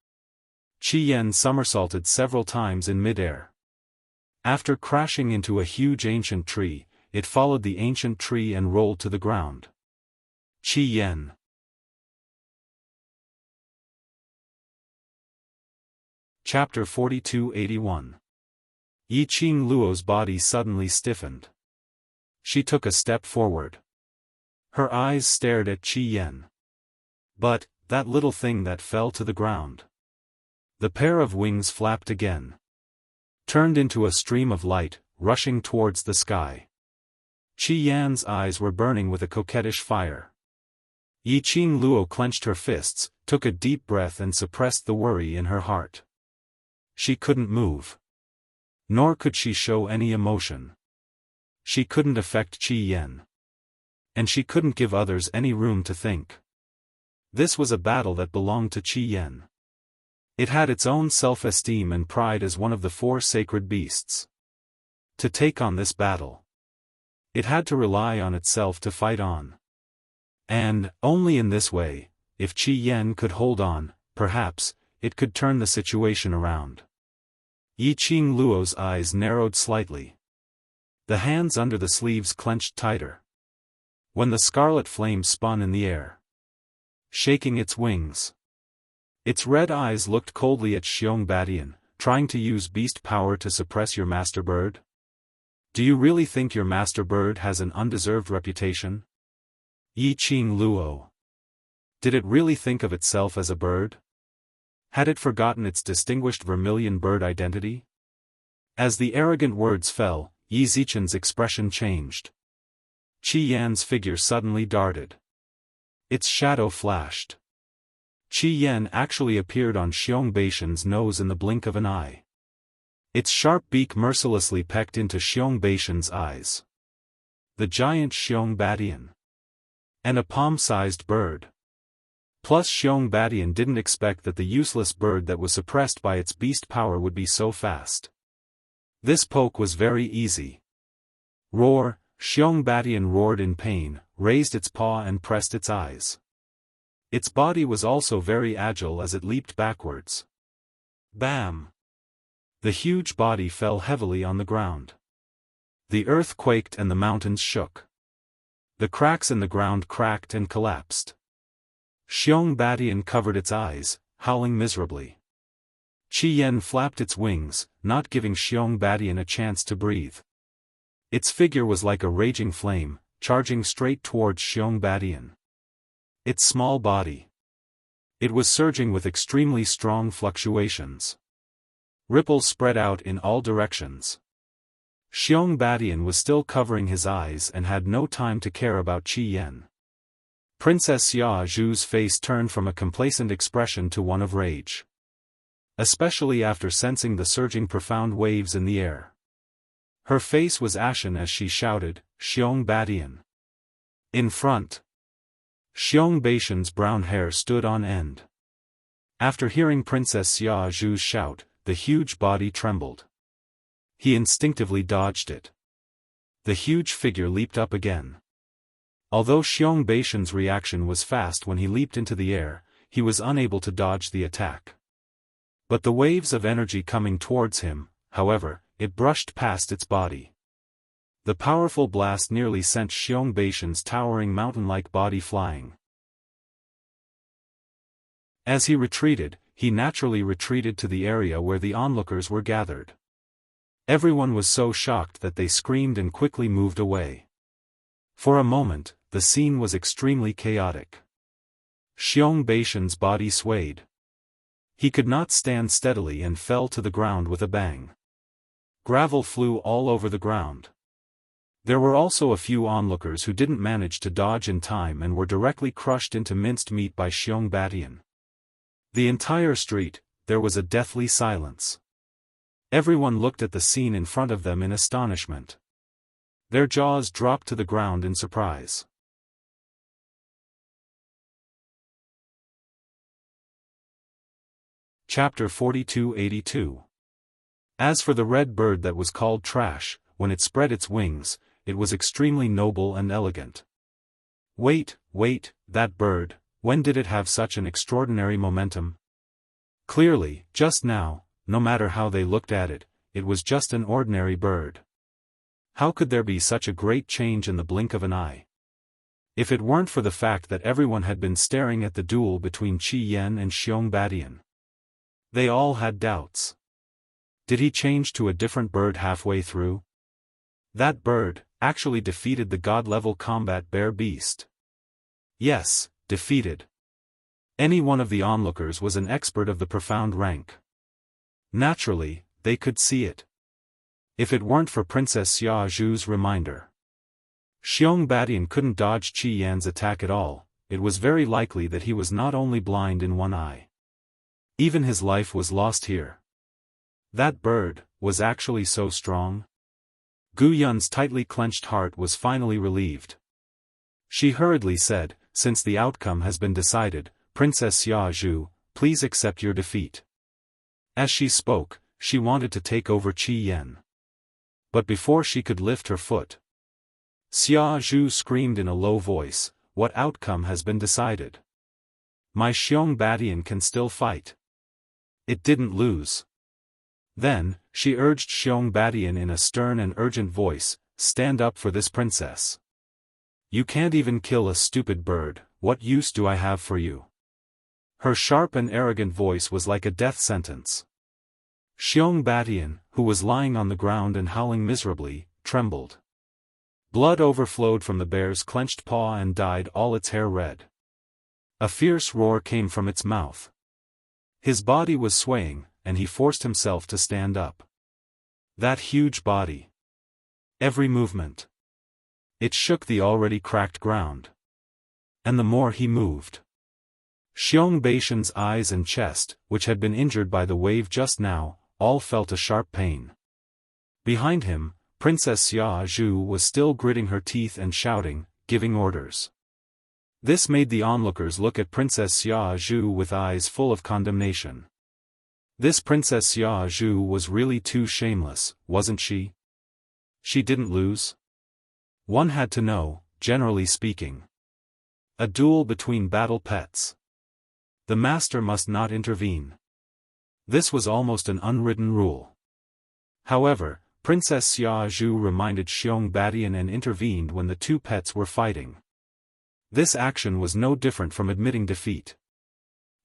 Qi Yan somersaulted several times in midair. After crashing into a huge ancient tree, it followed the ancient tree and rolled to the ground. Qi Yan. Chapter 4281. Yiqing Luo's body suddenly stiffened. She took a step forward. Her eyes stared at Qi Yan. But, that little thing that fell to the ground. The pair of wings flapped again. Turned into a stream of light, rushing towards the sky. Qi Yan's eyes were burning with a coquettish fire. Yiqing Luo clenched her fists, took a deep breath and suppressed the worry in her heart. She couldn't move. Nor could she show any emotion. She couldn't affect Qi Yan. And she couldn't give others any room to think. This was a battle that belonged to Qi Yan. It had its own self-esteem and pride as one of the four sacred beasts. To take on this battle, it had to rely on itself to fight on. And, only in this way, if Qi Yan could hold on, perhaps, it could turn the situation around. Yiqing Luo's eyes narrowed slightly. The hands under the sleeves clenched tighter. When the scarlet flame spun in the air, shaking its wings, its red eyes looked coldly at Xiong Badian, trying to use beast power to suppress your master bird? Do you really think your master bird has an undeserved reputation? Yiqing Luo. Did it really think of itself as a bird? Had it forgotten its distinguished vermilion bird identity? As the arrogant words fell, Yi Zichen's expression changed. Qi Yan's figure suddenly darted. Its shadow flashed. Qi Yan actually appeared on Xiong Beishan's nose in the blink of an eye. Its sharp beak mercilessly pecked into Xiong Beishan's eyes. The giant Xiong Badian. And a palm-sized bird. Plus Xiong Badian didn't expect that the useless bird that was suppressed by its beast power would be so fast. This poke was very easy. Roar, Xiong Badian roared in pain, raised its paw and pressed its eyes. Its body was also very agile as it leaped backwards. Bam! The huge body fell heavily on the ground. The earth quaked and the mountains shook. The cracks in the ground cracked and collapsed. Xiong Badian covered its eyes, howling miserably. Qi Yan flapped its wings, not giving Xiong Badian a chance to breathe. Its figure was like a raging flame, charging straight towards Xiong Badian. Its small body. It was surging with extremely strong fluctuations. Ripples spread out in all directions. Xiong Badian was still covering his eyes and had no time to care about Qi Yan. Princess Xia Zhu's face turned from a complacent expression to one of rage. Especially after sensing the surging profound waves in the air. Her face was ashen as she shouted, "Xiong Badian!" In front. Xiong Beishan's brown hair stood on end. After hearing Princess Xia Zhu's shout, the huge body trembled. He instinctively dodged it. The huge figure leaped up again. Although Xiong Beishan's reaction was fast when he leaped into the air, he was unable to dodge the attack. But the waves of energy coming towards him, however, it brushed past its body. The powerful blast nearly sent Xiong Beishan's towering mountain-like body flying. As he retreated, he naturally retreated to the area where the onlookers were gathered. Everyone was so shocked that they screamed and quickly moved away. For a moment, the scene was extremely chaotic. Xiong Beishan's body swayed. He could not stand steadily and fell to the ground with a bang. Gravel flew all over the ground. There were also a few onlookers who didn't manage to dodge in time and were directly crushed into minced meat by Xiong Badian. The entire street, there was a deathly silence. Everyone looked at the scene in front of them in astonishment. Their jaws dropped to the ground in surprise. Chapter 4282. As for the red bird that was called Trash, when it spread its wings, it was extremely noble and elegant. Wait, that bird, when did it have such an extraordinary momentum? Clearly, just now, no matter how they looked at it, it was just an ordinary bird. How could there be such a great change in the blink of an eye? If it weren't for the fact that everyone had been staring at the duel between Qi Yan and Xiong Badian. They all had doubts. Did he change to a different bird halfway through? That bird actually defeated the god-level combat bear beast. Yes, defeated. Any one of the onlookers was an expert of the profound rank. Naturally, they could see it. If it weren't for Princess Xia Zhu's reminder. Xiong Badian couldn't dodge Qi Yan's attack at all, it was very likely that he was not only blind in one eye. Even his life was lost here. That bird was actually so strong. Gu Yun's tightly clenched heart was finally relieved. She hurriedly said, "Since the outcome has been decided, Princess Xia Zhu, please accept your defeat." As she spoke, she wanted to take over Qi Yan. But before she could lift her foot, Xia Zhu screamed in a low voice, what outcome has been decided? My Xiong Badian can still fight. It didn't lose. Then, she urged Xiong Badian in a stern and urgent voice, stand up for this princess. You can't even kill a stupid bird, what use do I have for you? Her sharp and arrogant voice was like a death sentence. Xiong Badian, who was lying on the ground and howling miserably, trembled. Blood overflowed from the bear's clenched paw and dyed all its hair red. A fierce roar came from its mouth. His body was swaying, and he forced himself to stand up. That huge body. Every movement. It shook the already cracked ground. And the more he moved. Xiong Baishan's eyes and chest, which had been injured by the wave just now, all felt a sharp pain. Behind him, Princess Xia Zhu was still gritting her teeth and shouting, giving orders. This made the onlookers look at Princess Xia Zhu with eyes full of condemnation. This Princess Xia Zhu was really too shameless, wasn't she? She didn't lose? One had to know, generally speaking. A duel between battle pets. The master must not intervene. This was almost an unwritten rule. However, Princess Xia Zhu reminded Xiong Badian and intervened when the two pets were fighting. This action was no different from admitting defeat.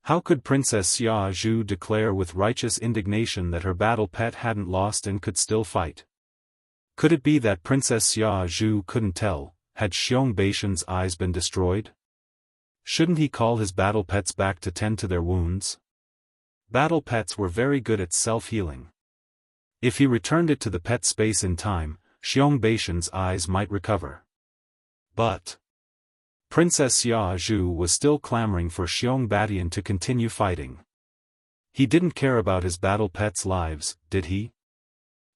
How could Princess Xia Zhu declare with righteous indignation that her battle pet hadn't lost and could still fight? Could it be that Princess Xia Zhu couldn't tell, had Xiong Baishan's eyes been destroyed? Shouldn't he call his battle pets back to tend to their wounds? Battle pets were very good at self-healing. If he returned it to the pet space in time, Xiong Baishan's eyes might recover. But Princess Xia Zhu was still clamoring for Xiong Badian to continue fighting. He didn't care about his battle pets' lives, did he?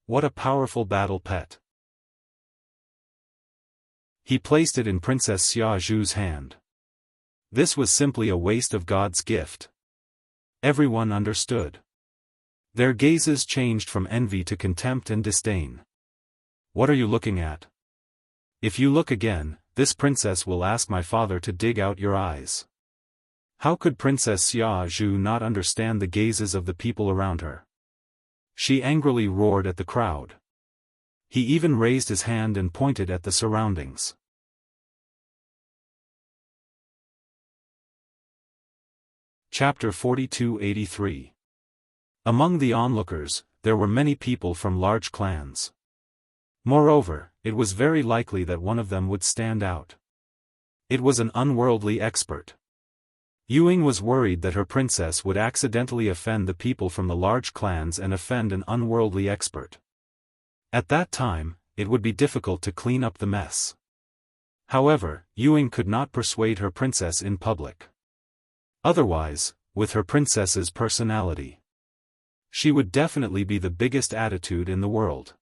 What a powerful battle pet. He placed it in Princess Xia Zhu's hand. This was simply a waste of God's gift. Everyone understood. Their gazes changed from envy to contempt and disdain. What are you looking at? If you look again, this princess will ask my father to dig out your eyes. How could Princess Xia Zhu not understand the gazes of the people around her? She angrily roared at the crowd. He even raised his hand and pointed at the surroundings. Chapter 42-83. Among the onlookers, there were many people from large clans. Moreover, it was very likely that one of them would stand out. It was an unworldly expert. Ying was worried that her princess would accidentally offend the people from the large clans and offend an unworldly expert. At that time, it would be difficult to clean up the mess. However, Ying could not persuade her princess in public. Otherwise, with her princess's personality, she would definitely be the biggest attitude in the world.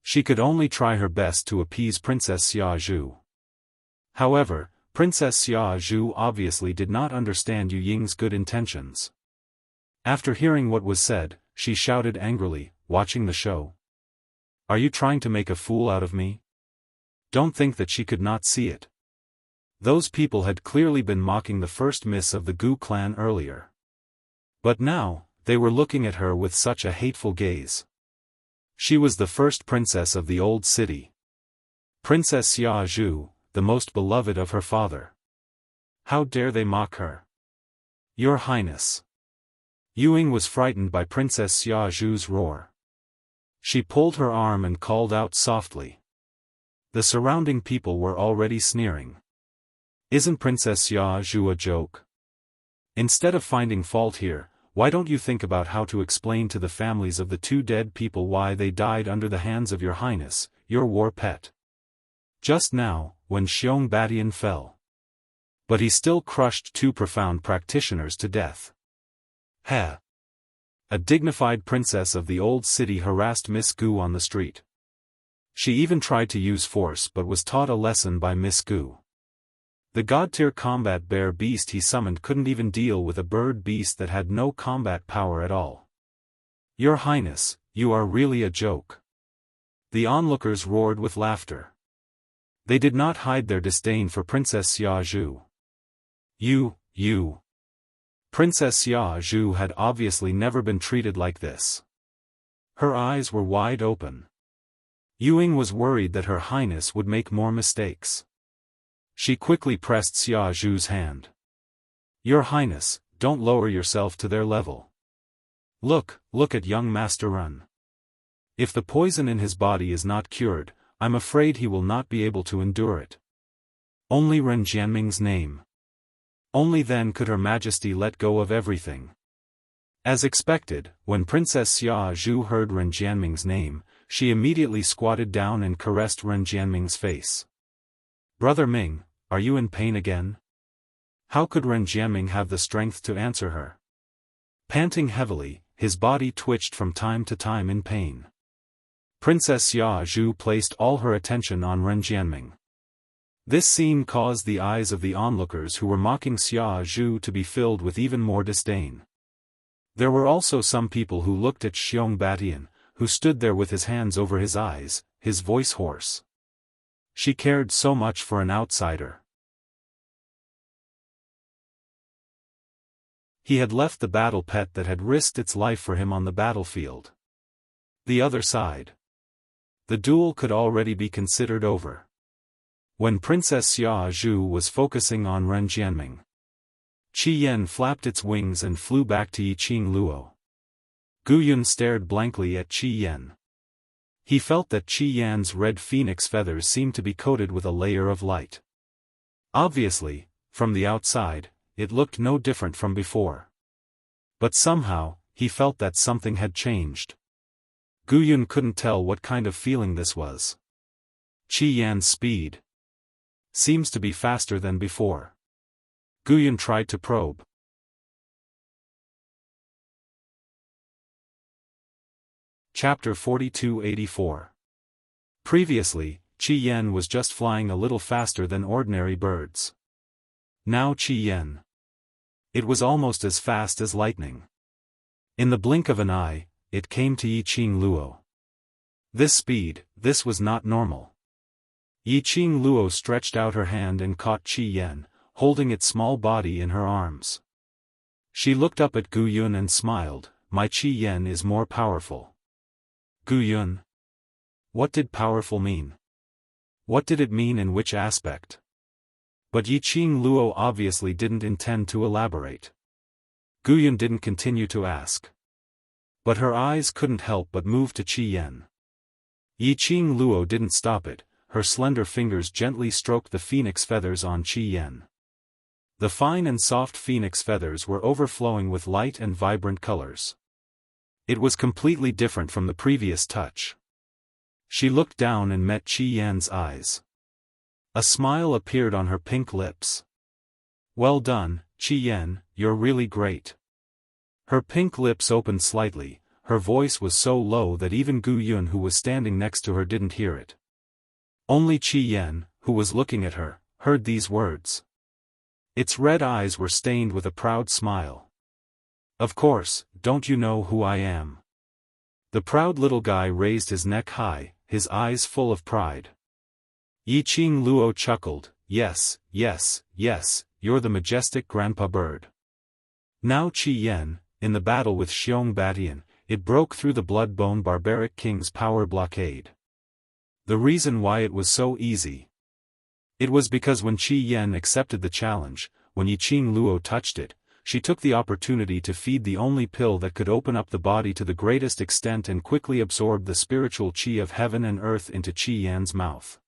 She could only try her best to appease Princess Xia Zhu. However, Princess Xia Zhu obviously did not understand Ying's good intentions. After hearing what was said, she shouted angrily, watching the show. Are you trying to make a fool out of me? Don't think that she could not see it. Those people had clearly been mocking the first miss of the Gu clan earlier. But now, they were looking at her with such a hateful gaze. She was the first princess of the old city. Princess Xia Zhu, the most beloved of her father. How dare they mock her? Your Highness. Ying was frightened by Princess Xia Zhu's roar. She pulled her arm and called out softly. The surrounding people were already sneering. Isn't Princess Xia Zhu a joke? Instead of finding fault here, why don't you think about how to explain to the families of the two dead people why they died under the hands of your Highness, your war pet? Just now, when Xiong Badian fell. But he still crushed two profound practitioners to death. Heh! A dignified princess of the old city harassed Miss Gu on the street. She even tried to use force but was taught a lesson by Miss Gu. The god-tier combat bear beast he summoned couldn't even deal with a bird beast that had no combat power at all. Your Highness, you are really a joke. The onlookers roared with laughter. They did not hide their disdain for Princess Xia Zhu. You. Princess Xia Zhu had obviously never been treated like this. Her eyes were wide open. Ying was worried that Her Highness would make more mistakes. She quickly pressed Xia Zhu's hand. Your Highness, don't lower yourself to their level. Look at young Master Ren. If the poison in his body is not cured, I'm afraid he will not be able to endure it. Only Ren Jianming's name. Only then could Her Majesty let go of everything. As expected, when Princess Xia Zhu heard Ren Jianming's name, she immediately squatted down and caressed Ren Jianming's face. Brother Ming, are you in pain again? How could Ren Jianming have the strength to answer her? Panting heavily, his body twitched from time to time in pain. Princess Xia Zhu placed all her attention on Ren Jianming. This scene caused the eyes of the onlookers who were mocking Xia Zhu to be filled with even more disdain. There were also some people who looked at Xiong Batian, who stood there with his hands over his eyes, his voice hoarse. She cared so much for an outsider. He had left the battle pet that had risked its life for him on the battlefield. The other side. The duel could already be considered over. When Princess Xia Zhu was focusing on Ren Jianming, Qi Yan flapped its wings and flew back to Yiqing Luo. Gu Yun stared blankly at Qi Yan. He felt that Qi Yan's red phoenix feathers seemed to be coated with a layer of light. Obviously, from the outside, it looked no different from before. But somehow, he felt that something had changed. Gu Yun couldn't tell what kind of feeling this was. Qi Yan's speed seems to be faster than before. Gu Yun tried to probe. Chapter 4284. Previously, Qi Yan was just flying a little faster than ordinary birds. Now Qi Yan. It was almost as fast as lightning. In the blink of an eye, it came to Yiqing Luo. This speed, this was not normal. Yiqing Luo stretched out her hand and caught Qi Yan, holding its small body in her arms. She looked up at Gu Yun and smiled, my Qi Yan is more powerful. Gu Yun. What did powerful mean? What did it mean in which aspect? But Yiqing Luo obviously didn't intend to elaborate. Gu Yun didn't continue to ask. But her eyes couldn't help but move to Qi Yan. Yiqing Luo didn't stop it, her slender fingers gently stroked the phoenix feathers on Qi Yan. The fine and soft phoenix feathers were overflowing with light and vibrant colors. It was completely different from the previous touch. She looked down and met Qi Yan's eyes. A smile appeared on her pink lips. Well done, Qi Yan, you're really great. Her pink lips opened slightly, her voice was so low that even Gu Yun who was standing next to her didn't hear it. Only Qi Yan, who was looking at her, heard these words. Its red eyes were stained with a proud smile. Of course, don't you know who I am? The proud little guy raised his neck high, his eyes full of pride. Yiqing Luo chuckled, yes, you're the majestic grandpa bird. Now Qi Yan, in the battle with Xiong Batian, it broke through the blood-bone barbaric king's power blockade. The reason why it was so easy. It was because when Qi Yan accepted the challenge, when Yiqing Luo touched it, she took the opportunity to feed the only pill that could open up the body to the greatest extent and quickly absorb the spiritual qi of heaven and earth into Qi Yan's mouth.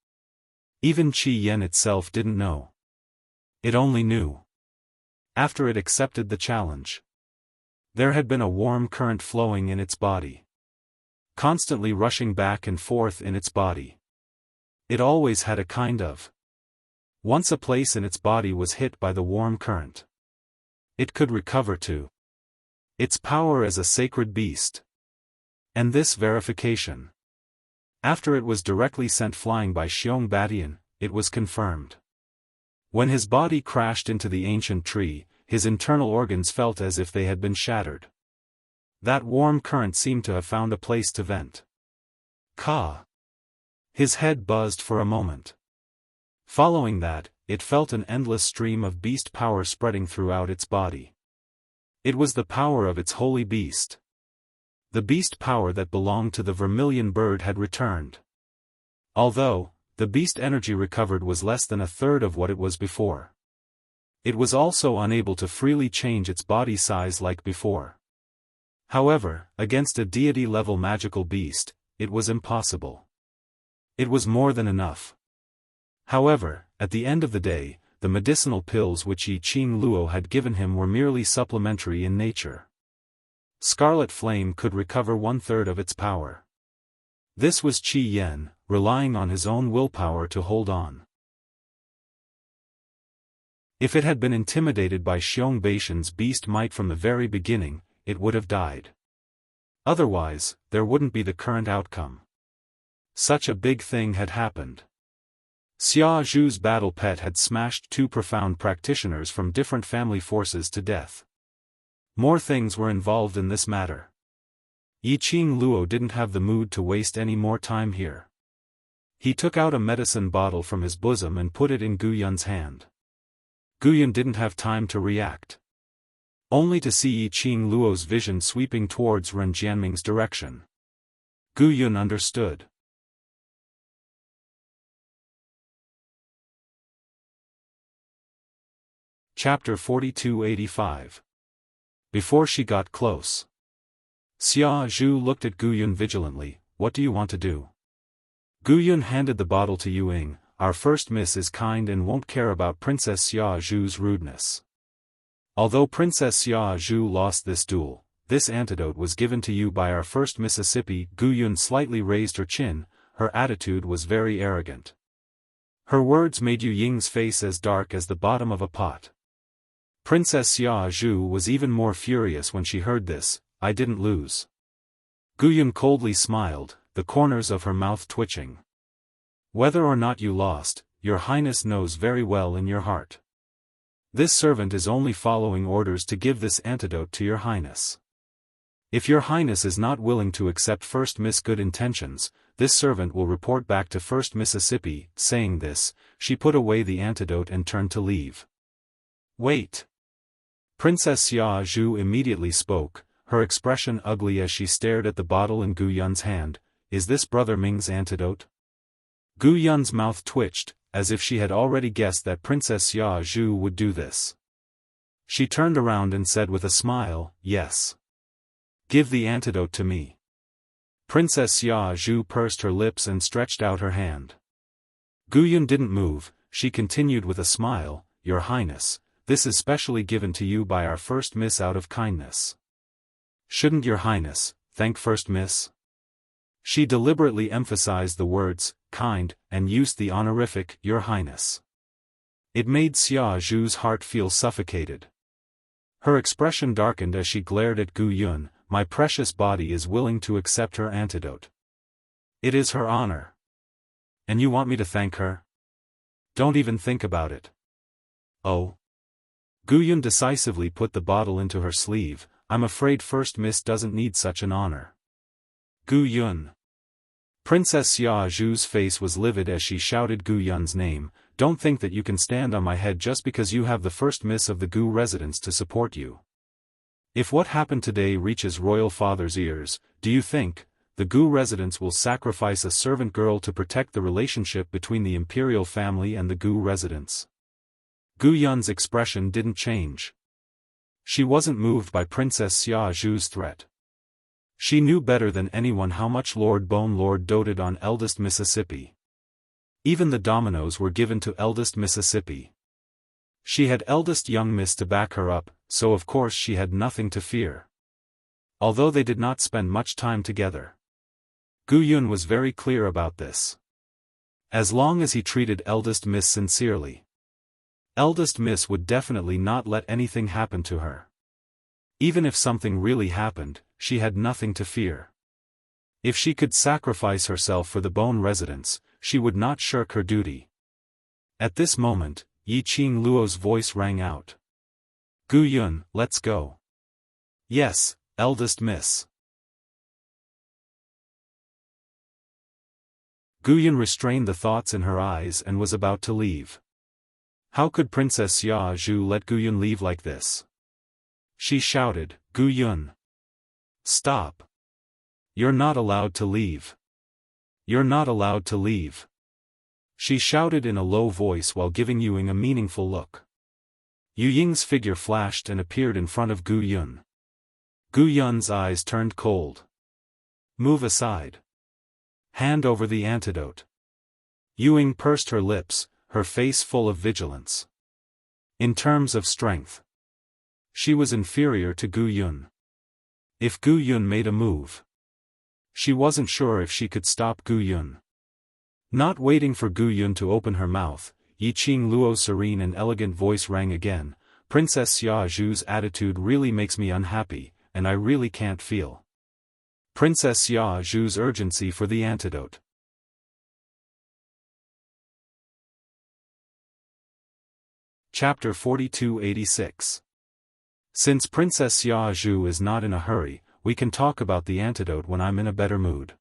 Even Qi Yan itself didn't know. It only knew. After it accepted the challenge, there had been a warm current flowing in its body. Constantly rushing back and forth in its body. It always had a kind of. Once a place in its body was hit by the warm current, it could recover to its power as a sacred beast. And this verification. After it was directly sent flying by Xiong Batian, it was confirmed. When his body crashed into the ancient tree, his internal organs felt as if they had been shattered. That warm current seemed to have found a place to vent. Ka. His head buzzed for a moment. Following that, it felt an endless stream of beast power spreading throughout its body. It was the power of its holy beast. The beast power that belonged to the vermilion bird had returned. Although, the beast energy recovered was less than a third of what it was before. It was also unable to freely change its body size like before. However, against a deity-level magical beast, it was impossible. It was more than enough. However, at the end of the day, the medicinal pills which Yi Qing Luo had given him were merely supplementary in nature. Scarlet Flame could recover 1/3 of its power. This was Qi Yan, relying on his own willpower to hold on. If it had been intimidated by Xiong Baishan's beast might from the very beginning, it would have died. Otherwise, there wouldn't be the current outcome. Such a big thing had happened. Xia Zhu's battle pet had smashed 2 profound practitioners from different family forces to death. More things were involved in this matter. Yi Qing Luo didn't have the mood to waste any more time here. He took out a medicine bottle from his bosom and put it in Gu Yun's hand. Gu Yun didn't have time to react. Only to see Yi Qing Luo's vision sweeping towards Ren Jianming's direction. Gu Yun understood. Chapter 4285. Before she got close. Xia Zhu looked at Gu Yun vigilantly. What do you want to do? Gu Yun handed the bottle to Yu Ying. Our first miss is kind and won't care about Princess Xia Zhu's rudeness. Although Princess Xia Zhu lost this duel, this antidote was given to you by our first Mississippi. Gu Yun slightly raised her chin, her attitude was very arrogant. Her words made Yu Ying's face as dark as the bottom of a pot. Princess Xia Zhu was even more furious when she heard this. I didn't lose. Gu Yun coldly smiled, the corners of her mouth twitching. Whether or not you lost, your highness knows very well in your heart. This servant is only following orders to give this antidote to your highness. If your highness is not willing to accept First Miss Good Intentions, this servant will report back to First Mississippi. Saying this, she put away the antidote and turned to leave. Wait. Princess Xia Zhu immediately spoke, her expression ugly as she stared at the bottle in Gu Yun's hand. Is this Brother Ming's antidote? Gu Yun's mouth twitched, as if she had already guessed that Princess Xia Zhu would do this. She turned around and said with a smile, yes. Give the antidote to me. Princess Xia Zhu pursed her lips and stretched out her hand. Gu Yun didn't move, she continued with a smile, Your Highness, this is specially given to you by our First Miss out of kindness. Shouldn't Your Highness thank First Miss? She deliberately emphasized the words, kind, and used the honorific, Your Highness. It made Xia Zhu's heart feel suffocated. Her expression darkened as she glared at Gu Yun. My precious body is willing to accept her antidote. It is her honor. And you want me to thank her? Don't even think about it. Oh. Gu Yun decisively put the bottle into her sleeve. I'm afraid First Miss doesn't need such an honor. Gu Yun. Princess Xia Zhu's face was livid as she shouted Gu Yun's name. Don't think that you can stand on my head just because you have the First Miss of the Gu residence to support you. If what happened today reaches Royal Father's ears, do you think the Gu residence will sacrifice a servant girl to protect the relationship between the imperial family and the Gu residence? Gu Yun's expression didn't change. She wasn't moved by Princess Xia Zhu's threat. She knew better than anyone how much Lord Bone Lord doted on eldest Mississippi. Even the dominoes were given to eldest Mississippi. She had eldest young Miss to back her up, so of course she had nothing to fear. Although they did not spend much time together. Gu Yun was very clear about this. As long as he treated eldest Miss sincerely, eldest Miss would definitely not let anything happen to her. Even if something really happened, she had nothing to fear. If she could sacrifice herself for the Bone residence, she would not shirk her duty. At this moment, Yi Qing Luo's voice rang out. Gu Yun, let's go. Yes, eldest Miss. Guyun restrained the thoughts in her eyes and was about to leave. How could Princess Xia Zhu let Guyun leave like this? She shouted, "Guyun! Stop! You're not allowed to leave. You're not allowed to leave." She shouted in a low voice while giving Yu Ying a meaningful look. Yu Ying's figure flashed and appeared in front of Guyun. Guyun's eyes turned cold. "Move aside. Hand over the antidote." Yu Ying pursed her lips, her face full of vigilance. In terms of strength, she was inferior to Guyun. If Guyun made a move, she wasn't sure if she could stop Guyun. Not waiting for Guyun to open her mouth, Yiqing Luo's serene and elegant voice rang again, "Princess Xia Zhu's attitude really makes me unhappy, and I really can't feel Princess Xia Zhu's urgency for the antidote." Chapter 4286. Since Princess Xia Zhu is not in a hurry, we can talk about the antidote when I'm in a better mood.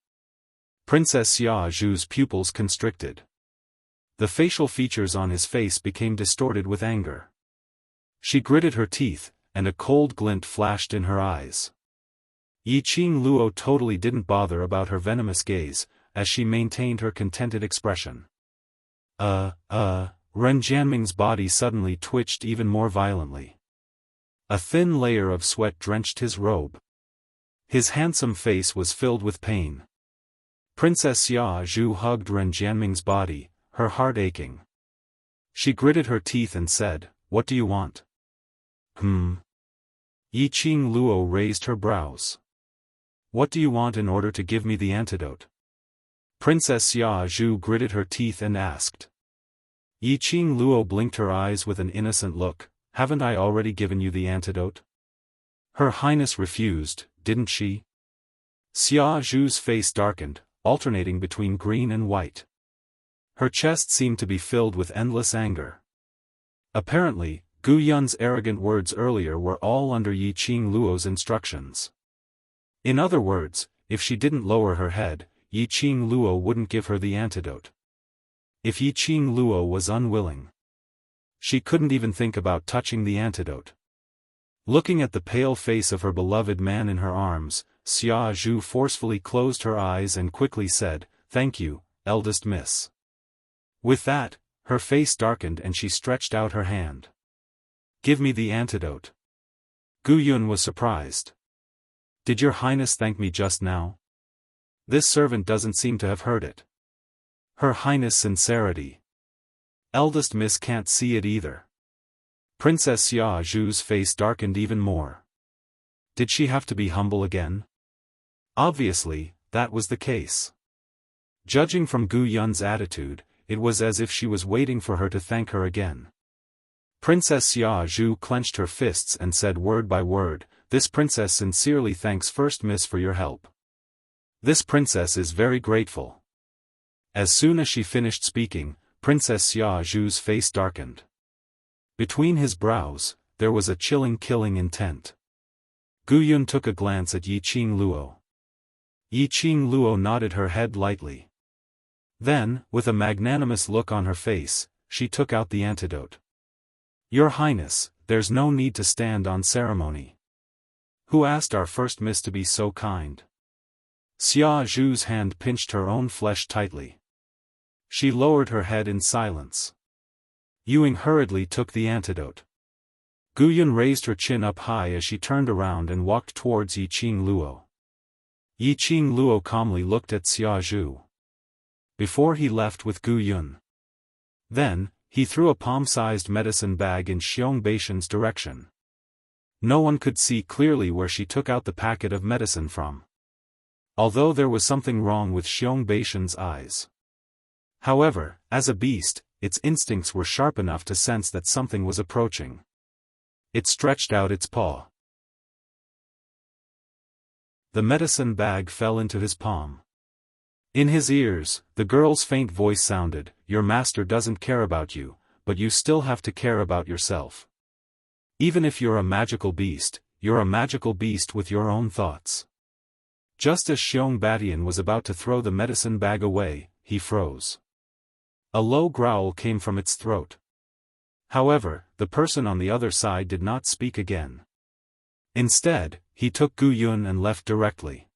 Princess Xia Zhu's pupils constricted. The facial features on his face became distorted with anger. She gritted her teeth, and a cold glint flashed in her eyes. Yiqing Luo totally didn't bother about her venomous gaze, as she maintained her contented expression. Ren Jianming's body suddenly twitched even more violently. A thin layer of sweat drenched his robe. His handsome face was filled with pain. Princess Xia Zhu hugged Ren Jianming's body, her heart aching. She gritted her teeth and said, "What do you want?" Yiqing Luo raised her brows. "What do you want in order to give me the antidote?" Princess Xia Zhu gritted her teeth and asked. Yiqing Luo blinked her eyes with an innocent look, "Haven't I already given you the antidote?" Her Highness refused, didn't she? Xia Zhu's face darkened, alternating between green and white. Her chest seemed to be filled with endless anger. Apparently, Guyun's arrogant words earlier were all under Yiqing Luo's instructions. In other words, if she didn't lower her head, Yiqing Luo wouldn't give her the antidote. If Yiqing Luo was unwilling, she couldn't even think about touching the antidote. Looking at the pale face of her beloved man in her arms, Xia Zhu forcefully closed her eyes and quickly said, "Thank you, eldest miss." With that, her face darkened and she stretched out her hand. "Give me the antidote." Guyun was surprised. "Did your Highness thank me just now?" This servant doesn't seem to have heard it. Her Highness' sincerity. Eldest miss can't see it either. Princess Xia Zhu's face darkened even more. Did she have to be humble again? Obviously, that was the case. Judging from Guyun's attitude, it was as if she was waiting for her to thank her again. Princess Xia Zhu clenched her fists and said word by word, "This princess sincerely thanks First Miss for your help. This princess is very grateful." As soon as she finished speaking, Princess Xia Zhu's face darkened. Between his brows, there was a chilling killing intent. Guyun took a glance at Yiqing Luo. Yiqing Luo nodded her head lightly. Then, with a magnanimous look on her face, she took out the antidote. "Your Highness, there's no need to stand on ceremony. Who asked our First Miss to be so kind?" Xia Zhu's hand pinched her own flesh tightly. She lowered her head in silence. Yu Ying hurriedly took the antidote. Guyun raised her chin up high as she turned around and walked towards Yiqing Luo. Yiqing Luo calmly looked at Xia Zhu before he left with Guyun. Then, he threw a palm-sized medicine bag in Xiong Beishan's direction. No one could see clearly where she took out the packet of medicine from. Although there was something wrong with Xiong Beishan's eyes. However, as a beast, its instincts were sharp enough to sense that something was approaching. It stretched out its paw. The medicine bag fell into his palm. In his ears, the girl's faint voice sounded, "Your master doesn't care about you, but you still have to care about yourself. Even if you're a magical beast, you're a magical beast with your own thoughts." Just as Xiong Batian was about to throw the medicine bag away, he froze. A low growl came from its throat. However, the person on the other side did not speak again. Instead, he took Gu Yun and left directly.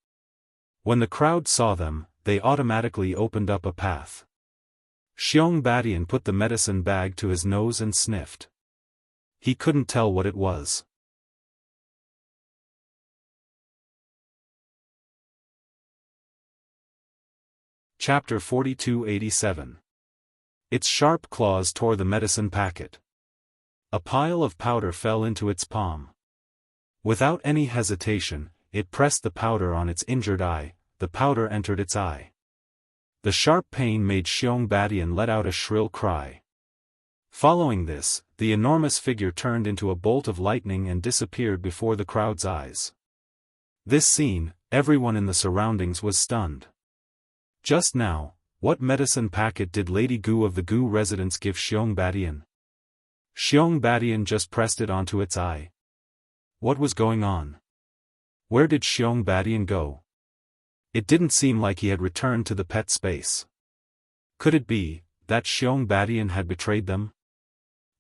When the crowd saw them, they automatically opened up a path. Xiong Badian put the medicine bag to his nose and sniffed. He couldn't tell what it was. Chapter 4287. Its sharp claws tore the medicine packet. A pile of powder fell into its palm. Without any hesitation, it pressed the powder on its injured eye. The powder entered its eye. The sharp pain made Xiong Badian let out a shrill cry. Following this, the enormous figure turned into a bolt of lightning and disappeared before the crowd's eyes. This scene, everyone in the surroundings was stunned. Just now, what medicine packet did Lady Gu of the Gu residence give Xiong Badian? Xiong Badian just pressed it onto its eye. What was going on? Where did Xiong Badian go? It didn't seem like he had returned to the pet space. Could it be that Xiong Badian had betrayed them?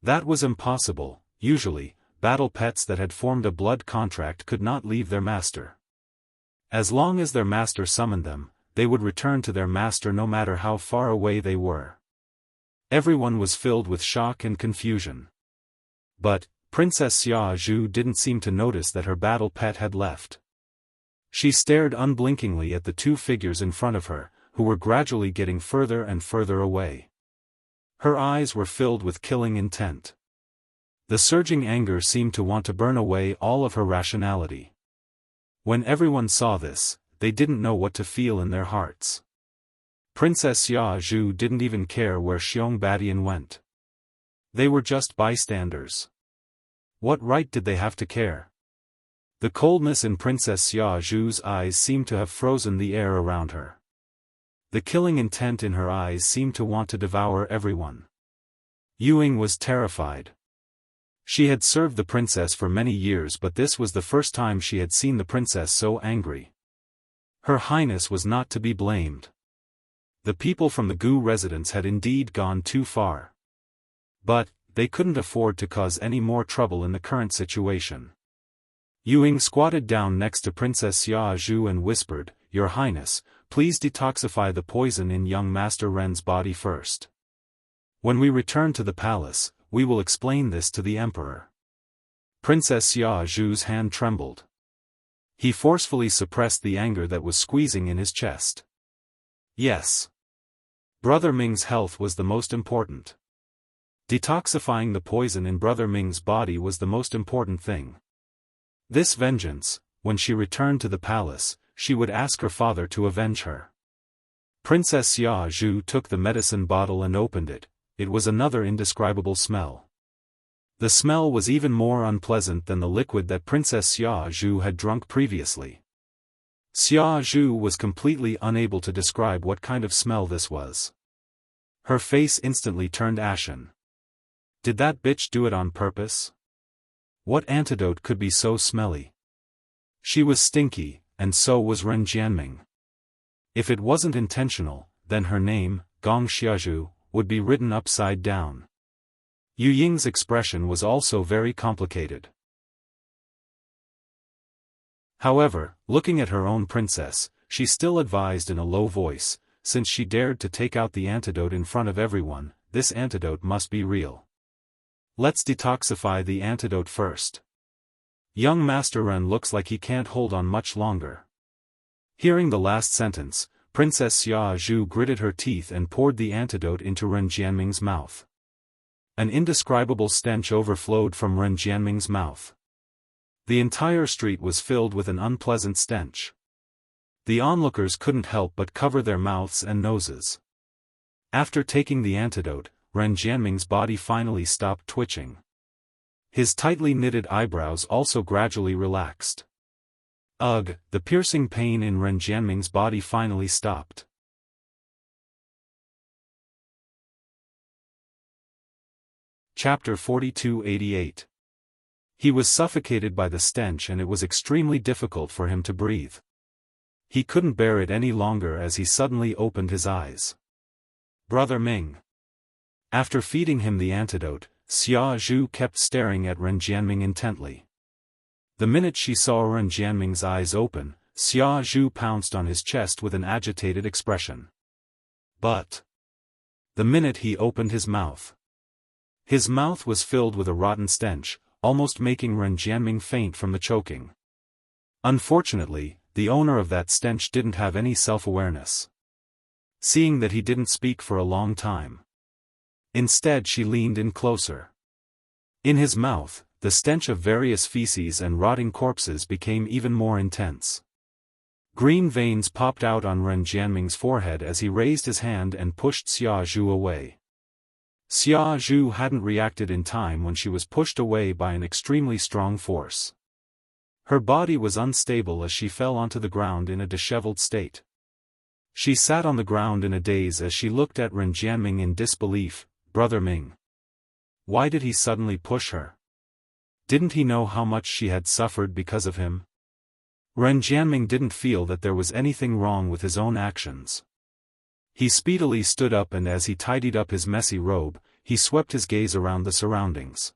That was impossible. Usually, battle pets that had formed a blood contract could not leave their master. As long as their master summoned them, they would return to their master no matter how far away they were. Everyone was filled with shock and confusion. But, Princess Xia Zhu didn't seem to notice that her battle pet had left. She stared unblinkingly at the two figures in front of her, who were gradually getting further and further away. Her eyes were filled with killing intent. The surging anger seemed to want to burn away all of her rationality. When everyone saw this, they didn't know what to feel in their hearts. Princess Xia Zhu didn't even care where Xiong Badian went. They were just bystanders. What right did they have to care? The coldness in Princess Xia Zhu's eyes seemed to have frozen the air around her. The killing intent in her eyes seemed to want to devour everyone. Ying was terrified. She had served the princess for many years, but this was the first time she had seen the princess so angry. Her Highness was not to be blamed. The people from the Gu residence had indeed gone too far. But, they couldn't afford to cause any more trouble in the current situation. Ying squatted down next to Princess Xia Zhu and whispered, "Your Highness, please detoxify the poison in young Master Ren's body first. When we return to the palace, we will explain this to the Emperor." Princess Xia Zhu's hand trembled. He forcefully suppressed the anger that was squeezing in his chest. Yes. Brother Ming's health was the most important. Detoxifying the poison in Brother Ming's body was the most important thing. This vengeance, when she returned to the palace, she would ask her father to avenge her. Princess Xia Zhu took the medicine bottle and opened it. It was another indescribable smell. The smell was even more unpleasant than the liquid that Princess Xia Zhu had drunk previously. Xia Zhu was completely unable to describe what kind of smell this was. Her face instantly turned ashen. Did that bitch do it on purpose? What antidote could be so smelly? She was stinky, and so was Ren Jianming. If it wasn't intentional, then her name, Gong Xiazhu, would be written upside down. Yu Ying's expression was also very complicated. However, looking at her own princess, she still advised in a low voice, since she dared to take out the antidote in front of everyone, this antidote must be real. Let's detoxify the antidote first. Young Master Ren looks like he can't hold on much longer. Hearing the last sentence, Princess Xia Zhu gritted her teeth and poured the antidote into Ren Jianming's mouth. An indescribable stench overflowed from Ren Jianming's mouth. The entire street was filled with an unpleasant stench. The onlookers couldn't help but cover their mouths and noses. After taking the antidote, Ren Jianming's body finally stopped twitching. His tightly knitted eyebrows also gradually relaxed. Ugh, the piercing pain in Ren Jianming's body finally stopped. Chapter 4288. He was suffocated by the stench and it was extremely difficult for him to breathe. He couldn't bear it any longer as he suddenly opened his eyes. Brother Ming. After feeding him the antidote, Xia Zhu kept staring at Ren Jianming intently. The minute she saw Ren Jianming's eyes open, Xia Zhu pounced on his chest with an agitated expression. But the minute he opened his mouth was filled with a rotten stench, almost making Ren Jianming faint from the choking. Unfortunately, the owner of that stench didn't have any self-awareness. Seeing that he didn't speak for a long time. Instead she leaned in closer. In his mouth, the stench of various feces and rotting corpses became even more intense. Green veins popped out on Ren Jianming's forehead as he raised his hand and pushed Xia Zhu away. Xia Zhu hadn't reacted in time when she was pushed away by an extremely strong force. Her body was unstable as she fell onto the ground in a disheveled state. She sat on the ground in a daze as she looked at Ren Jianming in disbelief. Brother Ming. Why did he suddenly push her? Didn't he know how much she had suffered because of him? Ren Jianming didn't feel that there was anything wrong with his own actions. He speedily stood up, and as he tidied up his messy robe, he swept his gaze around the surroundings.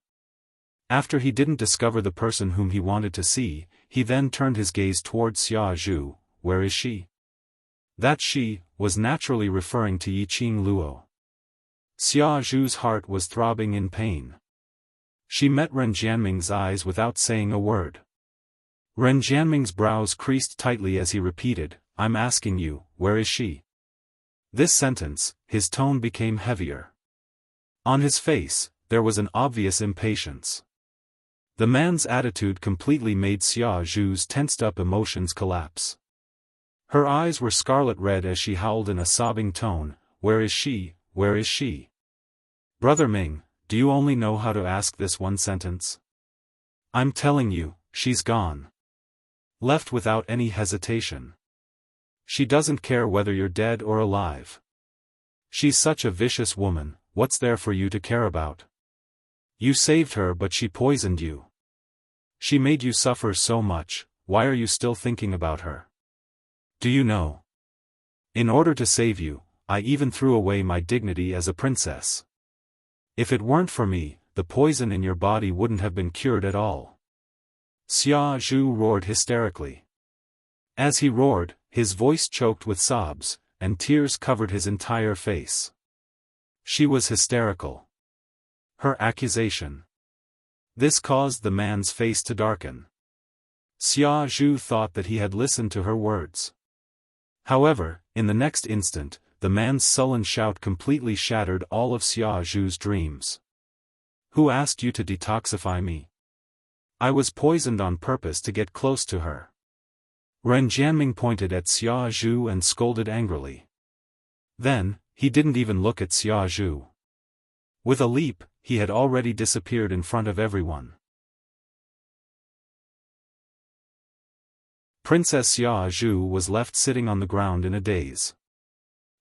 After he didn't discover the person whom he wanted to see, he then turned his gaze towards Xia Zhu. Where is she? That she was naturally referring to Yiqing Luo. Xia Zhu's heart was throbbing in pain. She met Ren Jianming's eyes without saying a word. Ren Jianming's brows creased tightly as he repeated, I'm asking you, where is she? This sentence, his tone became heavier. On his face, there was an obvious impatience. The man's attitude completely made Xia Zhu's tensed-up emotions collapse. Her eyes were scarlet red as she howled in a sobbing tone, Where is she? Where is she? Brother Ming, do you only know how to ask this one sentence? I'm telling you, she's gone. Left without any hesitation. She doesn't care whether you're dead or alive. She's such a vicious woman, what's there for you to care about? You saved her, but she poisoned you. She made you suffer so much, why are you still thinking about her? Do you know? In order to save you, I even threw away my dignity as a princess. If it weren't for me, the poison in your body wouldn't have been cured at all. Xia Zhu roared hysterically. As he roared, his voice choked with sobs, and tears covered his entire face. She was hysterical. Her accusation. This caused the man's face to darken. Xia Zhu thought that he had listened to her words. However, in the next instant, the man's sullen shout completely shattered all of Xia Zhu's dreams. Who asked you to detoxify me? I was poisoned on purpose to get close to her. Ren Jianming pointed at Xia Zhu and scolded angrily. Then, he didn't even look at Xia Zhu. With a leap, he had already disappeared in front of everyone. Princess Xia Zhu was left sitting on the ground in a daze.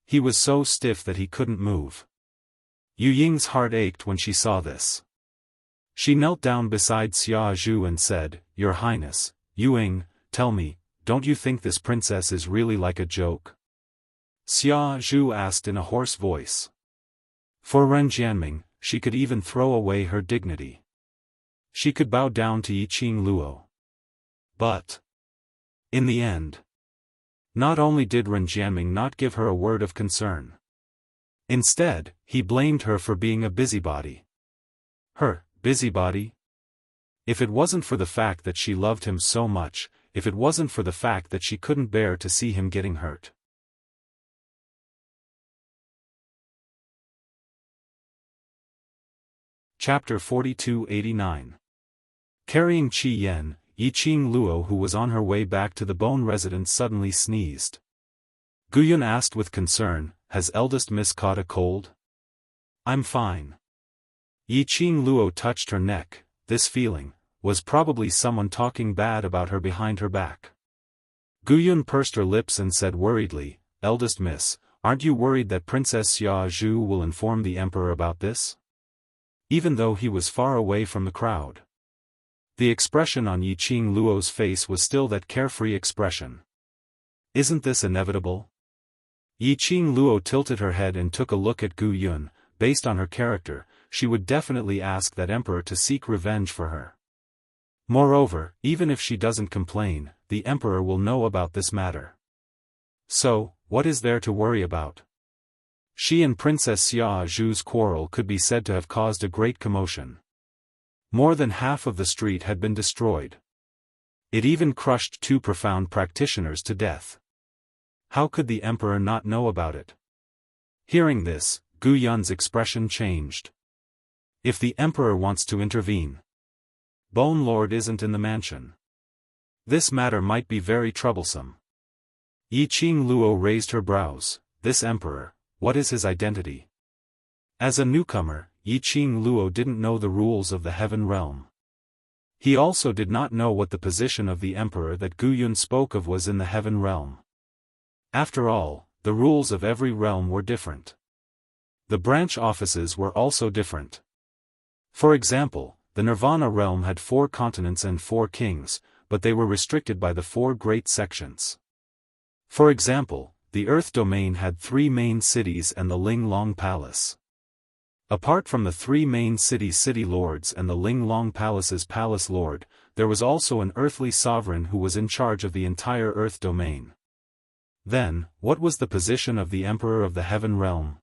He was so stiff that he couldn't move. Yu Ying's heart ached when she saw this. She knelt down beside Xia Zhu and said, Your Highness, Yu Ying, tell me, don't you think this princess is really like a joke? Xia Zhu asked in a hoarse voice. For Ren Jianming, she could even throw away her dignity. She could bow down to Yiqing Luo. But in the end, not only did Ren Jianming not give her a word of concern. Instead, he blamed her for being a busybody. Her busybody? If it wasn't for the fact that she loved him so much, if it wasn't for the fact that she couldn't bear to see him getting hurt. Chapter 4289. Carrying Qi Yan, Yiqing Luo, who was on her way back to the Bone residence, suddenly sneezed. Guyun asked with concern, Has eldest miss caught a cold? I'm fine. Yiqing Luo touched her neck. This feeling was probably someone talking bad about her behind her back. Guyun pursed her lips and said worriedly, Eldest miss, aren't you worried that Princess Xia Zhu will inform the emperor about this? Even though he was far away from the crowd. The expression on Yiqing Luo's face was still that carefree expression. Isn't this inevitable? Yiqing Luo tilted her head and took a look at Gu Yun. Based on her character, she would definitely ask that emperor to seek revenge for her. Moreover, even if she doesn't complain, the emperor will know about this matter. So, what is there to worry about? She and Princess Xia Zhu's quarrel could be said to have caused a great commotion. More than half of the street had been destroyed. It even crushed 2 profound practitioners to death. How could the emperor not know about it? Hearing this, Gu Yun's expression changed. If the emperor wants to intervene. Bone Lord isn't in the mansion. This matter might be very troublesome. Yiqing Luo raised her brows. This emperor, what is his identity? As a newcomer, Yiqing Luo didn't know the rules of the heaven realm. He also did not know what the position of the emperor that Gu Yun spoke of was in the heaven realm. After all, the rules of every realm were different. The branch offices were also different. For example, the Nirvana realm had 4 continents and 4 kings, but they were restricted by the 4 great sections. For example, the Earth domain had 3 main cities and the Ling Long Palace. Apart from the 3 main cities' city lords and the Ling Long Palace's palace lord, there was also an earthly sovereign who was in charge of the entire Earth domain. Then, what was the position of the emperor of the heaven realm?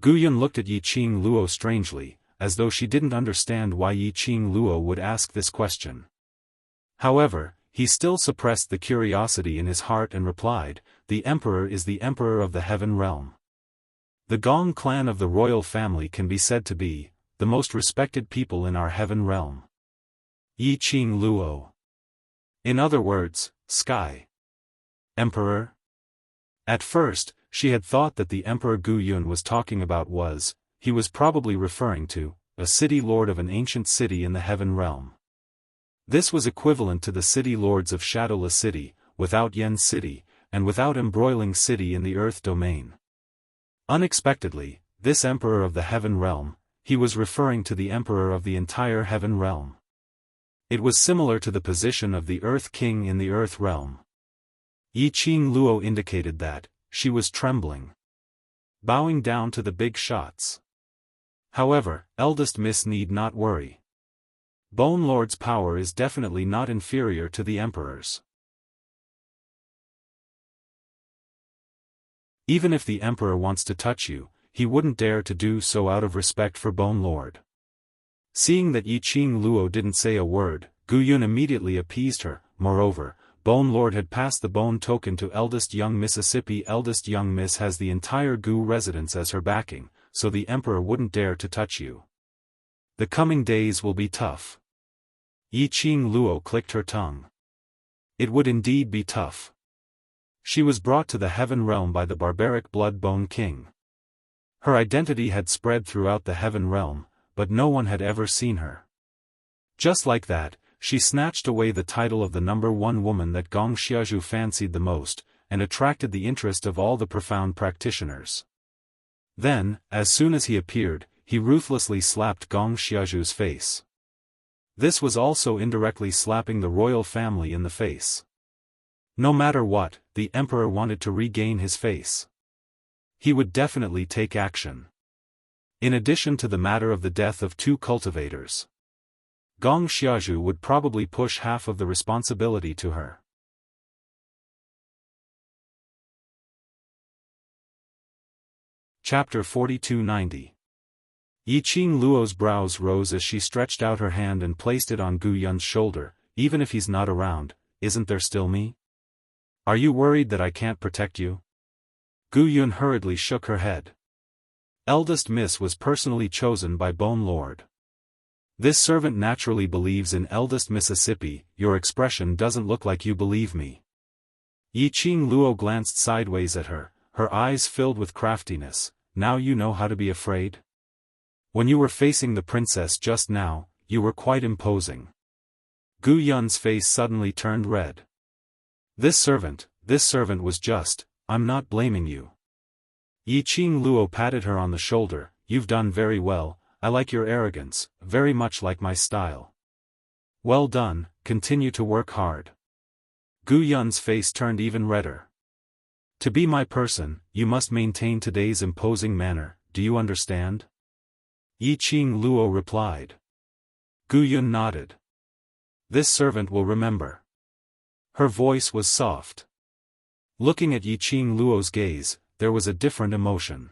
Gu Yun looked at Yiqing Luo strangely, as though she didn't understand why Yiqing Luo would ask this question. However, he still suppressed the curiosity in his heart and replied, "The emperor is the emperor of the heaven realm. The Gong clan of the royal family can be said to be the most respected people in our heaven realm." Yiqing Luo. In other words, Sky Emperor? At first, she had thought that the emperor Gu Yun was talking about he was probably referring to a city lord of an ancient city in the heaven realm. This was equivalent to the city lords of Shadowless City, without Yen City, and without Embroiling City in the Earth domain. Unexpectedly, this emperor of the heaven realm, he was referring to the emperor of the entire heaven realm. It was similar to the position of the Earth King in the Earth realm. Yiqing Luo indicated that she was trembling, bowing down to the big shots. However, eldest miss need not worry. Bone Lord's power is definitely not inferior to the emperor's. Even if the emperor wants to touch you, he wouldn't dare to do so out of respect for Bone Lord. Seeing that Yiqing Luo didn't say a word, Gu Yun immediately appeased her. Moreover, Bone Lord had passed the bone token to eldest young Mississippi. Eldest young Miss has the entire Gu residence as her backing, so the emperor wouldn't dare to touch you. The coming days will be tough. Yiqing Luo clicked her tongue. It would indeed be tough. She was brought to the heaven realm by the barbaric Blood Bone King. Her identity had spread throughout the heaven realm, but no one had ever seen her. Just like that, she snatched away the title of the #1 woman that Gong Xiazhu fancied the most, and attracted the interest of all the profound practitioners. Then, as soon as he appeared, he ruthlessly slapped Gong Xiazhu's face. This was also indirectly slapping the royal family in the face. No matter what, the emperor wanted to regain his face. He would definitely take action. In addition to the matter of the death of 2 cultivators, Gong Xiazhu would probably push half of the responsibility to her. Chapter 4290. Yiqing Luo's brows rose as she stretched out her hand and placed it on Gu Yun's shoulder. "Even if he's not around, isn't there still me? Are you worried that I can't protect you?" Gu Yun hurriedly shook her head. Eldest Miss was personally chosen by Bone Lord. This servant naturally believes in eldest Mississippi. Your expression doesn't look like you believe me. Yiqing Luo glanced sideways at her, her eyes filled with craftiness. Now you know how to be afraid? When you were facing the princess just now, you were quite imposing. Gu Yun's face suddenly turned red. This servant was just, I'm not blaming you. Yiqing Luo patted her on the shoulder. You've done very well. I like your arrogance, very much like my style. Well done, continue to work hard. Gu Yun's face turned even redder. To be my person, you must maintain today's imposing manner, do you understand? Yiqing Luo replied. Gu Yun nodded. This servant will remember. Her voice was soft. Looking at Yiqing Luo's gaze, there was a different emotion.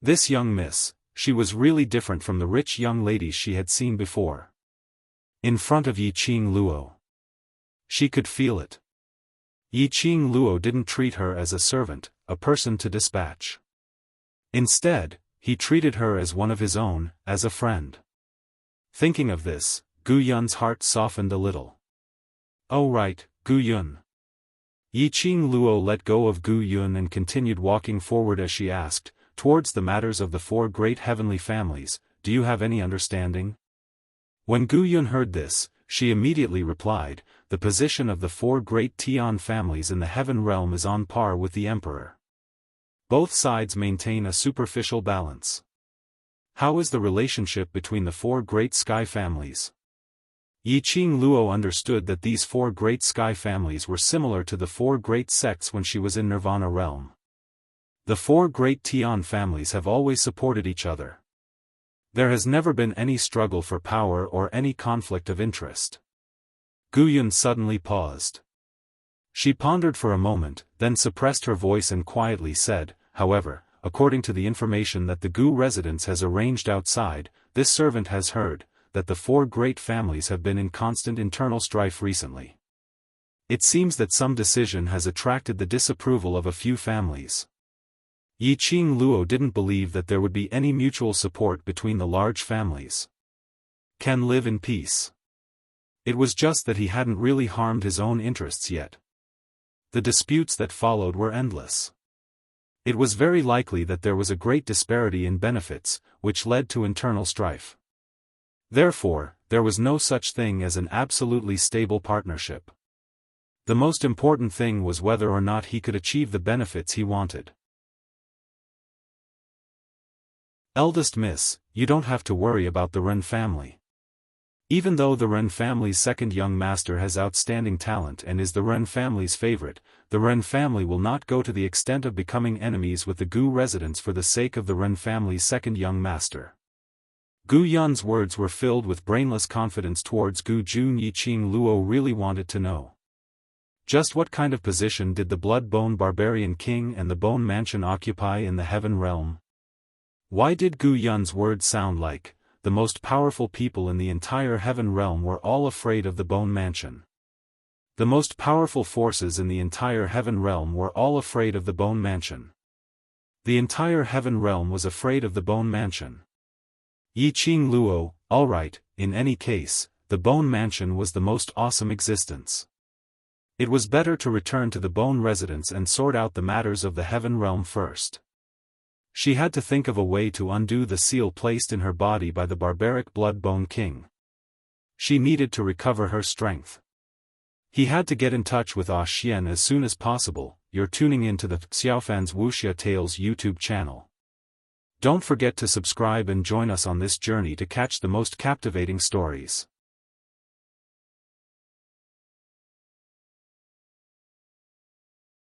This young miss, she was really different from the rich young ladies she had seen before. In front of Yiqing Luo, she could feel it. Yiqing Luo didn't treat her as a servant, a person to dispatch. Instead, he treated her as one of his own, as a friend. Thinking of this, Gu Yun's heart softened a little. Oh right, Gu Yun. Yiqing Luo let go of Gu Yun and continued walking forward as she asked, towards the matters of the four great heavenly families, do you have any understanding? When Gu Yun heard this, she immediately replied, the position of the four great Tian families in the heaven realm is on par with the emperor. Both sides maintain a superficial balance. How is the relationship between the four great sky families? Yiqing Luo understood that these four great sky families were similar to the four great sects when she was in Nirvana realm. The four great Tian families have always supported each other. There has never been any struggle for power or any conflict of interest. Gu Yun suddenly paused. She pondered for a moment, then suppressed her voice and quietly said, however, according to the information that the Gu residence has arranged outside, this servant has heard that the four great families have been in constant internal strife recently. It seems that some decision has attracted the disapproval of a few families. Yiqing Luo didn't believe that there would be any mutual support between the large families. Can live in peace. It was just that he hadn't really harmed his own interests yet. The disputes that followed were endless. It was very likely that there was a great disparity in benefits, which led to internal strife. Therefore, there was no such thing as an absolutely stable partnership. The most important thing was whether or not he could achieve the benefits he wanted. Eldest Miss, you don't have to worry about the Ren family. Even though the Ren family's second young master has outstanding talent and is the Ren family's favorite, the Ren family will not go to the extent of becoming enemies with the Gu residents for the sake of the Ren family's second young master. Gu Yun's words were filled with brainless confidence towards Gu Jun. Yiqing Luo really wanted to know. Just what kind of position did the Blood-Bone Barbarian King and the Bone Mansion occupy in the Heaven Realm? Why did Gu Yun's words sound like, the most powerful people in the entire Heaven Realm were all afraid of the Bone Mansion? The most powerful forces in the entire Heaven Realm were all afraid of the Bone Mansion. The entire Heaven Realm was afraid of the Bone Mansion. Yiqing Luo, alright, in any case, the Bone Mansion was the most awesome existence. It was better to return to the Bone Residence and sort out the matters of the Heaven Realm first. She had to think of a way to undo the seal placed in her body by the barbaric Blood-Bone King. She needed to recover her strength. He had to get in touch with Ah Xian as soon as possible. You're tuning in to the Xiaofan's Wuxia Tales YouTube channel. Don't forget to subscribe and join us on this journey to catch the most captivating stories.